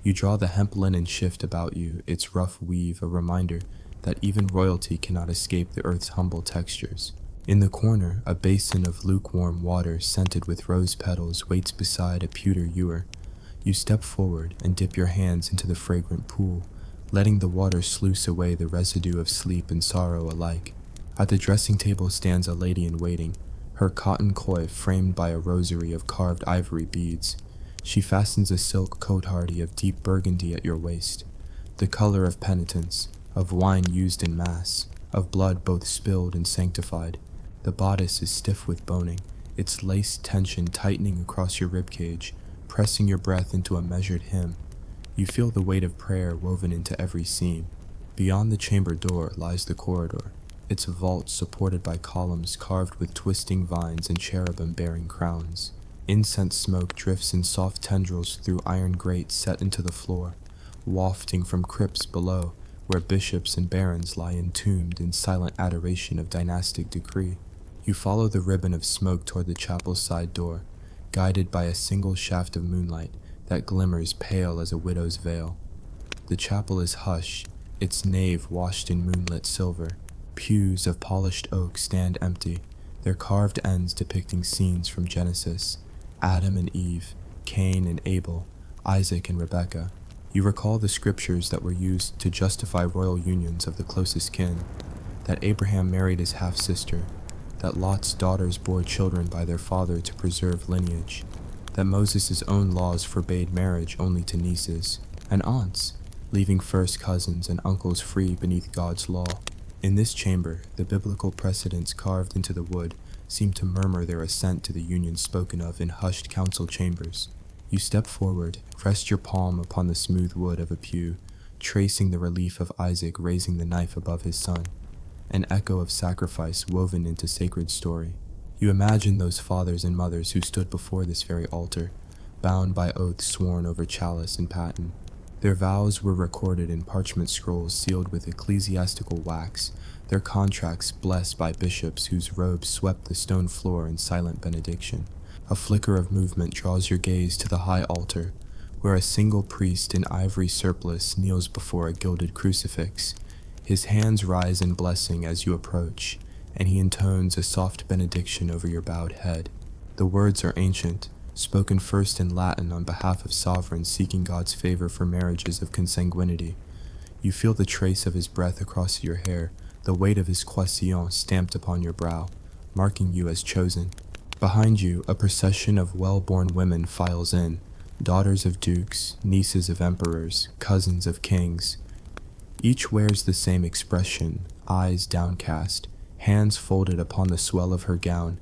You draw the hemp linen shift about you, its rough weave a reminder that even royalty cannot escape the earth's humble textures. In the corner, a basin of lukewarm water scented with rose petals waits beside a pewter ewer. You step forward and dip your hands into the fragrant pool, letting the water sluice away the residue of sleep and sorrow alike. At the dressing table stands a lady in waiting, her cotton coif framed by a rosary of carved ivory beads. She fastens a silk cotehardie of deep burgundy at your waist, the color of penitence, of wine used in mass. of blood both spilled and sanctified. The bodice is stiff with boning, its lace tension tightening across your ribcage, pressing your breath into a measured hymn. You feel the weight of prayer woven into every seam. Beyond the chamber door lies the corridor, its vault supported by columns carved with twisting vines and cherubim bearing crowns. Incense smoke drifts in soft tendrils through iron grates set into the floor, wafting from crypts below, where bishops and barons lie entombed in silent adoration of dynastic decree. You follow the ribbon of smoke toward the chapel's side door, guided by a single shaft of moonlight that glimmers pale as a widow's veil. The chapel is hushed, its nave washed in moonlit silver. Pews of polished oak stand empty, their carved ends depicting scenes from Genesis, Adam and Eve, Cain and Abel, Isaac and Rebekah. You recall the scriptures that were used to justify royal unions of the closest kin, that Abraham married his half-sister, that Lot's daughters bore children by their father to preserve lineage, that Moses' own laws forbade marriage only to nieces and aunts, leaving first cousins and uncles free beneath God's law. In this chamber, the biblical precedents carved into the wood seem to murmur their assent to the union spoken of in hushed council chambers. You step forward, rest your palm upon the smooth wood of a pew, tracing the relief of Isaac raising the knife above his son, an echo of sacrifice woven into sacred story. You imagine those fathers and mothers who stood before this very altar, bound by oaths sworn over chalice and paten. Their vows were recorded in parchment scrolls sealed with ecclesiastical wax, their contracts blessed by bishops whose robes swept the stone floor in silent benediction. A flicker of movement draws your gaze to the high altar, where a single priest in ivory surplice kneels before a gilded crucifix. His hands rise in blessing as you approach, and he intones a soft benediction over your bowed head. The words are ancient, spoken first in Latin on behalf of sovereigns seeking God's favor for marriages of consanguinity. You feel the trace of his breath across your hair, the weight of his croissant stamped upon your brow, marking you as chosen. Behind you, a procession of well-born women files in, daughters of dukes, nieces of emperors, cousins of kings. Each wears the same expression, eyes downcast, hands folded upon the swell of her gown,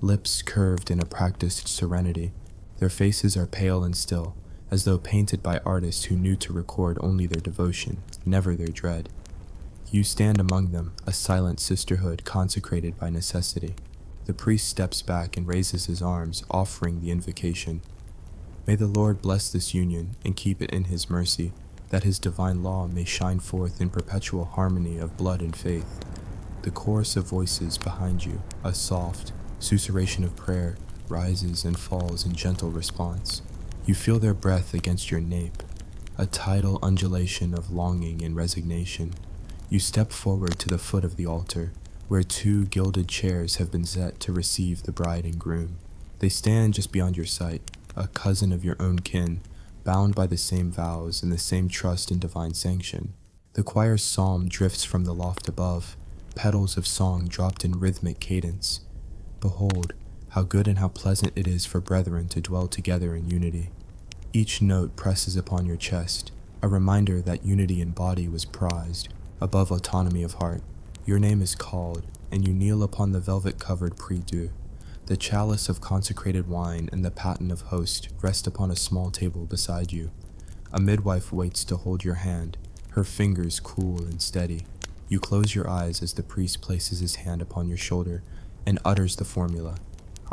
lips curved in a practiced serenity. Their faces are pale and still, as though painted by artists who knew to record only their devotion, never their dread. You stand among them, a silent sisterhood consecrated by necessity. The priest steps back and raises his arms, offering the invocation. May the Lord bless this union and keep it in his mercy, that his divine law may shine forth in perpetual harmony of blood and faith. The chorus of voices behind you, a soft susurration of prayer, rises and falls in gentle response. You feel their breath against your nape, a tidal undulation of longing and resignation. You step forward to the foot of the altar, where two gilded chairs have been set to receive the bride and groom. They stand just beyond your sight, a cousin of your own kin, bound by the same vows and the same trust in divine sanction. The choir's psalm drifts from the loft above, petals of song dropped in rhythmic cadence. Behold, how good and how pleasant it is for brethren to dwell together in unity. Each note presses upon your chest, a reminder that unity in body was prized, above autonomy of heart. Your name is called, and you kneel upon the velvet-covered prie-dieu. The chalice of consecrated wine and the paten of host rest upon a small table beside you. A midwife waits to hold your hand, her fingers cool and steady. You close your eyes as the priest places his hand upon your shoulder and utters the formula.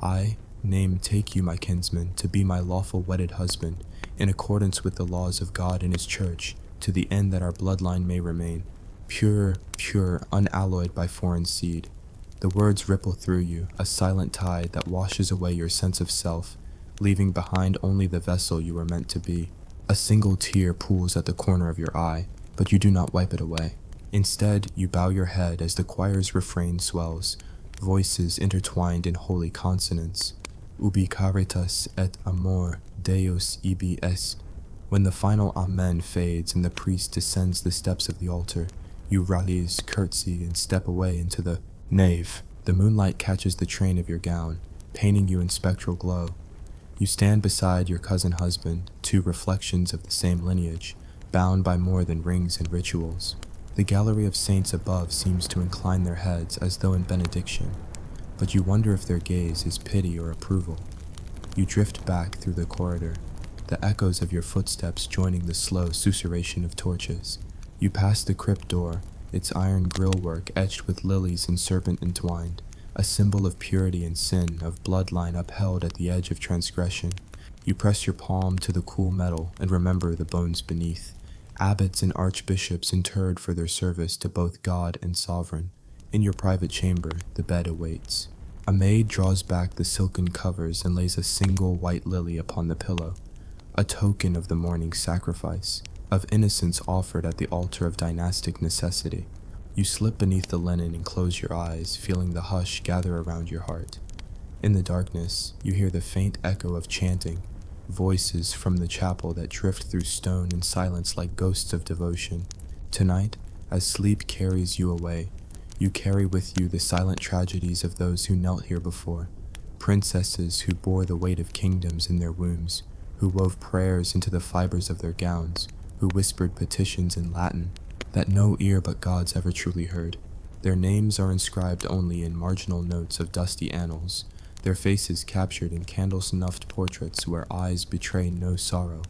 I, name take you, my kinsman, to be my lawful wedded husband, in accordance with the laws of God and his church, to the end that our bloodline may remain, pure, unalloyed by foreign seed. The words ripple through you, a silent tide that washes away your sense of self, leaving behind only the vessel you were meant to be. A single tear pools at the corner of your eye, but you do not wipe it away. Instead, you bow your head as the choir's refrain swells, voices intertwined in holy consonants. Ubi caritas et amor Deus ibi est. When the final Amen fades and the priest descends the steps of the altar, you rise, curtsy, and step away into the nave. The moonlight catches the train of your gown, painting you in spectral glow. You stand beside your cousin husband, two reflections of the same lineage, bound by more than rings and rituals. The gallery of saints above seems to incline their heads as though in benediction, but you wonder if their gaze is pity or approval. You drift back through the corridor, the echoes of your footsteps joining the slow susurration of torches. You pass the crypt door, its iron grillwork etched with lilies and serpent entwined, a symbol of purity and sin, of bloodline upheld at the edge of transgression. You press your palm to the cool metal and remember the bones beneath. Abbots and archbishops interred for their service to both God and sovereign. In your private chamber, the bed awaits. A maid draws back the silken covers and lays a single white lily upon the pillow, a token of the morning sacrifice, of innocence offered at the altar of dynastic necessity. You slip beneath the linen and close your eyes, feeling the hush gather around your heart. In the darkness, you hear the faint echo of chanting, voices from the chapel that drift through stone and silence like ghosts of devotion. Tonight, as sleep carries you away, you carry with you the silent tragedies of those who knelt here before, princesses who bore the weight of kingdoms in their wombs, who wove prayers into the fibers of their gowns, who whispered petitions in Latin that no ear but God's ever truly heard. Their names are inscribed only in marginal notes of dusty annals, their faces captured in candle-snuffed portraits where eyes betray no sorrow.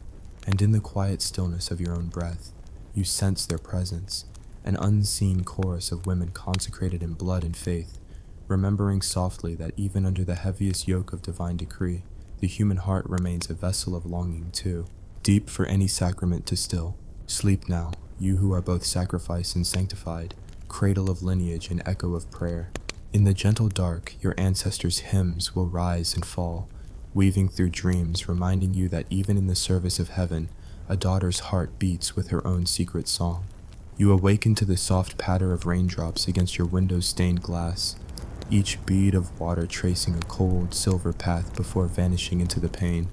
And in the quiet stillness of your own breath, you sense their presence, an unseen chorus of women consecrated in blood and faith, remembering softly that even under the heaviest yoke of divine decree, the human heart remains a vessel of longing too, deep for any sacrament to still. Sleep now, you who are both sacrificed and sanctified, cradle of lineage and echo of prayer. In the gentle dark, your ancestors' hymns will rise and fall, weaving through dreams, reminding you that even in the service of heaven, a daughter's heart beats with her own secret song. You awaken to the soft patter of raindrops against your window's stained glass, each bead of water tracing a cold, silver path before vanishing into the pane.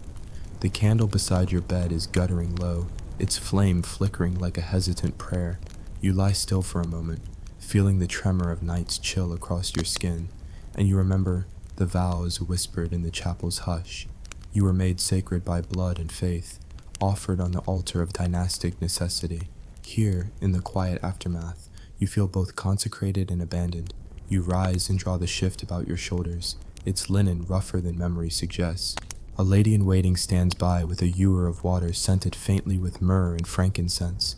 The candle beside your bed is guttering low, its flame flickering like a hesitant prayer. You lie still for a moment, feeling the tremor of night's chill across your skin, and you remember the vows whispered in the chapel's hush. You were made sacred by blood and faith, offered on the altar of dynastic necessity. Here, in the quiet aftermath, you feel both consecrated and abandoned. You rise and draw the shift about your shoulders, its linen rougher than memory suggests. A lady-in-waiting stands by with a ewer of water scented faintly with myrrh and frankincense.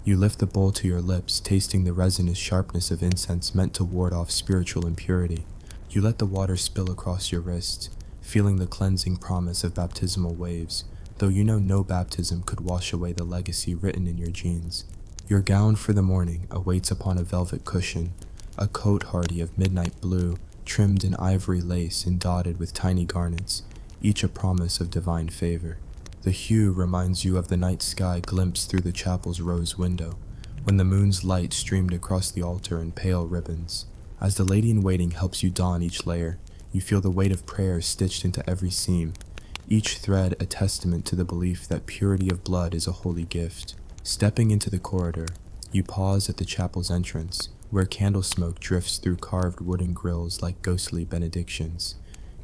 You lift the bowl to your lips, tasting the resinous sharpness of incense meant to ward off spiritual impurity. You let the water spill across your wrist, feeling the cleansing promise of baptismal waves, though you know no baptism could wash away the legacy written in your genes. Your gown for the morning awaits upon a velvet cushion, a coat hardy of midnight blue, trimmed in ivory lace and dotted with tiny garnets, each a promise of divine favor. The hue reminds you of the night sky glimpsed through the chapel's rose window, when the moon's light streamed across the altar in pale ribbons. As the lady-in-waiting helps you don each layer, you feel the weight of prayer stitched into every seam, each thread a testament to the belief that purity of blood is a holy gift. Stepping into the corridor, you pause at the chapel's entrance, where candle smoke drifts through carved wooden grills like ghostly benedictions.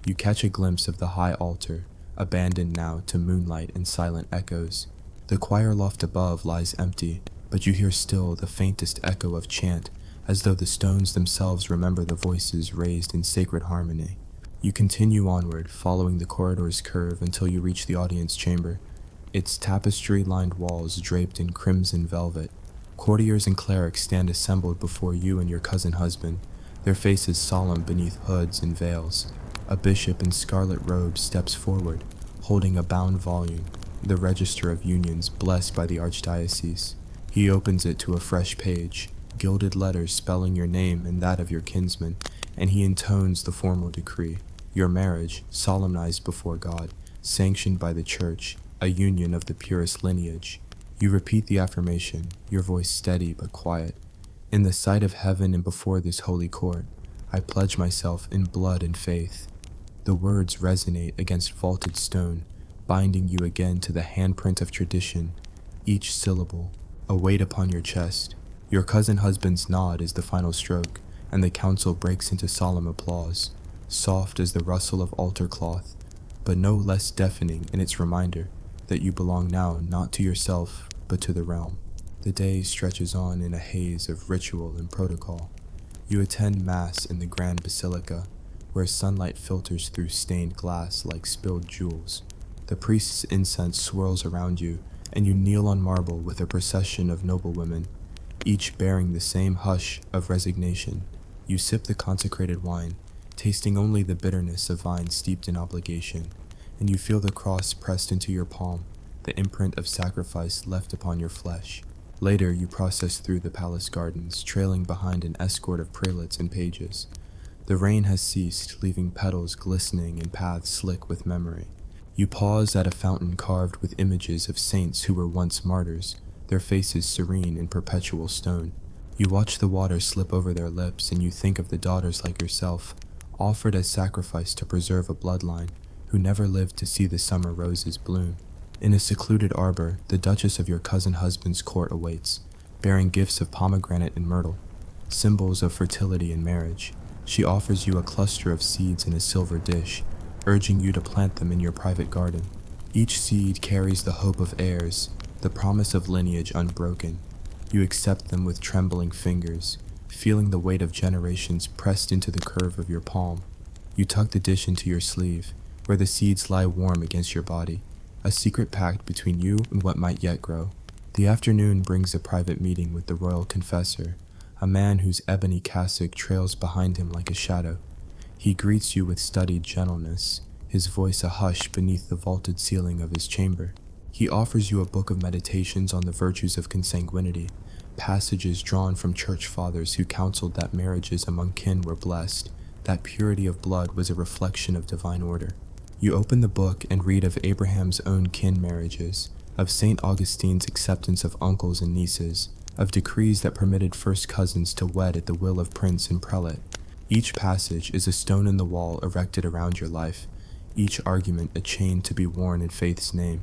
You catch a glimpse of the high altar, abandoned now to moonlight and silent echoes. The choir loft above lies empty, but you hear still the faintest echo of chant, as though the stones themselves remember the voices raised in sacred harmony. You continue onward, following the corridor's curve until you reach the audience chamber, its tapestry-lined walls draped in crimson velvet. Courtiers and clerics stand assembled before you and your cousin husband, their faces solemn beneath hoods and veils. A bishop in scarlet robes steps forward, holding a bound volume, the Register of Unions blessed by the Archdiocese. He opens it to a fresh page, gilded letters spelling your name and that of your kinsman, and he intones the formal decree, your marriage, solemnized before God, sanctioned by the Church, a union of the purest lineage. You repeat the affirmation, your voice steady but quiet. In the sight of heaven and before this holy court, I pledge myself in blood and faith. The words resonate against vaulted stone, binding you again to the handprint of tradition, each syllable a weight upon your chest. Your cousin husband's nod is the final stroke, and the council breaks into solemn applause, soft as the rustle of altar cloth, but no less deafening in its reminder that you belong now not to yourself, but to the realm. The day stretches on in a haze of ritual and protocol. You attend Mass in the Grand Basilica, where sunlight filters through stained glass like spilled jewels. The priest's incense swirls around you, and you kneel on marble with a procession of noblewomen, each bearing the same hush of resignation. You sip the consecrated wine, tasting only the bitterness of wine steeped in obligation, and you feel the cross pressed into your palm, the imprint of sacrifice left upon your flesh. Later, you process through the palace gardens, trailing behind an escort of prelates and pages. The rain has ceased, leaving petals glistening and paths slick with memory. You pause at a fountain carved with images of saints who were once martyrs, their faces serene in perpetual stone. You watch the water slip over their lips, and you think of the daughters like yourself, offered as sacrifice to preserve a bloodline, who never lived to see the summer roses bloom. In a secluded arbor, the duchess of your cousin husband's court awaits, bearing gifts of pomegranate and myrtle, symbols of fertility and marriage. She offers you a cluster of seeds in a silver dish, urging you to plant them in your private garden. Each seed carries the hope of heirs, the promise of lineage unbroken. You accept them with trembling fingers, feeling the weight of generations pressed into the curve of your palm. You tuck the dish into your sleeve, where the seeds lie warm against your body, a secret pact between you and what might yet grow. The afternoon brings a private meeting with the royal confessor, a man whose ebony cassock trails behind him like a shadow. He greets you with studied gentleness, his voice a hush beneath the vaulted ceiling of his chamber. He offers you a book of meditations on the virtues of consanguinity, passages drawn from church fathers who counseled that marriages among kin were blessed, that purity of blood was a reflection of divine order. You open the book and read of Abraham's own kin marriages, of St. Augustine's acceptance of uncles and nieces, of decrees that permitted first cousins to wed at the will of prince and prelate. Each passage is a stone in the wall erected around your life, each argument a chain to be worn in faith's name.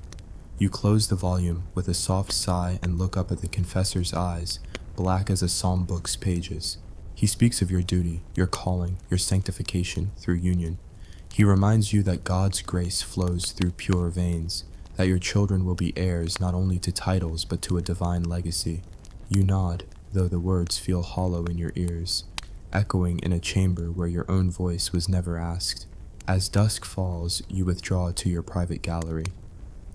You close the volume with a soft sigh and look up at the confessor's eyes, black as a psalm book's pages. He speaks of your duty, your calling, your sanctification through union. He reminds you that God's grace flows through pure veins, that your children will be heirs not only to titles but to a divine legacy. You nod, though the words feel hollow in your ears, echoing in a chamber where your own voice was never asked. As dusk falls, you withdraw to your private gallery,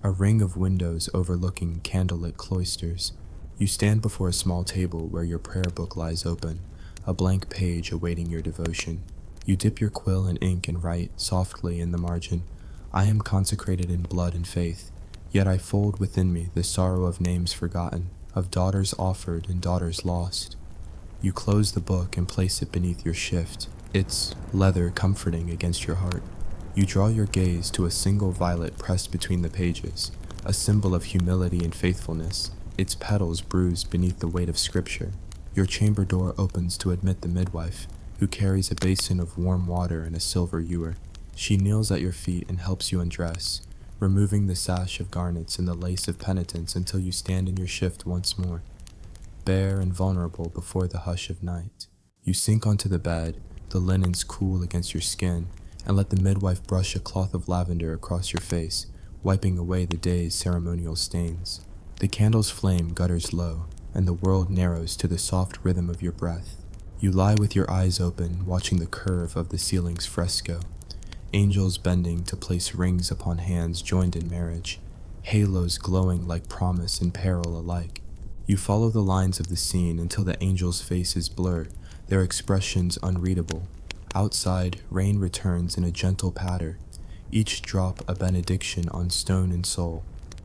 a ring of windows overlooking candlelit cloisters. You stand before a small table where your prayer book lies open, a blank page awaiting your devotion. You dip your quill in ink and write, softly in the margin, "I am consecrated in blood and faith, yet I fold within me the sorrow of names forgotten, of daughters offered and daughters lost." You close the book and place it beneath your shift, its leather comforting against your heart. You draw your gaze to a single violet pressed between the pages, a symbol of humility and faithfulness, its petals bruised beneath the weight of scripture. Your chamber door opens to admit the midwife, who carries a basin of warm water and a silver ewer. She kneels at your feet and helps you undress, removing the sash of garnets and the lace of penitence until you stand in your shift once more, bare and vulnerable before the hush of night. You sink onto the bed, the linens cool against your skin, and let the midwife brush a cloth of lavender across your face, wiping away the day's ceremonial stains. The candle's flame gutters low, and the world narrows to the soft rhythm of your breath. You lie with your eyes open, watching the curve of the ceiling's fresco, angels bending to place rings upon hands joined in marriage, halos glowing like promise and peril alike. You follow the lines of the scene until the angels' faces blur, their expressions unreadable. Outside, rain returns in a gentle patter, each drop a benediction on stone and soul.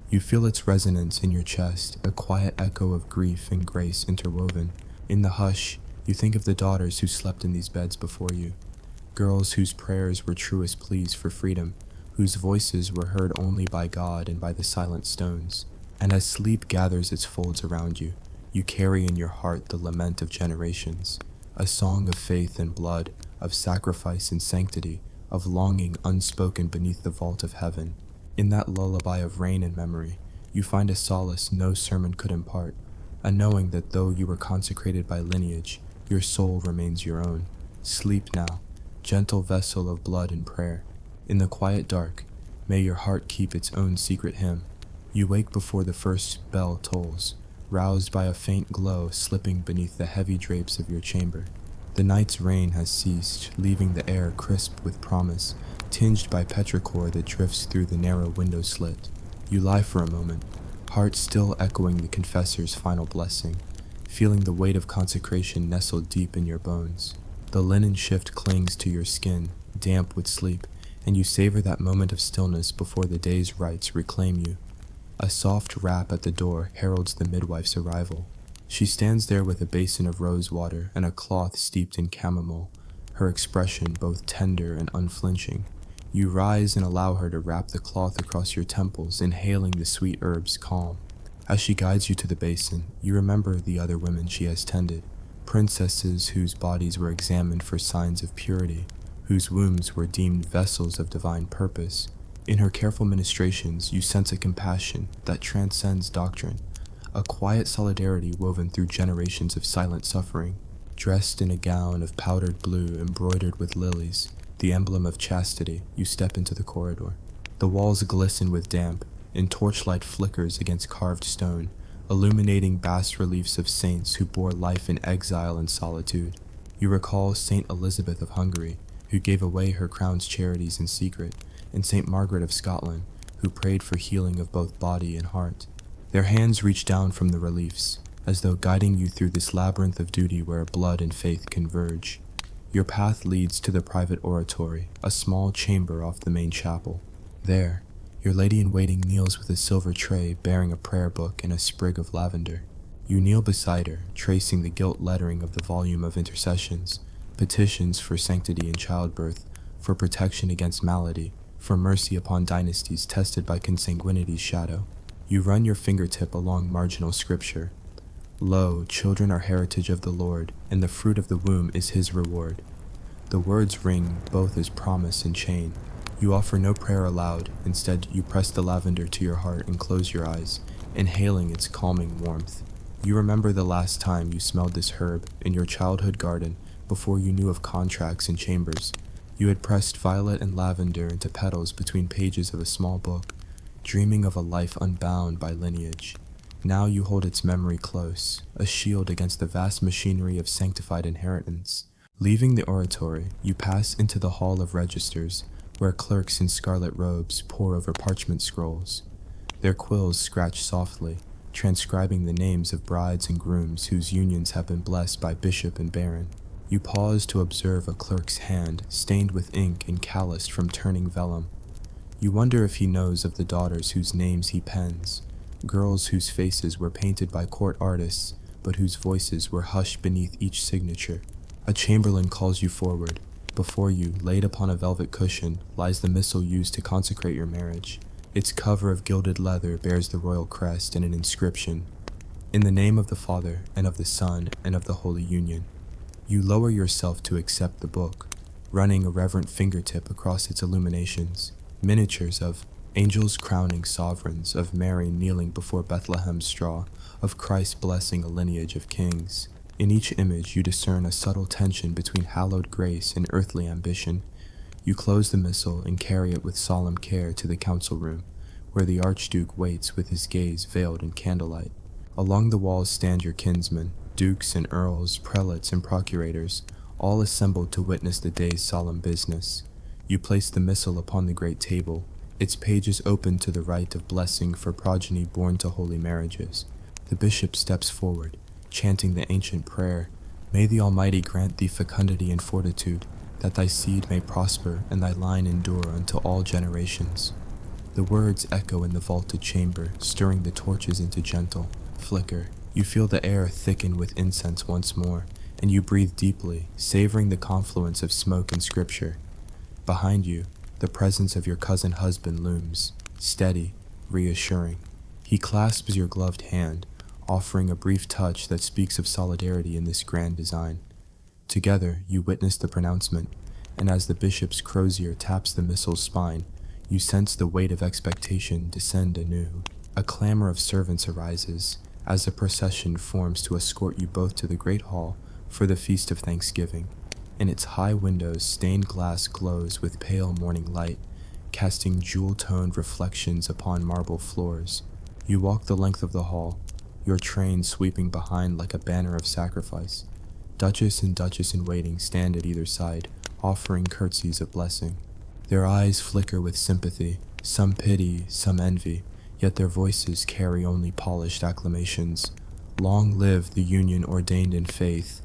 You feel its resonance in your chest, a quiet echo of grief and grace interwoven. In the hush, you think of the daughters who slept in these beds before you, girls whose prayers were truest pleas for freedom, whose voices were heard only by God and by the silent stones. And as sleep gathers its folds around you, you carry in your heart the lament of generations, a song of faith and blood, of sacrifice and sanctity, of longing unspoken beneath the vault of heaven. In that lullaby of rain and memory, you find a solace no sermon could impart, a knowing that though you were consecrated by lineage, your soul remains your own. Sleep now, gentle vessel of blood and prayer. In the quiet dark, may your heart keep its own secret hymn. You wake before the first bell tolls, roused by a faint glow slipping beneath the heavy drapes of your chamber. The night's rain has ceased, leaving the air crisp with promise, tinged by petrichor that drifts through the narrow window slit. You lie for a moment, heart still echoing the confessor's final blessing, feeling the weight of consecration nestled deep in your bones. The linen shift clings to your skin, damp with sleep, and you savor that moment of stillness before the day's rites reclaim you. A soft rap at the door heralds the midwife's arrival. She stands there with a basin of rose water and a cloth steeped in chamomile, her expression both tender and unflinching. You rise and allow her to wrap the cloth across your temples, inhaling the sweet herbs calm. As she guides you to the basin, you remember the other women she has tended, princesses whose bodies were examined for signs of purity, whose wombs were deemed vessels of divine purpose. In her careful ministrations, you sense a compassion that transcends doctrine, a quiet solidarity woven through generations of silent suffering. Dressed in a gown of powdered blue embroidered with lilies, the emblem of chastity, you step into the corridor. The walls glisten with damp, and torchlight flickers against carved stone, illuminating bas-reliefs of saints who bore life in exile and solitude. You recall Saint Elizabeth of Hungary, who gave away her crown's charities in secret, and Saint Margaret of Scotland, who prayed for healing of both body and heart. Their hands reach down from the reliefs, as though guiding you through this labyrinth of duty where blood and faith converge. Your path leads to the private oratory, a small chamber off the main chapel. There, your lady-in-waiting kneels with a silver tray bearing a prayer book and a sprig of lavender. You kneel beside her, tracing the gilt lettering of the volume of intercessions, petitions for sanctity in childbirth, for protection against malady, for mercy upon dynasties tested by consanguinity's shadow. You run your fingertip along marginal scripture. Lo, children are heritage of the Lord, and the fruit of the womb is his reward. The words ring both as promise and chain. You offer no prayer aloud. Instead, you press the lavender to your heart and close your eyes, inhaling its calming warmth. You remember the last time you smelled this herb in your childhood garden before you knew of contracts and chambers. You had pressed violet and lavender into petals between pages of a small book, dreaming of a life unbound by lineage. Now you hold its memory close, a shield against the vast machinery of sanctified inheritance. Leaving the oratory, you pass into the hall of registers, where clerks in scarlet robes pore over parchment scrolls. Their quills scratch softly, transcribing the names of brides and grooms whose unions have been blessed by bishop and baron. You pause to observe a clerk's hand, stained with ink and calloused from turning vellum. You wonder if he knows of the daughters whose names he pens, girls whose faces were painted by court artists, but whose voices were hushed beneath each signature. A chamberlain calls you forward. Before you, laid upon a velvet cushion, lies the missal used to consecrate your marriage. Its cover of gilded leather bears the royal crest and an inscription, "In the name of the Father, and of the Son, and of the Holy Union." You lower yourself to accept the book, running a reverent fingertip across its illuminations, miniatures of angels crowning sovereigns, of Mary kneeling before Bethlehem's straw, of Christ blessing a lineage of kings. In each image you discern a subtle tension between hallowed grace and earthly ambition. You close the missal and carry it with solemn care to the council room, where the Archduke waits with his gaze veiled in candlelight. Along the walls stand your kinsmen, dukes and earls, prelates and procurators, all assembled to witness the day's solemn business. You place the missal upon the great table, its pages open to the rite of blessing for progeny born to holy marriages. The bishop steps forward, chanting the ancient prayer, "May the Almighty grant thee fecundity and fortitude, that thy seed may prosper and thy line endure unto all generations." The words echo in the vaulted chamber, stirring the torches into gentle flicker. You feel the air thicken with incense once more, and you breathe deeply, savoring the confluence of smoke and scripture. Behind you, the presence of your cousin husband looms, steady, reassuring. He clasps your gloved hand, offering a brief touch that speaks of solidarity in this grand design. Together, you witness the pronouncement, and as the bishop's crozier taps the missal's spine, you sense the weight of expectation descend anew. A clamor of servants arises, as the procession forms to escort you both to the great hall for the feast of Thanksgiving. In its high windows, stained glass glows with pale morning light, casting jewel-toned reflections upon marble floors. You walk the length of the hall, your train sweeping behind like a banner of sacrifice. Duchess and Duchess in waiting stand at either side, offering curtsies of blessing. Their eyes flicker with sympathy, some pity, some envy, yet their voices carry only polished acclamations. Long live the union ordained in faith,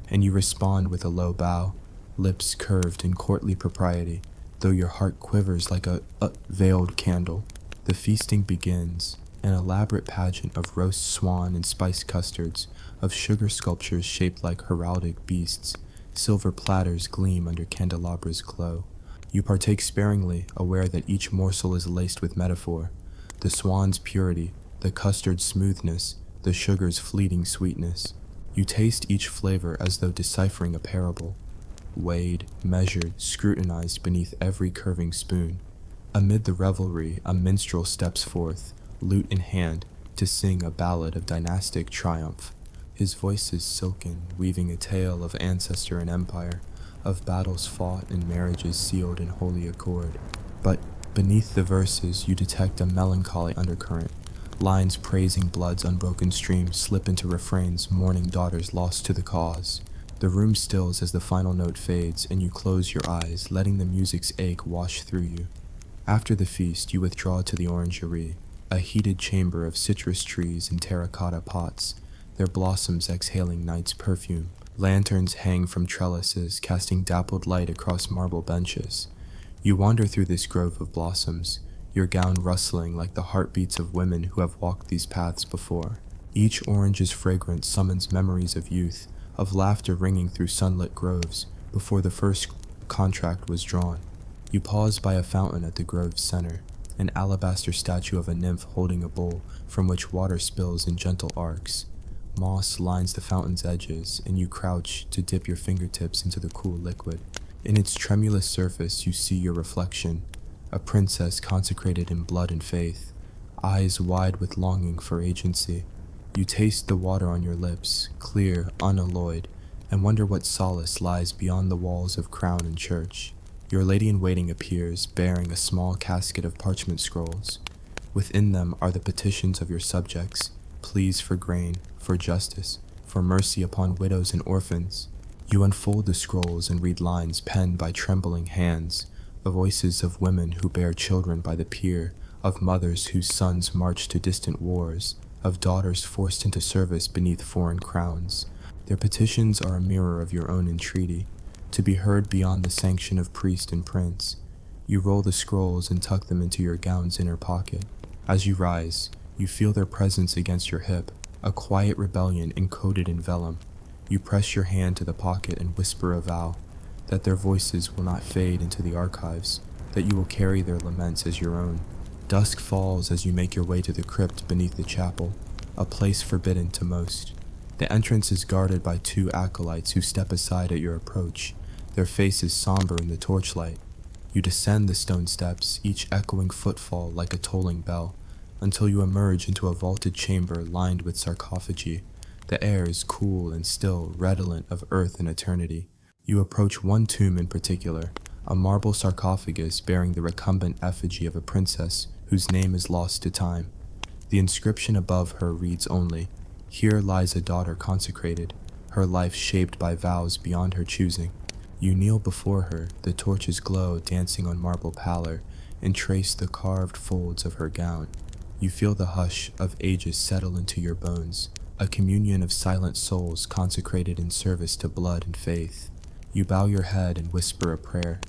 and you respond with a low bow, lips curved in courtly propriety, though your heart quivers like a veiled candle. The feasting begins, an elaborate pageant of roast swan and spiced custards, of sugar sculptures shaped like heraldic beasts. Silver platters gleam under candelabras' glow. You partake sparingly, aware that each morsel is laced with metaphor. The swan's purity, the custard's smoothness, the sugar's fleeting sweetness. You taste each flavor as though deciphering a parable, weighed, measured, scrutinized beneath every curving spoon. Amid the revelry, a minstrel steps forth, lute in hand, to sing a ballad of dynastic triumph. His voice is silken, weaving a tale of ancestor and empire, of battles fought and marriages sealed in holy accord. But beneath the verses you detect a melancholy undercurrent. Lines praising blood's unbroken stream slip into refrains mourning daughters lost to the cause. The room stills as the final note fades, and you close your eyes, letting the music's ache wash through you. After the feast, you withdraw to the orangery, a heated chamber of citrus trees in terracotta pots, their blossoms exhaling night's perfume. Lanterns hang from trellises, casting dappled light across marble benches. You wander through this grove of blossoms, your gown rustling like the heartbeats of women who have walked these paths before. Each orange's fragrance summons memories of youth, of laughter ringing through sunlit groves before the first contract was drawn. You pause by a fountain at the grove's center, an alabaster statue of a nymph holding a bowl from which water spills in gentle arcs. Moss lines the fountain's edges, and you crouch to dip your fingertips into the cool liquid. In its tremulous surface you see your reflection, a princess consecrated in blood and faith, eyes wide with longing for agency. You taste the water on your lips, clear, unalloyed, and wonder what solace lies beyond the walls of crown and church. Your lady-in-waiting appears, bearing a small casket of parchment scrolls. Within them are the petitions of your subjects, pleas for grain, for justice, for mercy upon widows and orphans. You unfold the scrolls and read lines penned by trembling hands, the voices of women who bear children by the pier, of mothers whose sons march to distant wars, of daughters forced into service beneath foreign crowns. Their petitions are a mirror of your own entreaty, to be heard beyond the sanction of priest and prince. You roll the scrolls and tuck them into your gown's inner pocket. As you rise, you feel their presence against your hip, a quiet rebellion encoded in vellum. You press your hand to the pocket and whisper a vow, that their voices will not fade into the archives, that you will carry their laments as your own. Dusk falls as you make your way to the crypt beneath the chapel, a place forbidden to most. The entrance is guarded by two acolytes who step aside at your approach, their faces somber in the torchlight. You descend the stone steps, each echoing footfall like a tolling bell, until you emerge into a vaulted chamber lined with sarcophagi. The air is cool and still, redolent of earth and eternity. You approach one tomb in particular, a marble sarcophagus bearing the recumbent effigy of a princess whose name is lost to time. The inscription above her reads only, "Here lies a daughter consecrated, her life shaped by vows beyond her choosing." You kneel before her, the torch's glow dancing on marble pallor, and trace the carved folds of her gown. You feel the hush of ages settle into your bones, a communion of silent souls consecrated in service to blood and faith. You bow your head and whisper a prayer,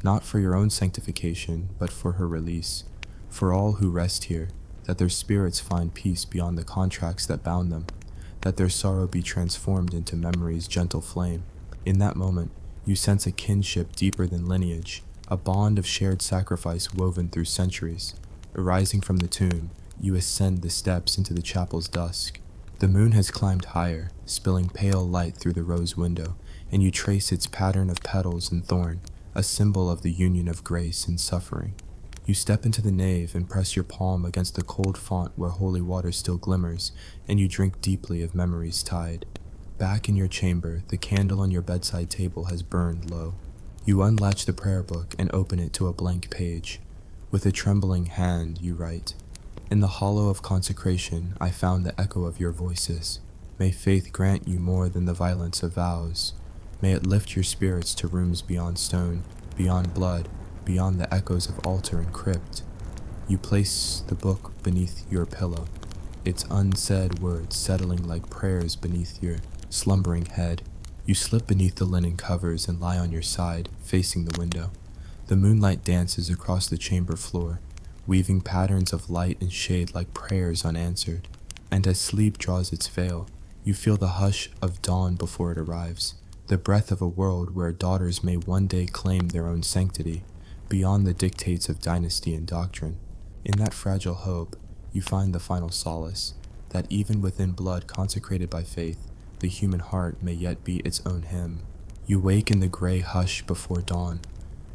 not for your own sanctification, but for her release, for all who rest here, that their spirits find peace beyond the contracts that bound them, that their sorrow be transformed into memory's gentle flame. In that moment, you sense a kinship deeper than lineage, a bond of shared sacrifice woven through centuries. Arising from the tomb, you ascend the steps into the chapel's dusk. The moon has climbed higher, spilling pale light through the rose window, and you trace its pattern of petals and thorn, a symbol of the union of grace and suffering. You step into the nave and press your palm against the cold font where holy water still glimmers, and you drink deeply of memory's tide. Back in your chamber, the candle on your bedside table has burned low. You unlatch the prayer book and open it to a blank page. With a trembling hand, you write, In the hollow of consecration, I found the echo of your voices. May faith grant you more than the violence of vows. May it lift your spirits to rooms beyond stone, beyond blood, beyond the echoes of altar and crypt. You place the book beneath your pillow, its unsaid words settling like prayers beneath your slumbering head. You slip beneath the linen covers and lie on your side, facing the window. The moonlight dances across the chamber floor, weaving patterns of light and shade like prayers unanswered. And as sleep draws its veil, you feel the hush of dawn before it arrives, the breath of a world where daughters may one day claim their own sanctity, beyond the dictates of dynasty and doctrine. In that fragile hope, you find the final solace, that even within blood consecrated by faith, the human heart may yet be its own hymn. You wake in the gray hush before dawn,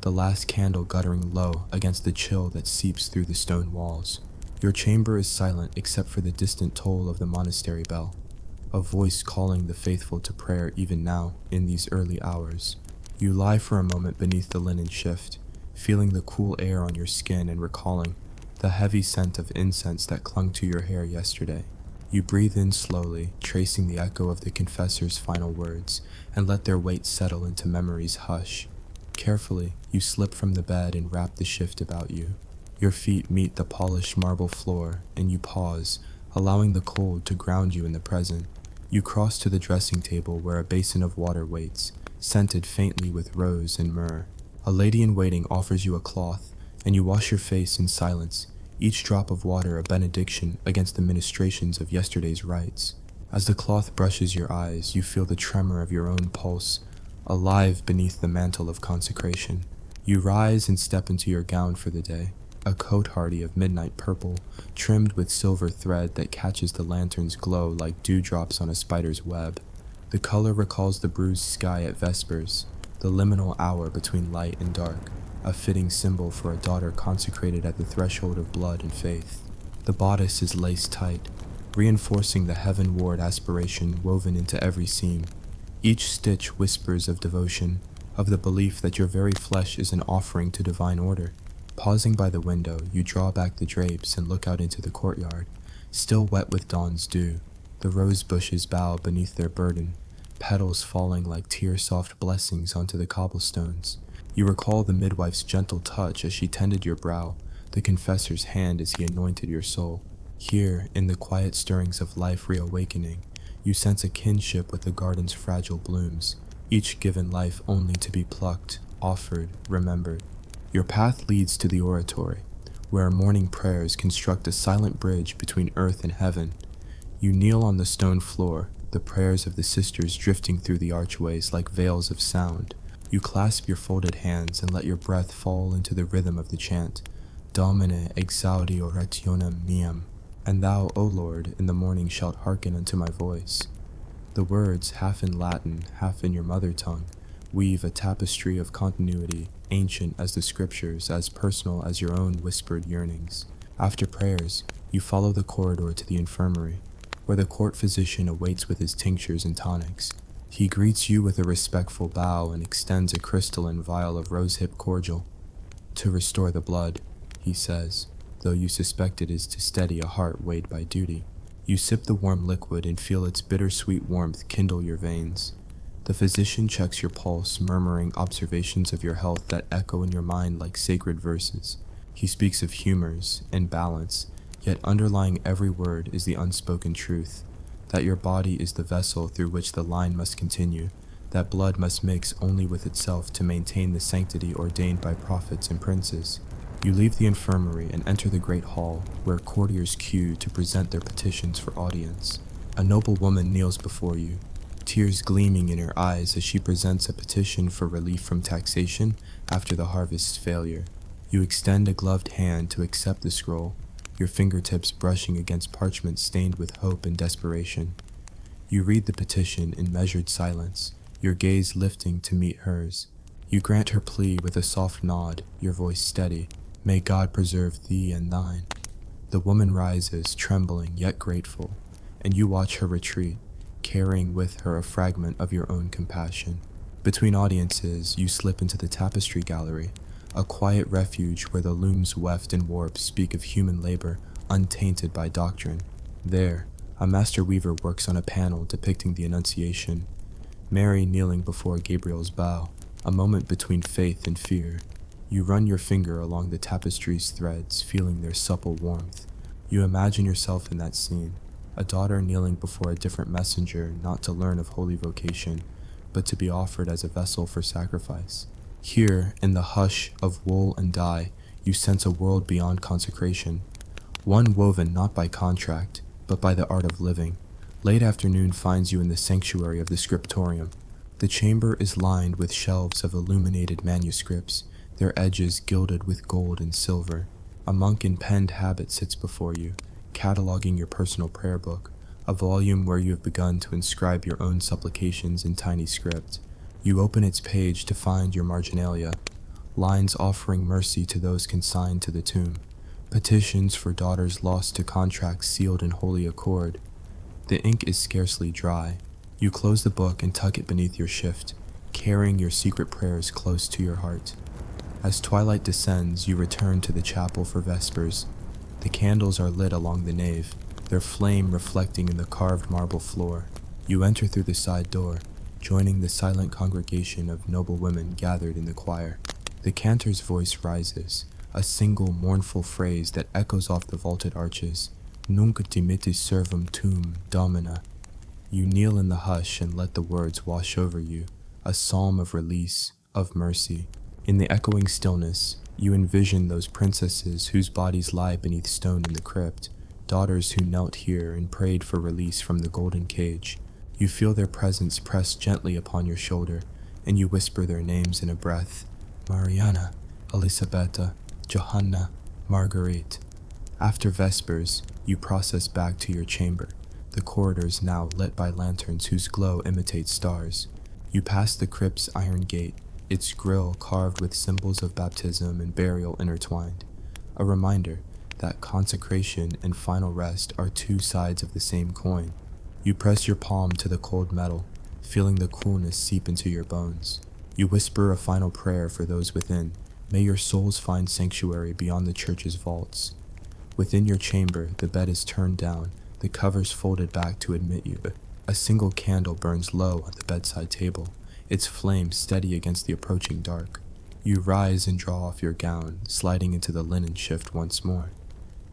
the last candle guttering low against the chill that seeps through the stone walls. Your chamber is silent except for the distant toll of the monastery bell, a voice calling the faithful to prayer even now, in these early hours. You lie for a moment beneath the linen shift, feeling the cool air on your skin and recalling the heavy scent of incense that clung to your hair yesterday. You breathe in slowly, tracing the echo of the confessor's final words, and let their weight settle into memory's hush. Carefully, you slip from the bed and wrap the shift about you. Your feet meet the polished marble floor, and you pause, allowing the cold to ground you in the present. You cross to the dressing table where a basin of water waits, scented faintly with rose and myrrh. A lady-in-waiting offers you a cloth, and you wash your face in silence, each drop of water a benediction against the ministrations of yesterday's rites. As the cloth brushes your eyes, you feel the tremor of your own pulse, alive beneath the mantle of consecration. You rise and step into your gown for the day, a coat-hardy of midnight purple, trimmed with silver thread that catches the lantern's glow like dewdrops on a spider's web. The color recalls the bruised sky at vespers, the liminal hour between light and dark, a fitting symbol for a daughter consecrated at the threshold of blood and faith. The bodice is laced tight, reinforcing the heaven-ward aspiration woven into every seam. Each stitch whispers of devotion, of the belief that your very flesh is an offering to divine order. Pausing by the window, you draw back the drapes and look out into the courtyard, still wet with dawn's dew. The rose bushes bow beneath their burden, petals falling like tear-soft blessings onto the cobblestones. You recall the midwife's gentle touch as she tended your brow, the confessor's hand as he anointed your soul. Here, in the quiet stirrings of life reawakening, you sense a kinship with the garden's fragile blooms, each given life only to be plucked, offered, remembered. Your path leads to the oratory, where morning prayers construct a silent bridge between earth and heaven. You kneel on the stone floor, the prayers of the sisters drifting through the archways like veils of sound. You clasp your folded hands and let your breath fall into the rhythm of the chant, Domine exaudi orationem meam, and thou, O Lord, in the morning shalt hearken unto my voice. The words, half in Latin, half in your mother tongue, weave a tapestry of continuity, ancient as the scriptures, as personal as your own whispered yearnings. After prayers, you follow the corridor to the infirmary, where the court physician awaits with his tinctures and tonics. He greets you with a respectful bow and extends a crystalline vial of rosehip cordial. To restore the blood, he says, though you suspect it is to steady a heart weighed by duty. You sip the warm liquid and feel its bittersweet warmth kindle your veins. The physician checks your pulse, murmuring observations of your health that echo in your mind like sacred verses. He speaks of humors and balance, yet underlying every word is the unspoken truth, that your body is the vessel through which the line must continue, that blood must mix only with itself to maintain the sanctity ordained by prophets and princes. You leave the infirmary and enter the great hall, where courtiers queue to present their petitions for audience. A noble woman kneels before you, tears gleaming in her eyes as she presents a petition for relief from taxation after the harvest's failure. You extend a gloved hand to accept the scroll, your fingertips brushing against parchment stained with hope and desperation. You read the petition in measured silence, your gaze lifting to meet hers. You grant her plea with a soft nod, your voice steady. May God preserve thee and thine. The woman rises, trembling yet grateful, and you watch her retreat, carrying with her a fragment of your own compassion. Between audiences, you slip into the tapestry gallery, a quiet refuge where the looms weft and warp speak of human labor untainted by doctrine. There, a master weaver works on a panel depicting the Annunciation, Mary kneeling before Gabriel's bow, a moment between faith and fear. You run your finger along the tapestry's threads, feeling their supple warmth. You imagine yourself in that scene, a daughter kneeling before a different messenger, not to learn of holy vocation, but to be offered as a vessel for sacrifice. Here, in the hush of wool and dye, you sense a world beyond consecration, one woven not by contract, but by the art of living. Late afternoon finds you in the sanctuary of the scriptorium. The chamber is lined with shelves of illuminated manuscripts, their edges gilded with gold and silver. A monk in penned habit sits before you, cataloging your personal prayer book, a volume where you have begun to inscribe your own supplications in tiny script. You open its page to find your marginalia, lines offering mercy to those consigned to the tomb, petitions for daughters lost to contracts sealed in holy accord. The ink is scarcely dry. You close the book and tuck it beneath your shift, carrying your secret prayers close to your heart. As twilight descends, you return to the chapel for vespers. The candles are lit along the nave, their flame reflecting in the carved marble floor. You enter through the side door, joining the silent congregation of noble women gathered in the choir. The cantor's voice rises, a single mournful phrase that echoes off the vaulted arches. Nunc dimittis servum tuum, Domina. You kneel in the hush and let the words wash over you, a psalm of release, of mercy. In the echoing stillness, you envision those princesses whose bodies lie beneath stone in the crypt, daughters who knelt here and prayed for release from the golden cage. You feel their presence press gently upon your shoulder, and you whisper their names in a breath. Mariana, Elisabetta, Johanna, Marguerite. After vespers, you process back to your chamber, the corridors now lit by lanterns whose glow imitates stars. You pass the crypt's iron gate, its grille carved with symbols of baptism and burial intertwined, a reminder that consecration and final rest are two sides of the same coin. You press your palm to the cold metal, feeling the coolness seep into your bones. You whisper a final prayer for those within. May your souls find sanctuary beyond the church's vaults. Within your chamber, the bed is turned down, the covers folded back to admit you. A single candle burns low on the bedside table, its flame steady against the approaching dark. You rise and draw off your gown, sliding into the linen shift once more.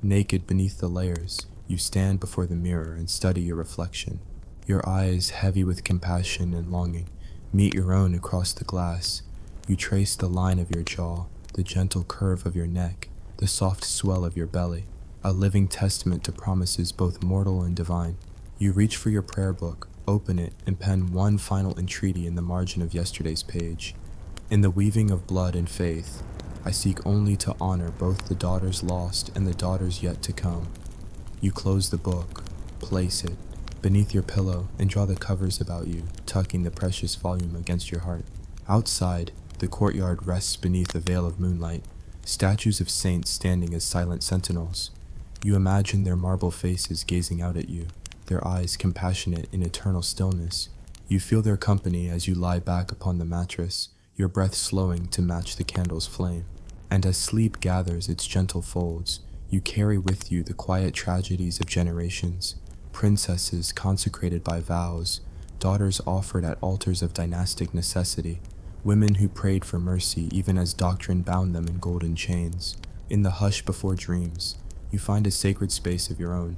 Naked beneath the layers, you stand before the mirror and study your reflection. Your eyes, heavy with compassion and longing, meet your own across the glass. You trace the line of your jaw, the gentle curve of your neck, the soft swell of your belly, a living testament to promises both mortal and divine. You reach for your prayer book, open it, and pen one final entreaty in the margin of yesterday's page. In the weaving of blood and faith, I seek only to honor both the daughters lost and the daughters yet to come. You close the book, place it beneath your pillow, and draw the covers about you, tucking the precious volume against your heart. Outside, the courtyard rests beneath a veil of moonlight, statues of saints standing as silent sentinels. You imagine their marble faces gazing out at you, their eyes compassionate in eternal stillness. You feel their company as you lie back upon the mattress, your breath slowing to match the candle's flame. And as sleep gathers its gentle folds, you carry with you the quiet tragedies of generations, princesses consecrated by vows, daughters offered at altars of dynastic necessity, women who prayed for mercy even as doctrine bound them in golden chains. In the hush before dreams, you find a sacred space of your own,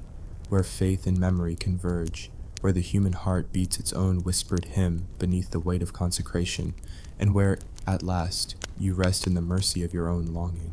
where faith and memory converge, where the human heart beats its own whispered hymn beneath the weight of consecration, and where, at last, you rest in the mercy of your own longing.